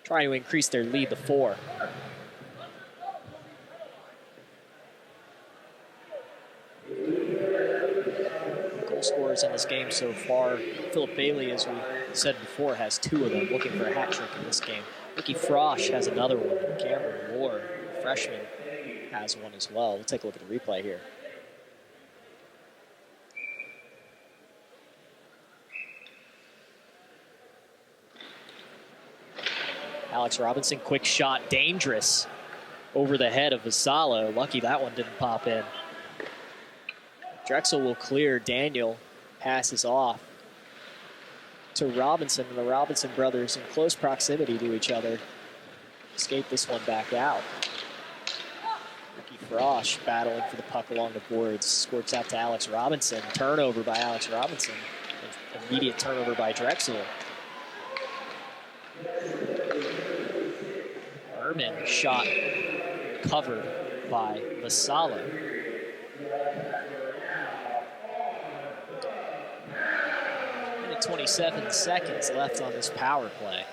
trying to increase their lead to 4. Goal scorers in this game so far. Philip Bailey, as we said before, has 2 of them, looking for a hat trick in this game. Ricky Frosch has another one. Cameron Ward, freshman, has one as well. We'll take a look at the replay here. Alex Robinson, quick shot, dangerous over the head of Vassallo. Lucky that one didn't pop in. Drexel will clear. Daniel passes off to Robinson, and the Robinson brothers in close proximity to each other skate this one back out. Ricky Frosch battling for the puck along the boards, squirts out to Alex Robinson. Turnover by Alex Robinson. Immediate turnover by Drexel. Erman shot covered by Vassallo. Minute 27 seconds left on this power play.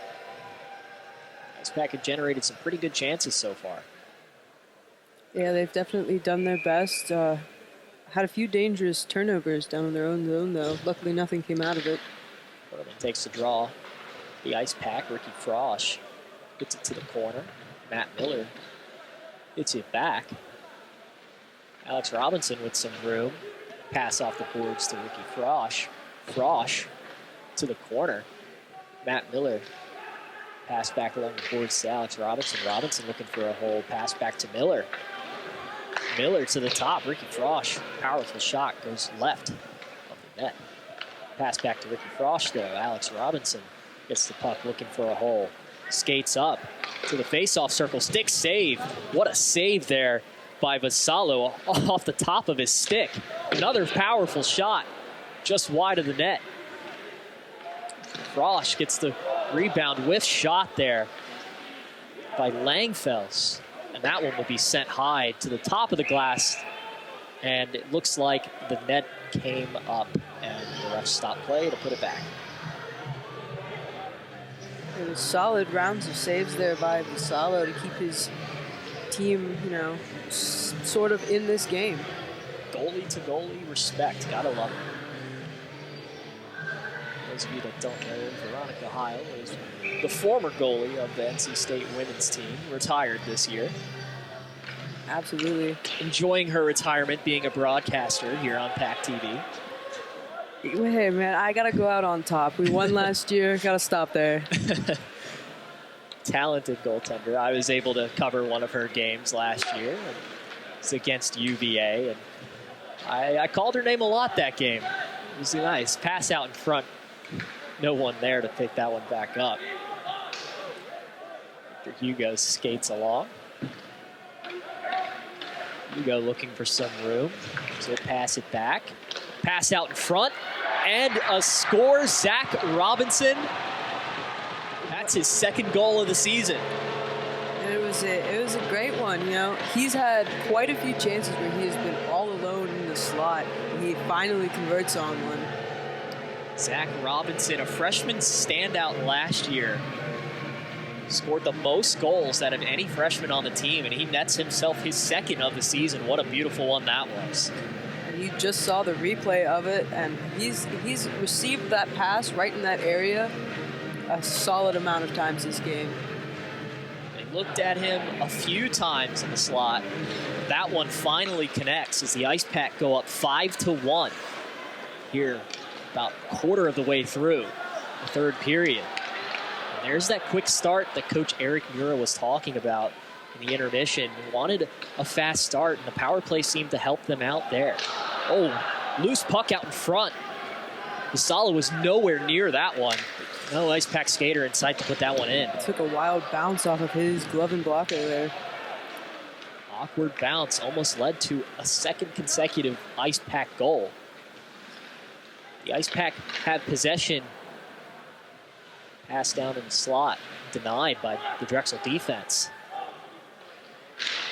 Ice Pack have generated some pretty good chances so far. Yeah, they've definitely done their best. Had a few dangerous turnovers down in their own zone, though. Luckily, nothing came out of it. Berlin takes the draw. The Ice Pack, Ricky Frosch, gets it to the corner. Matt Miller hits it back. Alex Robinson with some room. Pass off the boards to Ricky Frosch. Frosch to the corner. Matt Miller. Pass back along the boards to Alex Robinson. Robinson looking for a hole. Pass back to Miller. Miller to the top. Ricky Frosch. Powerful shot. Goes left of the net. Pass back to Ricky Frosch, though. Alex Robinson gets the puck looking for a hole. Skates up to the face-off circle. Stick save. What a save there by Vassallo off the top of his stick. Another powerful shot just wide of the net. Frosch gets the rebound with shot there by Langfels. And that one will be sent high to the top of the glass. And it looks like the net came up and the refs stopped play to put it back. It was solid rounds of saves there by Vassallo to keep his team, sort of in this game. Goalie to goalie respect. Gotta love it. Those of you that don't know, Veronica Heil is the former goalie of the NC State women's team, retired this year. Absolutely. Enjoying her retirement being a broadcaster here on PackTV. Hey, man, I got to go out on top. We won last year. Got to stop there. Talented goaltender. I was able to cover one of her games last year. It's against UVA. And I called her name a lot that game. It was nice. Pass out in front no one there to pick that one back up. Victor Hugo skates along. Hugo looking for some room, so he'll pass it back. Pass out in front, and a score, Zach Robinson. That's his second goal of the season. And it was a great one, you know. He's had quite a few chances where he has been all alone in the slot, and he finally converts on one. Zach Robinson, a freshman standout last year, scored the most goals out of any freshman on the team, and he nets himself his second of the season. What a beautiful one that was. And you just saw the replay of it, and he's received that pass right in that area a solid amount of times this game. They looked at him a few times in the slot. That one finally connects as the Ice Pack go up 5-1 here about a quarter of the way through the third period. And there's that quick start that Coach Eric Mura was talking about in the intermission. He wanted a fast start, and the power play seemed to help them out there. Oh, loose puck out in front. Vasala was nowhere near that one. No Ice Pack skater in sight to put that one in. Took a wild bounce off of his glove and blocker there. Awkward bounce almost led to a second consecutive Ice Pack goal. The Ice Pack have possession. Pass down in the slot, denied by the Drexel defense.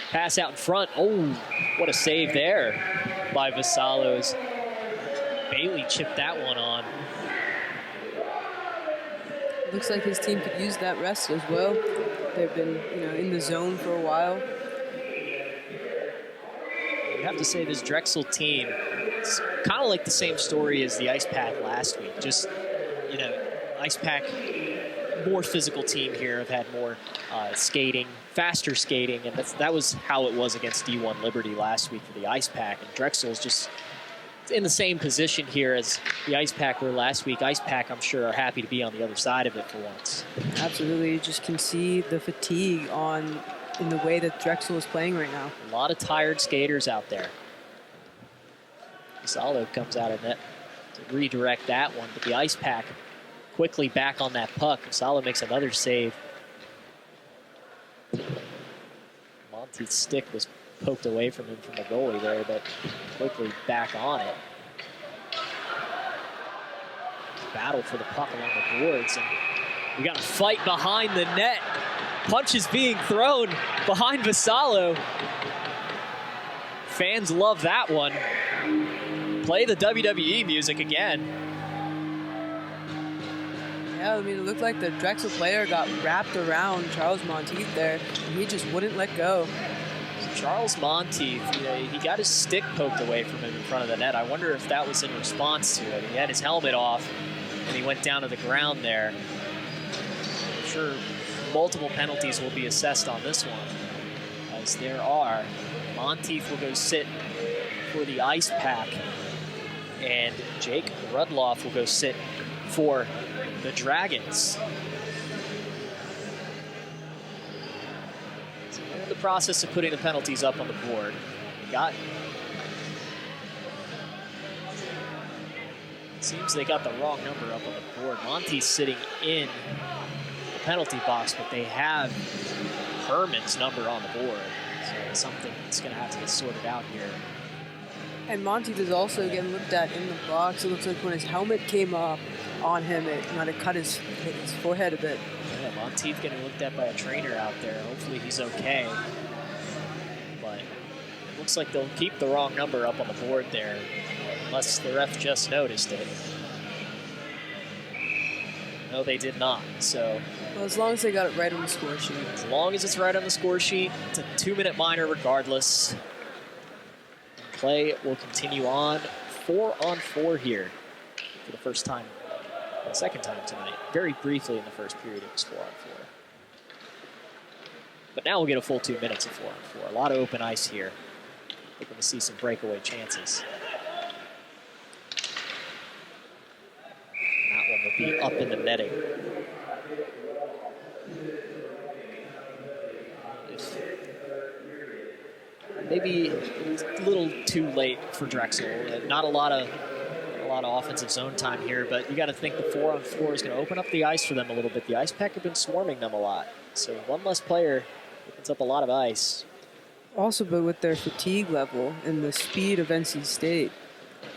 Pass out in front. Oh, what a save there by Vasalos. Bailey chipped that one on. Looks like his team could use that rest as well. They've been, in the zone for a while. You have to say this Drexel team, it's kind of like the same story as the Ice Pack last week. Just, Ice Pack, more physical team here, have had more skating, faster skating, and that was how it was against D1 Liberty last week for the Ice Pack. And Drexel's just in the same position here as the Ice Pack were last week. Ice Pack, I'm sure, are happy to be on the other side of it for once. Absolutely. You just can see the fatigue in the way that Drexel is playing right now. A lot of tired skaters out there. Vasalo comes out of net to redirect that one, but the Ice Pack quickly back on that puck. Vasalo makes another save. Monty's stick was poked away from him from the goalie there, but quickly back on it. Battle for the puck along the boards, and we got a fight behind the net. Punches being thrown behind Vasalo. Fans love that one. Play the WWE music again. Yeah, it looked like the Drexel player got wrapped around Charles Monteith there, and he just wouldn't let go. Charles Monteith, he got his stick poked away from him in front of the net. I wonder if that was in response to it. He had his helmet off, and he went down to the ground there. I'm sure multiple penalties will be assessed on this one, as there are. Monteith will go sit for the Ice Pack, and Jake Rudloff will go sit for the Dragons. In the process of putting the penalties up on the board. Seems they got the wrong number up on the board. Monty's sitting in the penalty box, but they have Herman's number on the board. So it's something that's going to have to get sorted out here. And Monteith is also getting looked at in the box. It looks like when his helmet came up on him, it might have cut his forehead a bit. Yeah, Monteith getting looked at by a trainer out there. Hopefully he's okay. But it looks like they'll keep the wrong number up on the board there, unless the ref just noticed it. No, they did not. So, well, as long as they got it right on the score sheet. As long as it's right on the score sheet, it's a 2-minute minor regardless. Play will continue on 4-on-4 here for the first time, second time tonight. Very briefly in the first period, it was 4-on-4. But now we'll get a full 2 minutes of 4-on-4. A lot of open ice here. We're going to see some breakaway chances. That one will be up in the netting. Maybe a little too late for Drexel. Not a lot of lot of offensive zone time here, but you got to think the 4-on-4 is going to open up the ice for them a little bit. The Ice Pack have been swarming them a lot. So one less player opens up a lot of ice. Also, but with their fatigue level and the speed of NC State,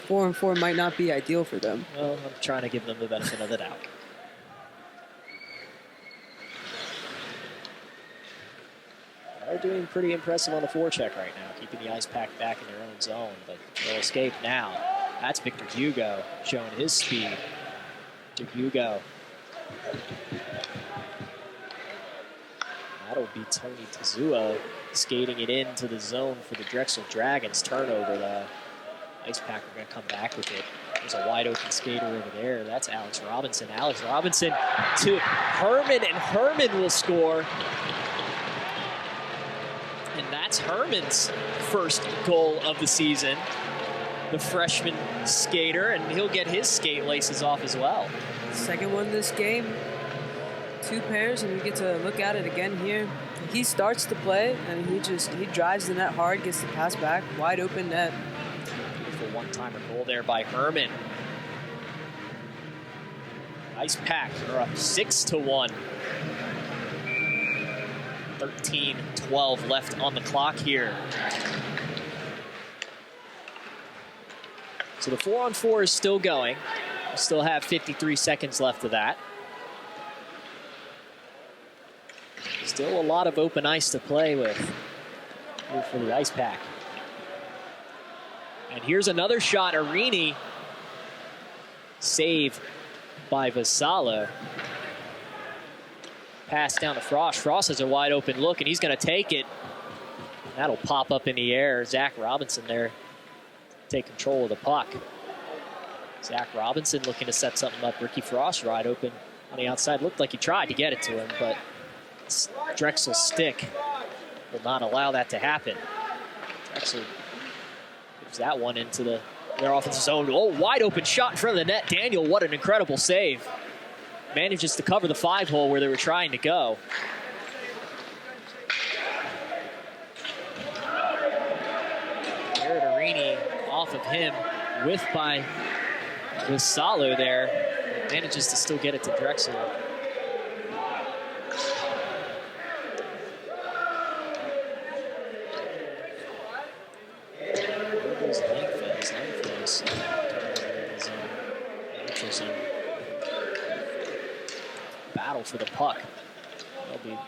4-on-4 might not be ideal for them. Well, I'm trying to give them the benefit of the doubt. They're doing pretty impressive on the forecheck right now, keeping the Ice Pack back in their own zone, but they'll escape now. That's Victor Hugo showing his speed. Victor Hugo. That'll be Tony Tazua skating it into the zone for the Drexel Dragons. Turnover, though. Ice Pack are going to come back with it. There's a wide open skater over there. That's Alex Robinson. Alex Robinson to Herman, and Herman will score. And that's Herman's first goal of the season. The freshman skater, and he'll get his skate laces off as well. Second one this game. 2 pairs, and we get to look at it again here. He starts to play, and he drives the net hard, gets the pass back, wide open net. Beautiful one-timer goal there by Herman. Ice Pack are up 6-1. 13-12 left on the clock here. So the 4-on-4 is still going. We still have 53 seconds left of that. Still a lot of open ice to play with here for the Ice Pack. And here's another shot. Arini. Save by Vassallo. Pass down to Frost. Frost has a wide open look, and he's going to take it. That'll pop up in the air. Zach Robinson there take control of the puck. Zach Robinson looking to set something up. Ricky Frost wide open on the outside. Looked like he tried to get it to him, but Drexel's stick will not allow that to happen. Drexel gives that one into their offensive zone. Oh, wide open shot in front of the net. Daniel, what an incredible save. Manages to cover the 5-hole where they were trying to go. Jared Arini off of him, whiffed by Vassallo there. Manages to still get it to Drexel. Battle for the puck. They'll be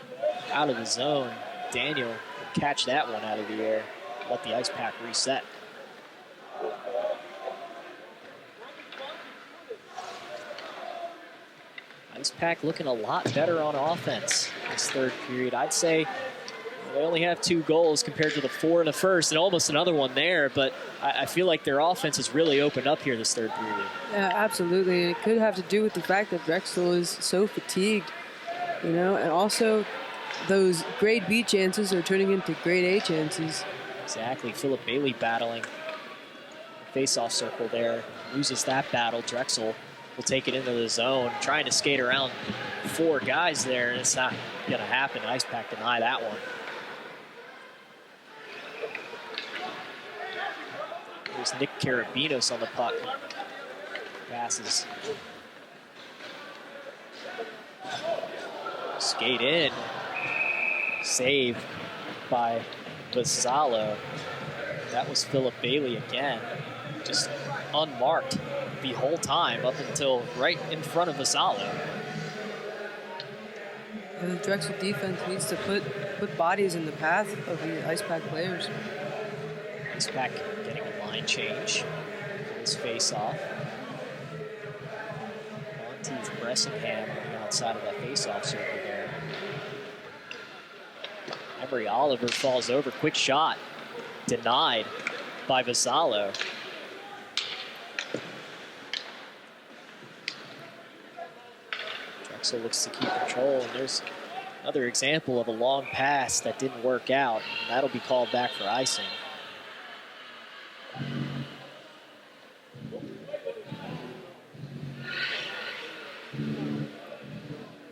out of the zone. Daniel will catch that one out of the air. Let the Ice Pack reset. Ice Pack looking a lot better on offense this third period. I'd say they only have 2 goals compared to the 4 in the first, and almost another one there, but I feel like their offense has really opened up here this third period. Yeah, absolutely. And it could have to do with the fact that Drexel is so fatigued, you know, and also those grade B chances are turning into grade A chances. Exactly. Philip Bailey battling face-off circle there. Loses that battle. Drexel will take it into the zone, trying to skate around 4 guys there, and it's not going to happen. Ice Pack deny that one. There's Nick Karabinos on the puck. Passes. Skate in. Save by Vassallo. That was Philip Bailey again. Just unmarked the whole time up until right in front of Vassallo. And the Drexel defense needs to put bodies in the path of the Ice Pack players. Ice Pack getting a line change. His face off. Monteith Bressingham on the outside of that face-off circle there. Emery Oliver falls over. Quick shot. Denied by Vassallo. Drexel looks to keep control, and there's another example of a long pass that didn't work out. And that'll be called back for icing.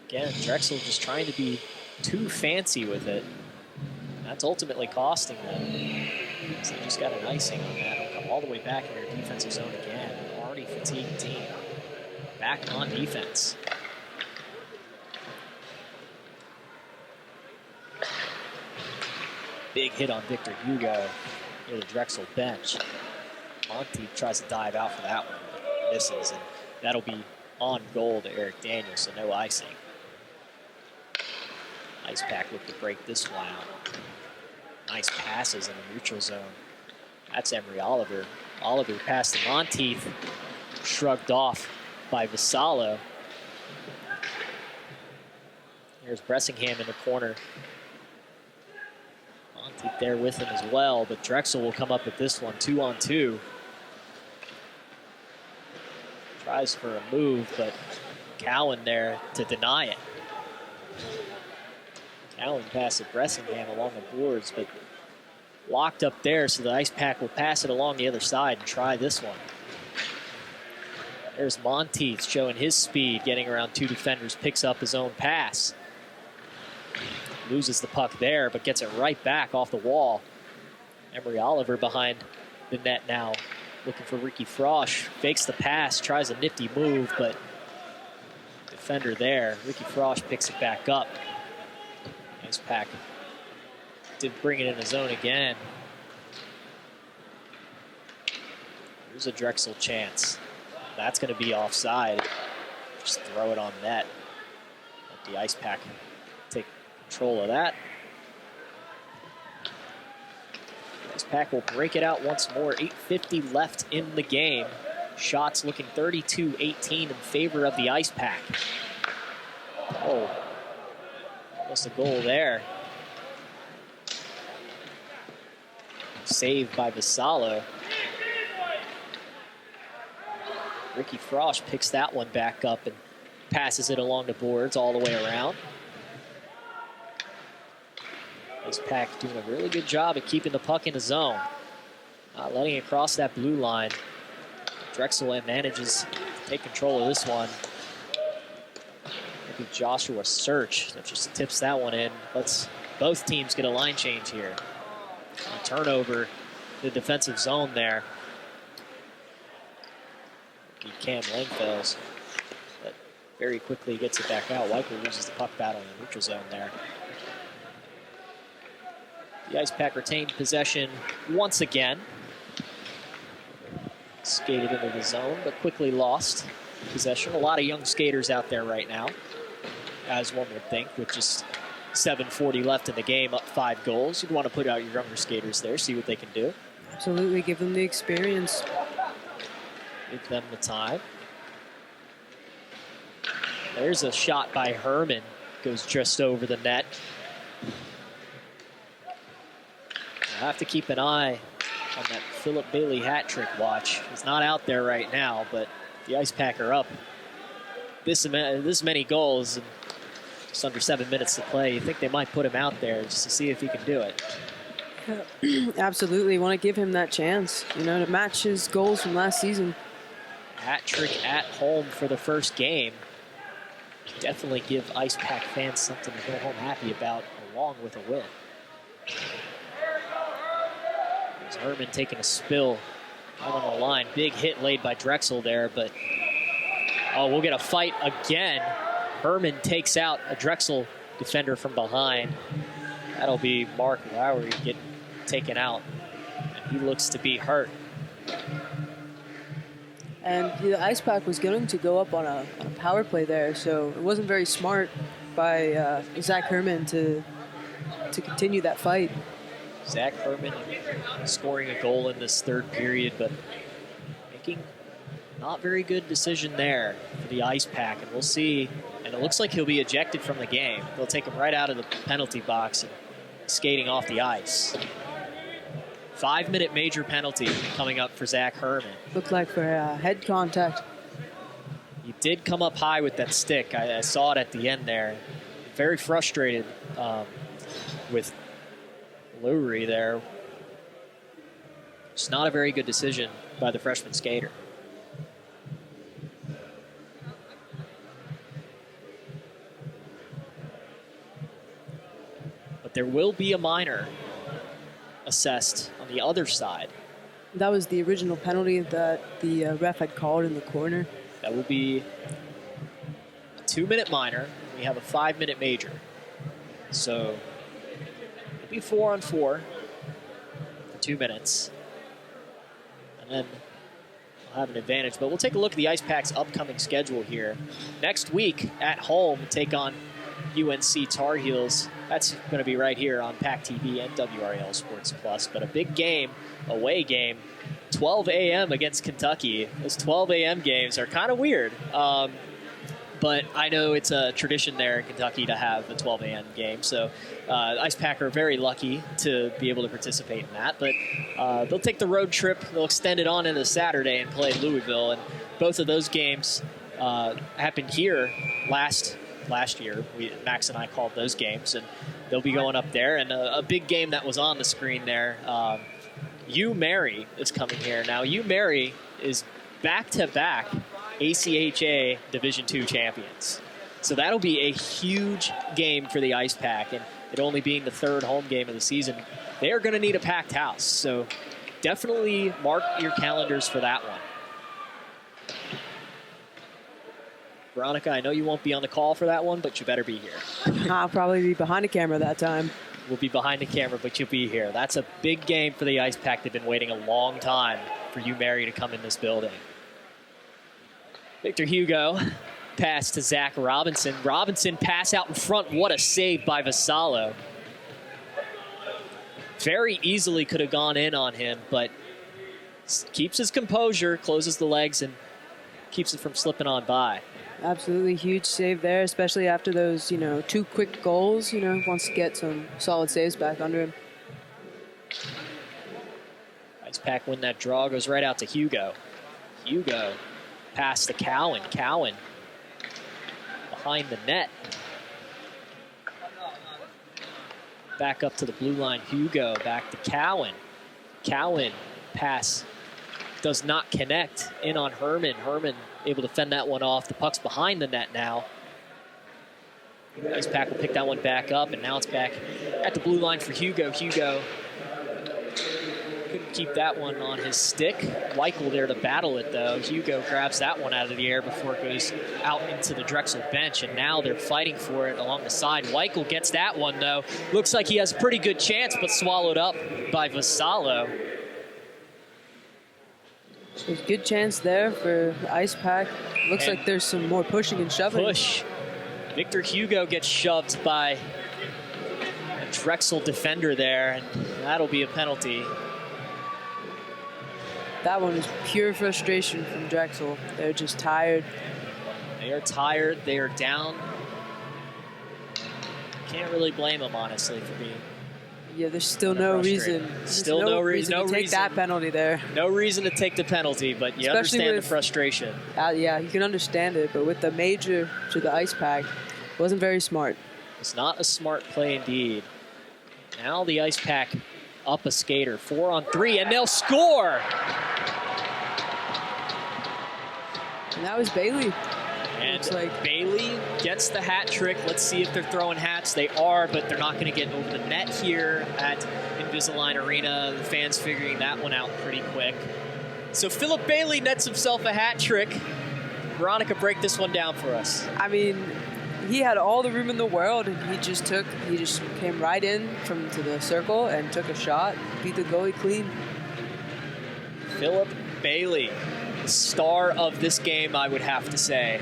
Again, Drexel just trying to be too fancy with it. That's ultimately costing them. So they just got an icing on that. It'll come all the way back in their defensive zone again. already fatigued team. Back on defense. Big hit on Victor Hugo near the Drexel bench. Monteith tries to dive out for that one, but misses, and that'll be on goal to Eric Daniels, so no icing. Ice Pack look to break this one out. Nice passes in the neutral zone. That's Emery Oliver. Oliver passed to Monteith, shrugged off by Vassallo. Here's Bressingham in the corner. Monteith there with him as well, but Drexel will come up with this one, 2-on-2. Tries for a move, but Cowan there to deny it. Cowan passed to Bressingham along the boards, but locked up there, so the Ice Pack will pass it along the other side and try this one. There's Monteith showing his speed, getting around two defenders, picks up his own pass. Loses the puck there, but gets it right back off the wall. Emery Oliver behind the net now, looking for Ricky Frosch. Fakes the pass, tries a nifty move, but defender there. Ricky Frosch picks it back up. Ice Pack did bring it in the zone again. Here's a Drexel chance. That's going to be offside. Just throw it on net. Let the Ice Pack take control of that. Ice Pack will break it out once more. 8:50 left in the game. Shots looking 32-18 in favor of the Ice Pack. Oh, almost a goal there. Saved by Vassallo. Ricky Frosch picks that one back up and passes it along the boards all the way around. This Pack doing a really good job at keeping the puck in the zone. Not letting it cross that blue line. Drexel manages to take control of this one. Maybe Joshua Search that just tips that one in. Let's both teams get a line change here. A turnover, the defensive zone there. Cam Langfells, but very quickly gets it back out. Weichel loses the puck battle in the neutral zone there. The Ice Pack retained possession once again. Skated into the zone, but quickly lost possession. A lot of young skaters out there right now, as one would think, with just 7:40 left in the game, up 5 goals. You'd want to put out your younger skaters there, see what they can do. Absolutely, give them the experience. Give them the time. There's a shot by Herman. Goes just over the net. I'll have to keep an eye on that Philip Bailey hat trick watch. He's not out there right now, but the Ice Pack are up this many goals and just under 7 minutes to play. You think they might put him out there just to see if he can do it. Absolutely, want to give him that chance, you know, to match his goals from last season. Hat trick at home for the first game. Definitely give Ice Pack fans something to go home happy about, along with a win. There's Herman taking a spill out on the line. Big hit laid by Drexel there, but oh, we'll get a fight again. Herman takes out a Drexel defender from behind. That'll be Mark Lowry getting taken out, and he looks to be hurt. And the Ice Pack was going to go up on a power play there, so it wasn't very smart by Zach Herman to continue that fight. Zach Herman scoring a goal in this third period, but making not very good decision there for the Ice Pack, and we'll see. And it looks like he'll be ejected from the game. They'll take him right out of the penalty box and skating off the ice. 5-minute major penalty coming up for Zach Herman. Looked like for head contact. He did come up high with that stick. I saw it at the end there. Very frustrated with Lowry there. It's not a very good decision by the freshman skater. But there will be a minor assessed on the other side. That was the original penalty that the ref had called in the corner. That will be a 2-minute minor. We have a 5-minute major. So it'll be 4-on-4 for 2 minutes. And then we'll have an advantage. But we'll take a look at the Ice Pack's upcoming schedule here. Next week at home, take on UNC Tar Heels. That's going to be right here on PackTV and WRAL Sports Plus. But a big game, away game, 12 a.m. against Kentucky. Those 12 a.m. games are kind of weird. But I know it's a tradition there in Kentucky to have a 12 a.m. game. So Ice Pack are very lucky to be able to participate in that. But they'll take the road trip. They'll extend it on into Saturday and play Louisville. And both of those games happened here last year. Max and I called those games. And they'll be going up there. And a big game that was on the screen there, UMary is coming here. Now, UMary is back-to-back ACHA Division II champions. So that'll be a huge game for the Ice Pack, and it only being the third home game of the season, they're going to need a packed house. So definitely mark your calendars for that one. Veronica, I know you won't be on the call for that one, but you better be here. I'll probably be behind the camera that time. We'll be behind the camera, but you'll be here. That's a big game for the Ice Pack. They've been waiting a long time for UMary to come in this building. Victor Hugo, pass to Zach Robinson. Robinson pass out in front. What a save by Vassallo. Very easily could have gone in on him, but keeps his composure, closes the legs, and keeps it from slipping on by. Absolutely huge save there, especially after those, 2 quick goals. Wants to get some solid saves back under him. Ice Pack win that draw, goes right out to Hugo. Hugo pass to Cowan. Cowan behind the net. Back up to the blue line. Hugo back to Cowan. Cowan pass does not connect in on Herman. Herman able to fend that one off. The puck's behind the net now. Ice Pack will pick that one back up, and now it's back at the blue line for Hugo. Hugo couldn't keep that one on his stick. Weichel there to battle it, though. Hugo grabs that one out of the air before it goes out into the Drexel bench, and now they're fighting for it along the side. Weichel gets that one, though. Looks like he has a pretty good chance, but swallowed up by Vassallo. There's a good chance there for Ice Pack. Looks like there's some more pushing and shoving. Push. Victor Hugo gets shoved by a Drexel defender there, and that'll be a penalty. That one is pure frustration from Drexel. They're just tired. They are tired. They are down. Can't really blame them, honestly, for being. Yeah, there's still no reason. Still no reason to take that penalty there. No reason to take the penalty, but you understand the frustration. Yeah, you can understand it, but with the major to the Ice Pack, it wasn't very smart. It's not a smart play indeed. Now the Ice Pack up a skater, 4-on-3, and they'll score! And that was Bailey. And Bailey gets the hat trick. Let's see if they're throwing hats. They are, but they're not going to get over the net here at Invisalign Arena. The fans figuring that one out pretty quick. So Philip Bailey nets himself a hat trick. Veronica, break this one down for us. I mean, he had all the room in the world, and he just came right in to the circle and took a shot, beat the goalie clean. Philip Bailey, the star of this game, I would have to say.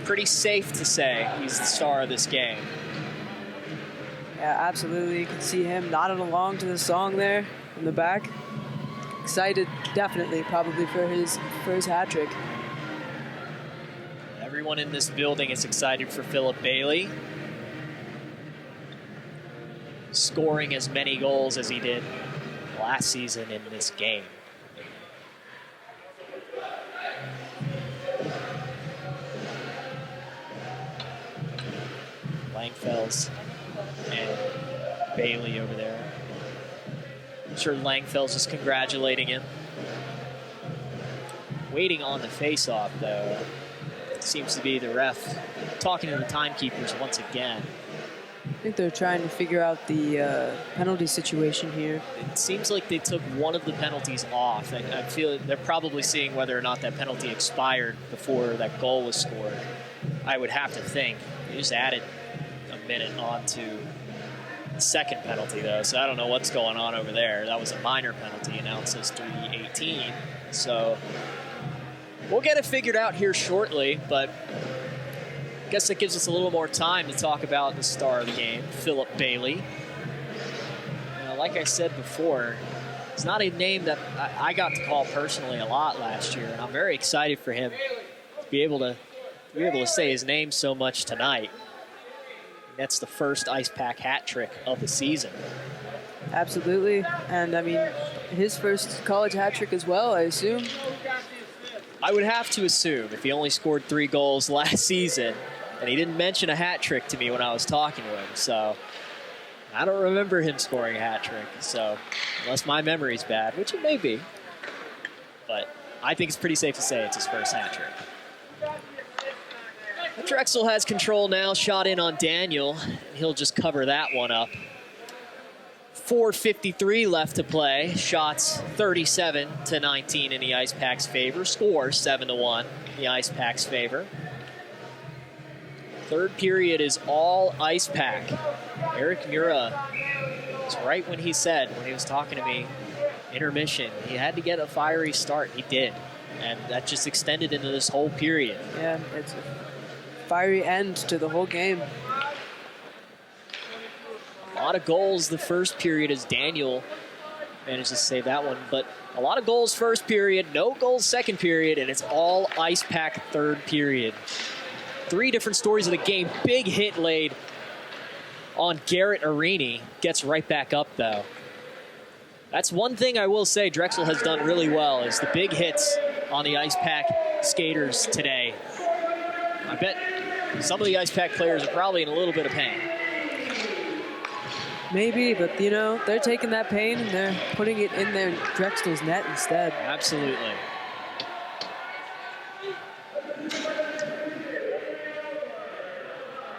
Pretty safe to say he's the star of this game. Yeah, absolutely. You can see him nodding along to the song there in the back. Excited, definitely, probably for his hat trick. Everyone in this building is excited for Philip Bailey. Scoring as many goals as he did last season in this game. Langfells and Bailey over there. I'm sure Langfells is congratulating him. Waiting on the face-off, though. Seems to be the ref talking to the timekeepers once again. I think they're trying to figure out the penalty situation here. It seems like they took one of the penalties off. I feel they're probably seeing whether or not that penalty expired before that goal was scored. I would have to think. They just added a minute on to the second penalty, though, so I don't know what's going on over there. That was a minor penalty, and now it says 3:18. So we'll get it figured out here shortly, but I guess that gives us a little more time to talk about the star of the game, Philip Bailey. Like I said before, it's not a name that I got to call personally a lot last year, and I'm very excited for him to be able to say his name so much tonight. That's the first Ice Pack hat trick of the season. Absolutely, and I mean, his first college hat trick as well, I assume. I would have to assume if he only scored 3 goals last season, and he didn't mention a hat trick to me when I was talking to him, so I don't remember him scoring a hat trick. So unless my memory's bad, which it may be, but I think it's pretty safe to say it's his first hat trick. Drexel has control now, shot in on Daniel. He'll just cover that one up. 4:53 left to play. Shots 37-19 in the Ice Pack's favor. Score 7-1 in the Ice Pack's favor. Third period is all Ice Pack. Eric Mura was right when he said, when he was talking to me, intermission, he had to get a fiery start. He did. And that just extended into this whole period. Yeah, it's a fiery end to the whole game. A lot of goals the first period as Daniel managed to save that one, but a lot of goals first period, no goals second period, and it's all Ice Pack third period. 3 different stories of the game. Big hit laid on Garrett Arini. Gets right back up, though. That's one thing I will say Drexel has done really well, is the big hits on the Ice Pack skaters today. I bet some of the Ice Pack players are probably in a little bit of pain. Maybe, but you know, they're taking that pain and they're putting it in their Drexel's net instead. Absolutely.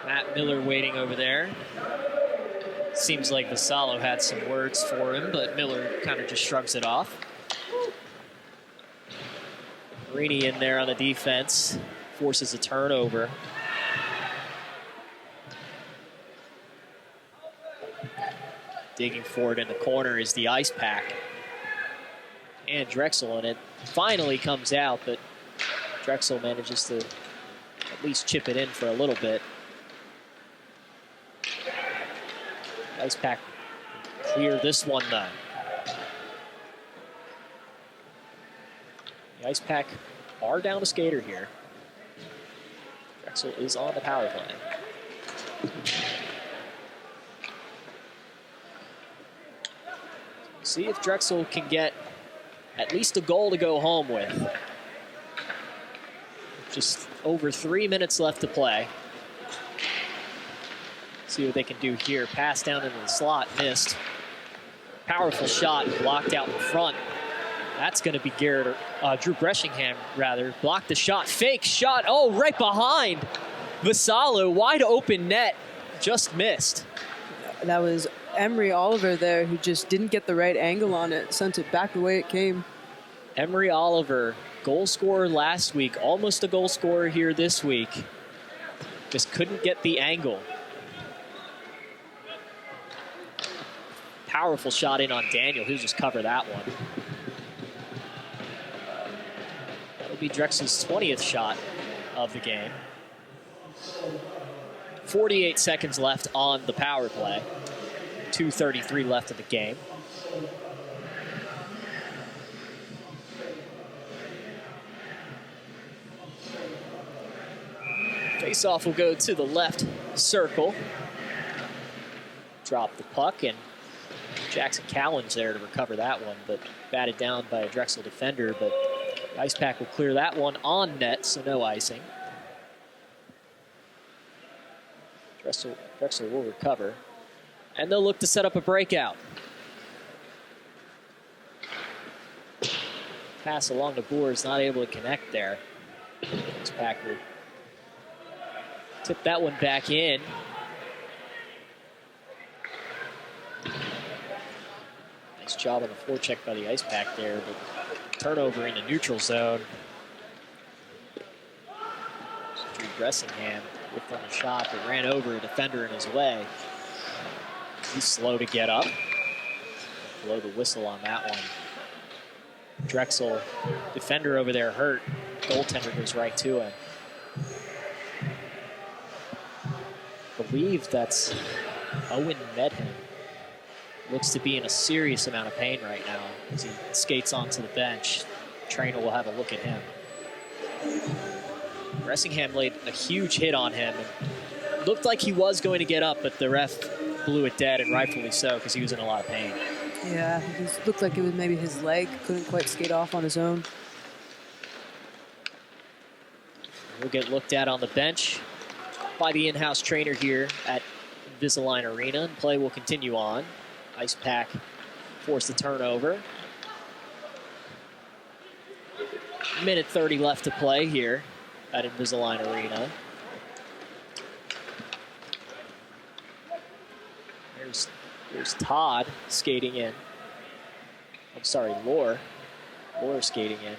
Matt Miller waiting over there. Seems like Vassallo had some words for him, but Miller kind of just shrugs it off. Marini in there on the defense, forces a turnover. Digging for it in the corner is the Ice Pack. And Drexel, and it finally comes out, but Drexel manages to at least chip it in for a little bit. Ice Pack clear this one, though. The Ice Pack are down a skater here. Drexel is on the power play. See if Drexel can get at least a goal to go home with. Just over 3 minutes left to play. See what they can do here. Pass down into the slot, missed. Powerful shot, blocked out in front. That's going to be Drew Breshingham, rather. Blocked the shot, fake shot. Oh, right behind Vassallo, wide open net, just missed. That was Emery Oliver there, who just didn't get the right angle on it, sent it back the way it came. Emery Oliver, goal scorer last week, almost a goal scorer here this week. Just couldn't get the angle. Powerful shot in on Daniel. He'll just cover that one. That'll be Drexel's 20th shot of the game. 48 seconds left on the power play. 2:33 left of the game. Face-off will go to the left circle. Drop the puck, and Jackson Cowan's there to recover that one, but batted down by a Drexel defender. But the Ice Pack will clear that one on net, so no icing. Drexel will recover, and they'll look to set up a breakout. Pass along the boards, not able to connect there. Ice Pack will tip that one back in. job on the forecheck by the Ice Pack there, but turnover in the neutral zone. Drew Dressingham whipped on the shot, but ran over a defender in his way. He's slow to get up. Blow the whistle on that one. Drexel, defender over there hurt. Goaltender goes right to him. I believe that's Owen Medham. Looks to be in a serious amount of pain right now as he skates onto the bench. Trainer will have a look at him. Dressingham laid a huge hit on him. And looked like he was going to get up, but the ref blew it dead, and rightfully so, because he was in a lot of pain. Yeah, it looked like it was maybe his leg. Couldn't quite skate off on his own. He'll get looked at on the bench by the in-house trainer here at Invisalign Arena, and play will continue on. Ice Pack forced the turnover. Minute 30 left to play here at Invisalign Arena. There's Todd skating in. I'm sorry, Lore skating in.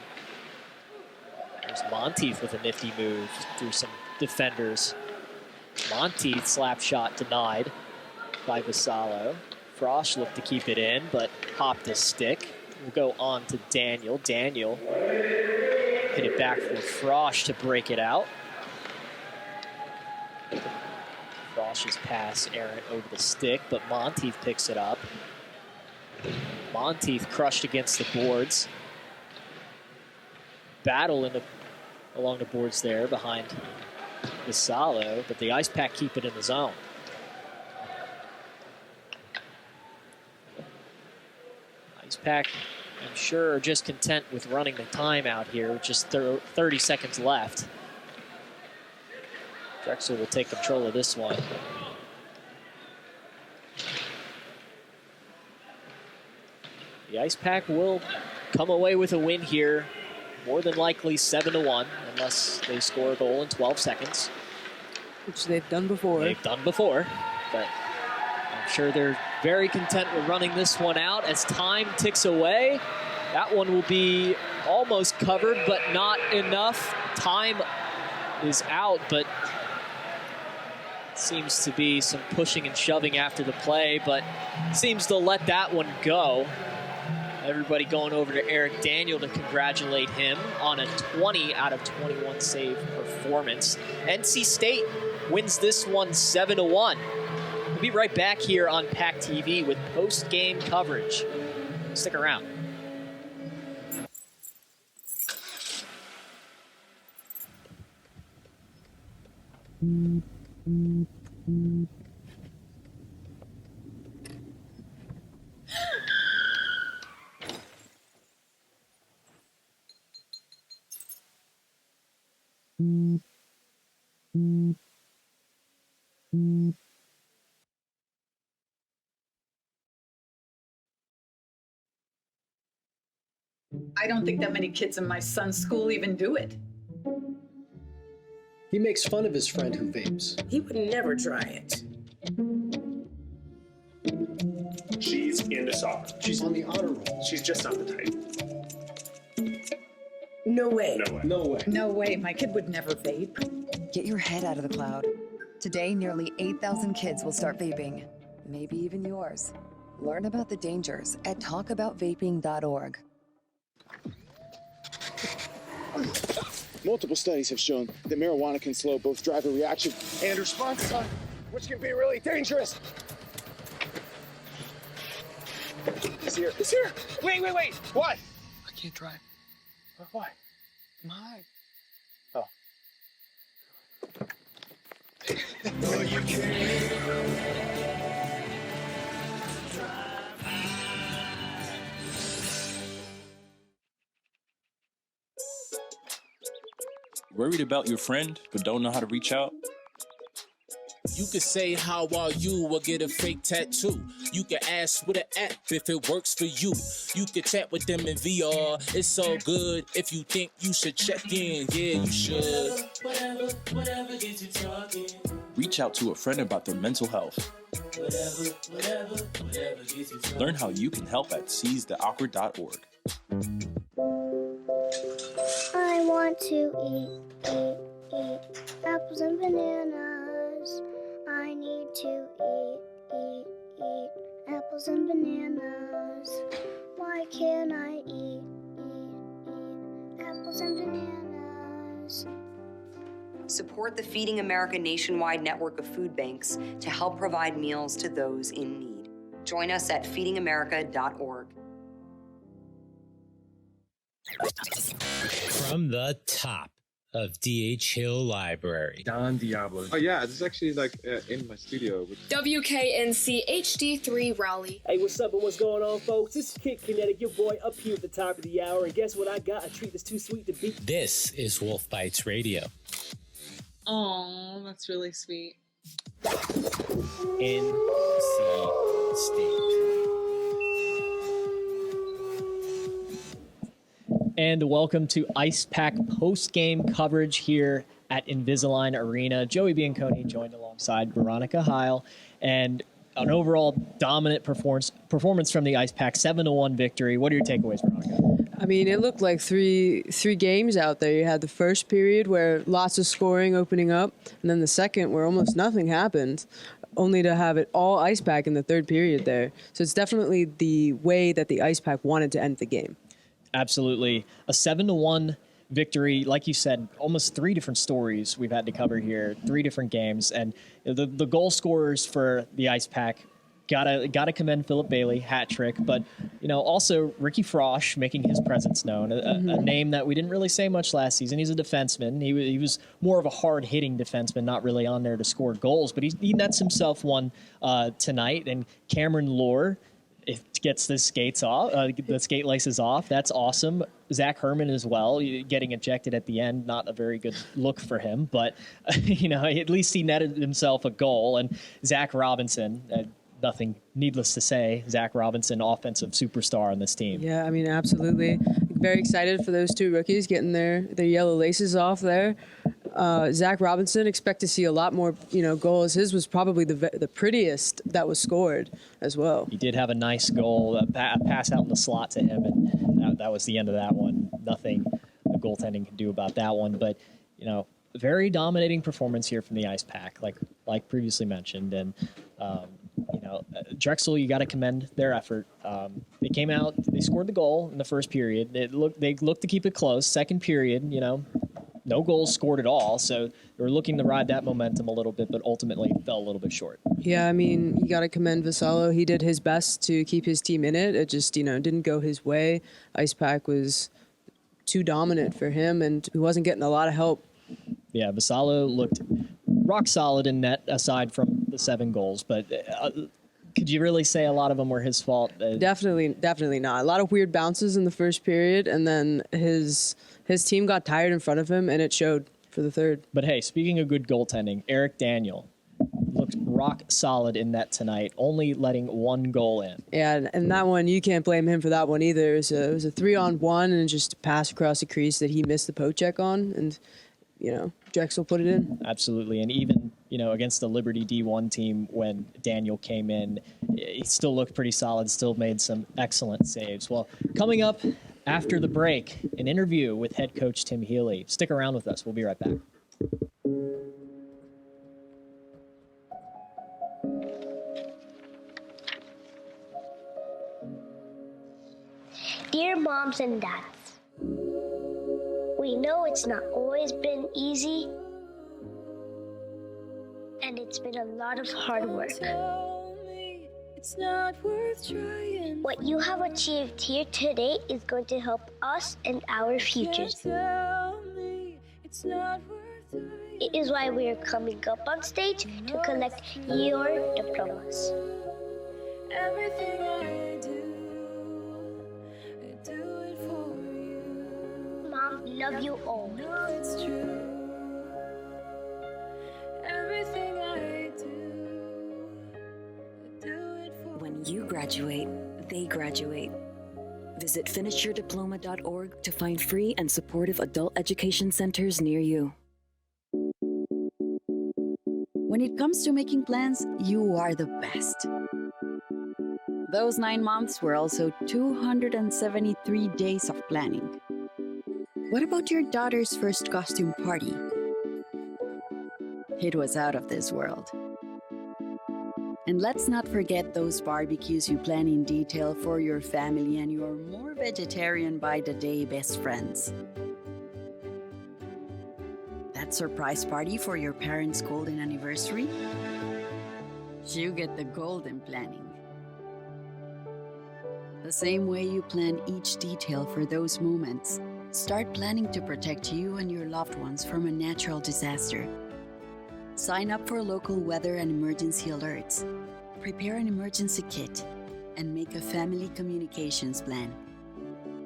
There's Monteith with a nifty move through some defenders. Monteith slap shot denied by Vassallo. Frosch looked to keep it in, but hopped his stick. We'll go on to Daniel. Daniel hit it back for Frosch to break it out. Frosch's pass errant over the stick, but Monteith picks it up. Monteith crushed against the boards. Battle along the boards there behind Vassallo, but the Ice Pack keep it in the zone. Ice Pack, I'm sure, are just content with running the time out here with just 30 seconds left. Drexel will take control of this one. The Ice Pack will come away with a win here, more than likely 7-1, unless they score a goal in 12 seconds. Which they've done before. They've done before, but I'm sure they're very content with running this one out as time ticks away. That one will be almost covered, but not enough. Time is out, but seems to be some pushing and shoving after the play, but seems to let that one go. Everybody going over to Eric Daniel to congratulate him on a 20 out of 21 save performance. NC State wins this one 7-1. We'll be right back here on PackTV with post-game coverage. Stick around. I don't think that many kids in my son's school even do it. He makes fun of his friend who vapes. He would never try it. She's into soccer. She's on the honor roll. She's just not the type. No way. No way. No way. No way. My kid would never vape. Get your head out of the cloud. Today, nearly 8,000 kids will start vaping. Maybe even yours. Learn about the dangers at talkaboutvaping.org. Multiple studies have shown that marijuana can slow both driver reaction and response time, which can be really dangerous. He's here. He's here. Wait. What? I can't drive. Why? My. Oh. No, you can't. Worried about your friend, but don't know how to reach out? You could say, how are you, or get a fake tattoo. You can ask with an app if it works for you. You can chat with them in VR, it's so good. If you think you should check in, yeah, you should. Whatever gets you talking. Reach out to a friend about their mental health. Learn how you can help at seizetheawkward.org. I want to eat apples and bananas. I need to eat apples and bananas. Why can't I eat apples and bananas? Support the Feeding America nationwide network of food banks to help provide meals to those in need. Join us at feedingamerica.org. From the top of D.H. Hill Library. Don Diablo. Oh yeah, this is actually like in my studio. WKNC HD3 Raleigh. Hey, what's up and what's going on, folks? This is Kid Kinetic, your boy up here at the top of the hour. And guess what I got? A treat that's too sweet to beat. This is Wolf Bites Radio. Oh, that's really sweet. NC State. And welcome to Ice Pack post-game coverage here at Invisalign Arena. Joey Bianconi joined alongside Veronica Heil, and an overall dominant performance from the Ice Pack, 7-1 victory. What are your takeaways, Veronica? I mean, it looked like three games out there. You had the first period where lots of scoring opening up, and then the second where almost nothing happened, only to have it all Ice Pack in the third period there. So it's definitely the way that the Ice Pack wanted to end the game. Absolutely. A 7-1 victory. Like you said, almost three different stories we've had to cover here, three different games. And the goal scorers for the Ice Pack, gotta commend Philip Bailey, hat trick. But, also Ricky Frosch making his presence known, a name that we didn't really say much last season. He's a defenseman. He was more of a hard-hitting defenseman, not really on there to score goals. But he nets himself one tonight. And Cameron Lohr, it gets the skates off, the skate laces off. That's awesome. Zach Herman as well, getting ejected at the end. Not a very good look for him, but at least he netted himself a goal. And Zach Robinson, nothing needless to say, Zach Robinson, offensive superstar on this team. Yeah, I mean, absolutely. Very excited for those two rookies getting their yellow laces off there. Zach Robinson, expect to see a lot more, goals. His was probably the prettiest that was scored as well. He did have a nice goal, a pass out in the slot to him, and that was the end of that one. Nothing the goaltending can do about that one, but very dominating performance here from the Ice Pack, like previously mentioned, and Drexel, you got to commend their effort. They came out, they scored the goal in the first period. They looked to keep it close. Second period, no goals scored at all, so they were looking to ride that momentum a little bit, but ultimately fell a little bit short. Yeah, I mean, you got to commend Vassallo. He did his best to keep his team in it. It just, didn't go his way. Ice Pack was too dominant for him, and he wasn't getting a lot of help. Yeah, Vassallo looked rock solid in net, aside from the 7 goals, but could you really say a lot of them were his fault? Definitely not. A lot of weird bounces in the first period, and then his team got tired in front of him, and it showed for the third. But hey, speaking of good goaltending, Eric Daniel looked rock solid in net tonight, only letting 1 goal in. Yeah, and that one, you can't blame him for that one either. It was a 3-on-1 and just a pass across the crease that he missed the poke check on, and Drexel put it in. Absolutely, and even against the Liberty D1 team, when Daniel came in, he still looked pretty solid, still made some excellent saves. Well, coming up after the break, an interview with head coach Tim Healy. Stick around with us. We'll be right back. Dear moms and dads, we know it's not always been easy, and it's been a lot of hard work. It's not worth trying. What you have achieved here today is going to help us and our futures. It is why we are coming up on stage to collect your diplomas. Everything I do it for you. Mom, love you all. No, it's true. Everything I do it for When you graduate, they graduate. Visit finishyourdiploma.org to find free and supportive adult education centers near you. When it comes to making plans, you are the best. Those 9 months were also 273 days of planning. What about your daughter's first costume party? It was out of this world. And let's not forget those barbecues you plan in detail for your family and your more vegetarian by the day best friends. That surprise party for your parents' golden anniversary? You get the golden planning. The same way you plan each detail for those moments, start planning to protect you and your loved ones from a natural disaster. Sign up for local weather and emergency alerts. Prepare an emergency kit and make a family communications plan.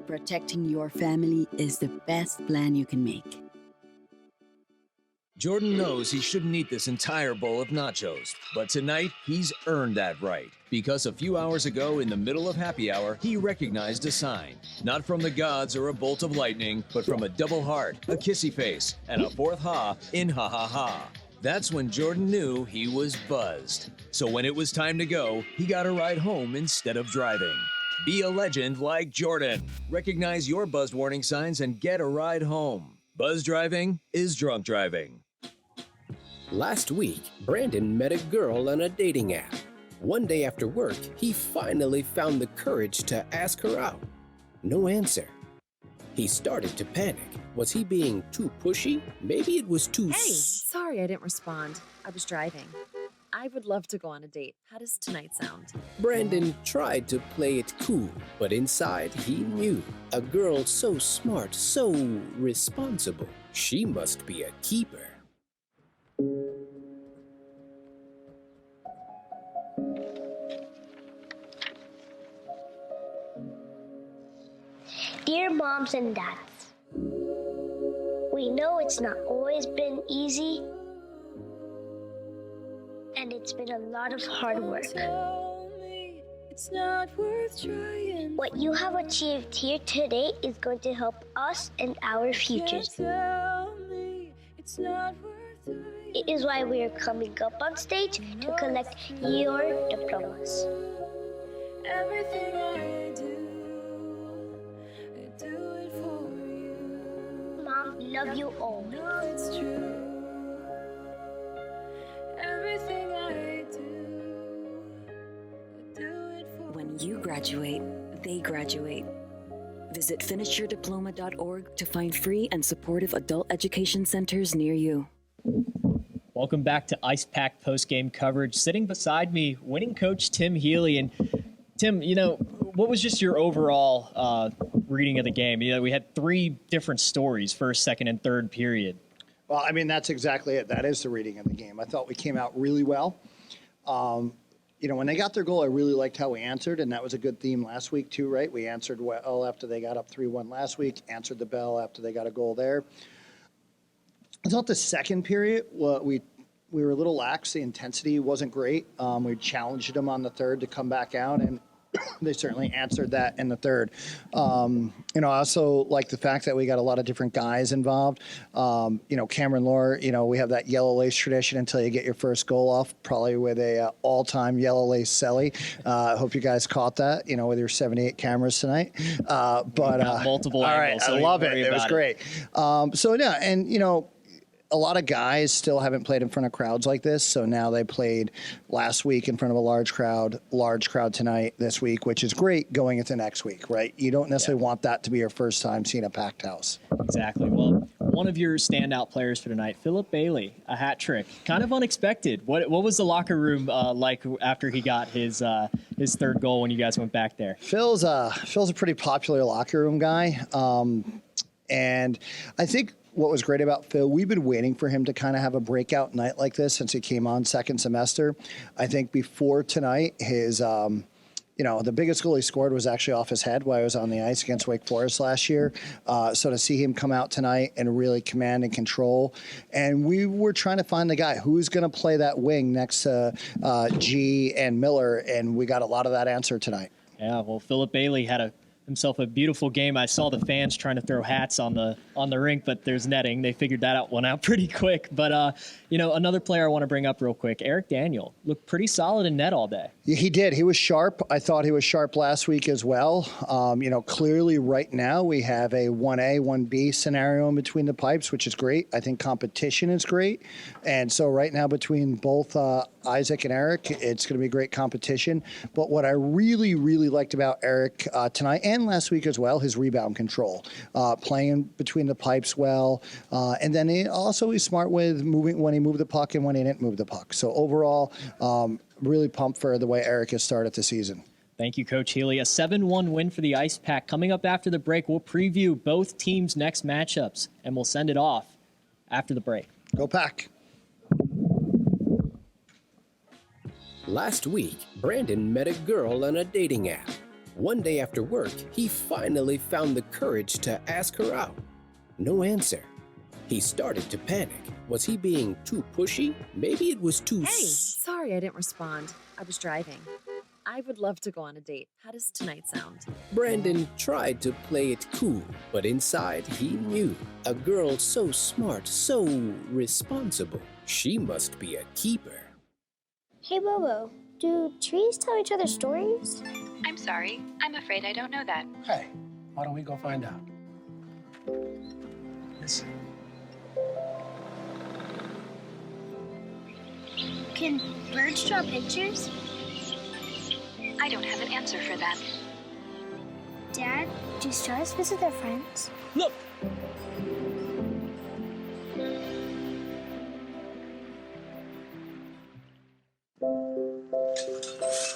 Protecting your family is the best plan you can make. Jordan knows he shouldn't eat this entire bowl of nachos, but tonight he's earned that right because a few hours ago in the middle of happy hour, he recognized a sign. Not from the gods or a bolt of lightning, but from a double heart, a kissy face, and a fourth ha in ha ha ha. That's when Jordan knew he was buzzed. So when it was time to go, he got a ride home instead of driving. Be a legend like Jordan. Recognize your buzzed warning signs and get a ride home. Buzz driving is drunk driving. Last week, Brandon met a girl on a dating app. One day after work, he finally found the courage to ask her out. No answer. He started to panic. Was he being too pushy? Maybe it was too... Hey, sorry I didn't respond. I was driving. I would love to go on a date. How does tonight sound? Brandon tried to play it cool, but inside he knew. A girl so smart, so responsible. She must be a keeper. Dear moms and dads, we know it's not always been easy, and it's been a lot of hard work. It's not worth trying. What you have achieved here today is going to help us and our futures. It is why we are coming up on stage to collect your diplomas. Everything I do it for you. Mom, love you all. No, it's true. Everything I do it for When you graduate, they graduate. Visit finishyourdiploma.org to find free and supportive adult education centers near you. Welcome back to Ice Pack post-game coverage. Sitting beside me, winning coach Tim Healy. And Tim, what was just your overall reading of the game? We had 3 different stories, first, second, and third period. Well, I mean, that's exactly it. That is the reading of the game. I thought we came out really well. When they got their goal, I really liked how we answered, and that was a good theme last week too, right? We answered well after they got up 3-1 last week, answered the bell after they got a goal there. I thought the second period, we were a little lax. The intensity wasn't great. We challenged them on the third to come back out, and they certainly answered that in the third. I also like the fact that we got a lot of different guys involved. Cameron Lohr, we have that yellow lace tradition until you get your first goal off, probably with a all-time yellow lace celly. I hope you guys caught that, with your 78 cameras tonight. Multiple all angles. right, So I love it. It was great. A lot of guys still haven't played in front of crowds like this. So now they played last week in front of a large crowd tonight this week, which is great going into next week, right? You don't necessarily want that to be your first time seeing a packed house. Exactly. Well, one of your standout players for tonight, Philip Bailey, a hat trick, kind of unexpected. What was the locker room like after he got his third goal when you guys went back there? Phil's a pretty popular locker room guy. And I think what was great about Phil, we've been waiting for him to kind of have a breakout night like this since he came on second semester. I think before tonight, his, the biggest goal he scored was actually off his head while he was on the ice against Wake Forest last year. So to see him come out tonight and really command and control. And we were trying to find the guy who's going to play that wing next to G and Miller, and we got a lot of that answer tonight. Yeah, well, Philip Bailey had a himself a beautiful game. I saw the fans trying to throw hats on the rink, but there's netting. They figured that one out pretty quick. But another player I want to bring up real quick, Eric Daniel, looked pretty solid in net all day. Yeah, he did. He was sharp. I thought he was sharp last week as well. Clearly right now we have a 1A, 1B scenario in between the pipes, which is great. I think competition is great. And so right now between both Isaac and Eric, it's going to be great competition. But what I really, really liked about Eric tonight and last week as well, his rebound control, playing between the pipes well. And then he's smart with moving when he moved the puck and when he didn't move the puck. So overall, really pumped for the way Eric has started the season. Thank you, Coach Healy. A 7-1 win for the Ice Pack. Coming up after the break, we'll preview both teams' next matchups, and we'll send it off after the break. Go Pack. Last week, Brandon met a girl on a dating app. One day after work, he finally found the courage to ask her out. No answer. He started to panic. Was he being too pushy? Maybe it was too... Hey, sorry I didn't respond. I was driving. I would love to go on a date. How does tonight sound? Brandon tried to play it cool, but inside he knew. A girl so smart, so responsible. She must be a keeper. Hey, Bobo, do trees tell each other stories? I'm sorry. I'm afraid I don't know that. Hey, why don't we go find out? Listen. Can birds draw pictures? I don't have an answer for that. Dad, do stars visit their friends? Look!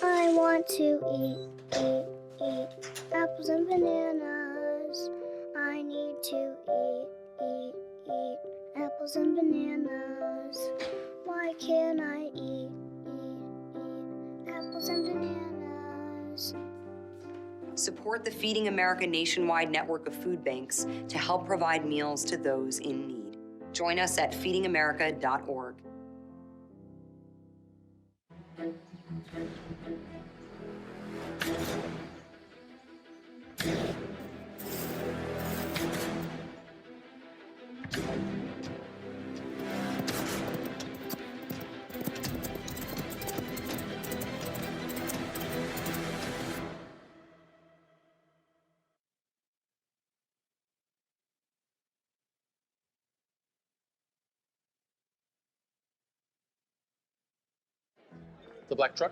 I want to eat apples and bananas. I need to eat apples and bananas. Why can't I eat apples and bananas? Support the Feeding America nationwide network of food banks to help provide meals to those in need. Join us at feedingamerica.org. The black truck?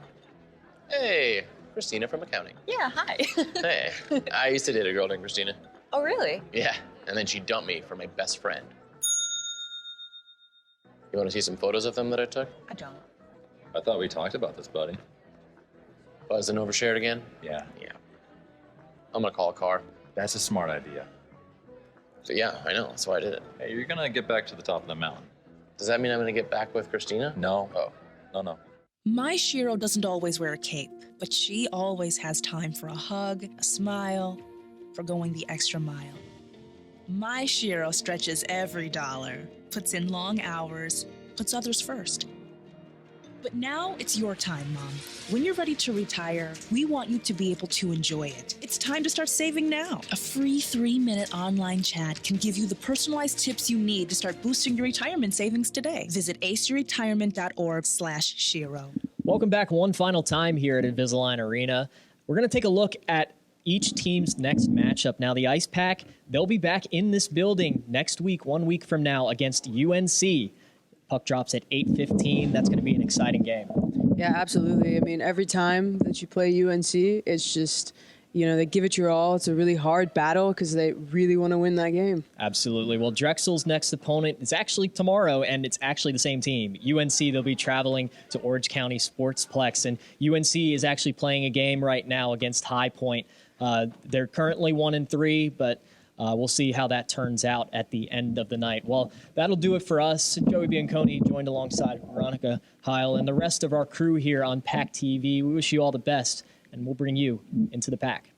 Hey, Christina from accounting. Yeah, hi. Hey, I used to date a girl named Christina. Oh, really? Yeah, and then she dumped me for my best friend. You want to see some photos of them that I took? I don't. I thought we talked about this, buddy. Buzzed and overshared again? Yeah. Yeah. I'm gonna call a car. That's a smart idea. So yeah, I know, that's why I did it. Hey, you're gonna get back to the top of the mountain. Does that mean I'm gonna get back with Christina? No. Oh. No. My Shiro doesn't always wear a cape, but she always has time for a hug, a smile, for going the extra mile. My Shiro stretches every dollar, puts in long hours, puts others first. But now it's your time, Mom. When you're ready to retire, we want you to be able to enjoy it. It's time to start saving now. A free 3-minute online chat can give you the personalized tips you need to start boosting your retirement savings today. Visit aceyourretirement.org/Shiro. Welcome back one final time here at Invisalign Arena. We're going to take a look at each team's next matchup. Now, the Ice Pack, they'll be back in this building next week, 1 week from now, against UNC. Puck drops at 8:15. That's going to be an exciting game. Yeah, absolutely. I mean, every time that you play UNC, it's just, they give it your all. It's a really hard battle because they really want to win that game. Absolutely. Well, Drexel's next opponent is actually tomorrow, and it's actually the same team. UNC, they'll be traveling to Orange County Sportsplex, and UNC is actually playing a game right now against High Point. They're currently 1-3, but we'll see how that turns out at the end of the night. Well, that'll do it for us. Joey Bianconi joined alongside Veronica Heil and the rest of our crew here on PackTV. We wish you all the best, and we'll bring you into the Pack.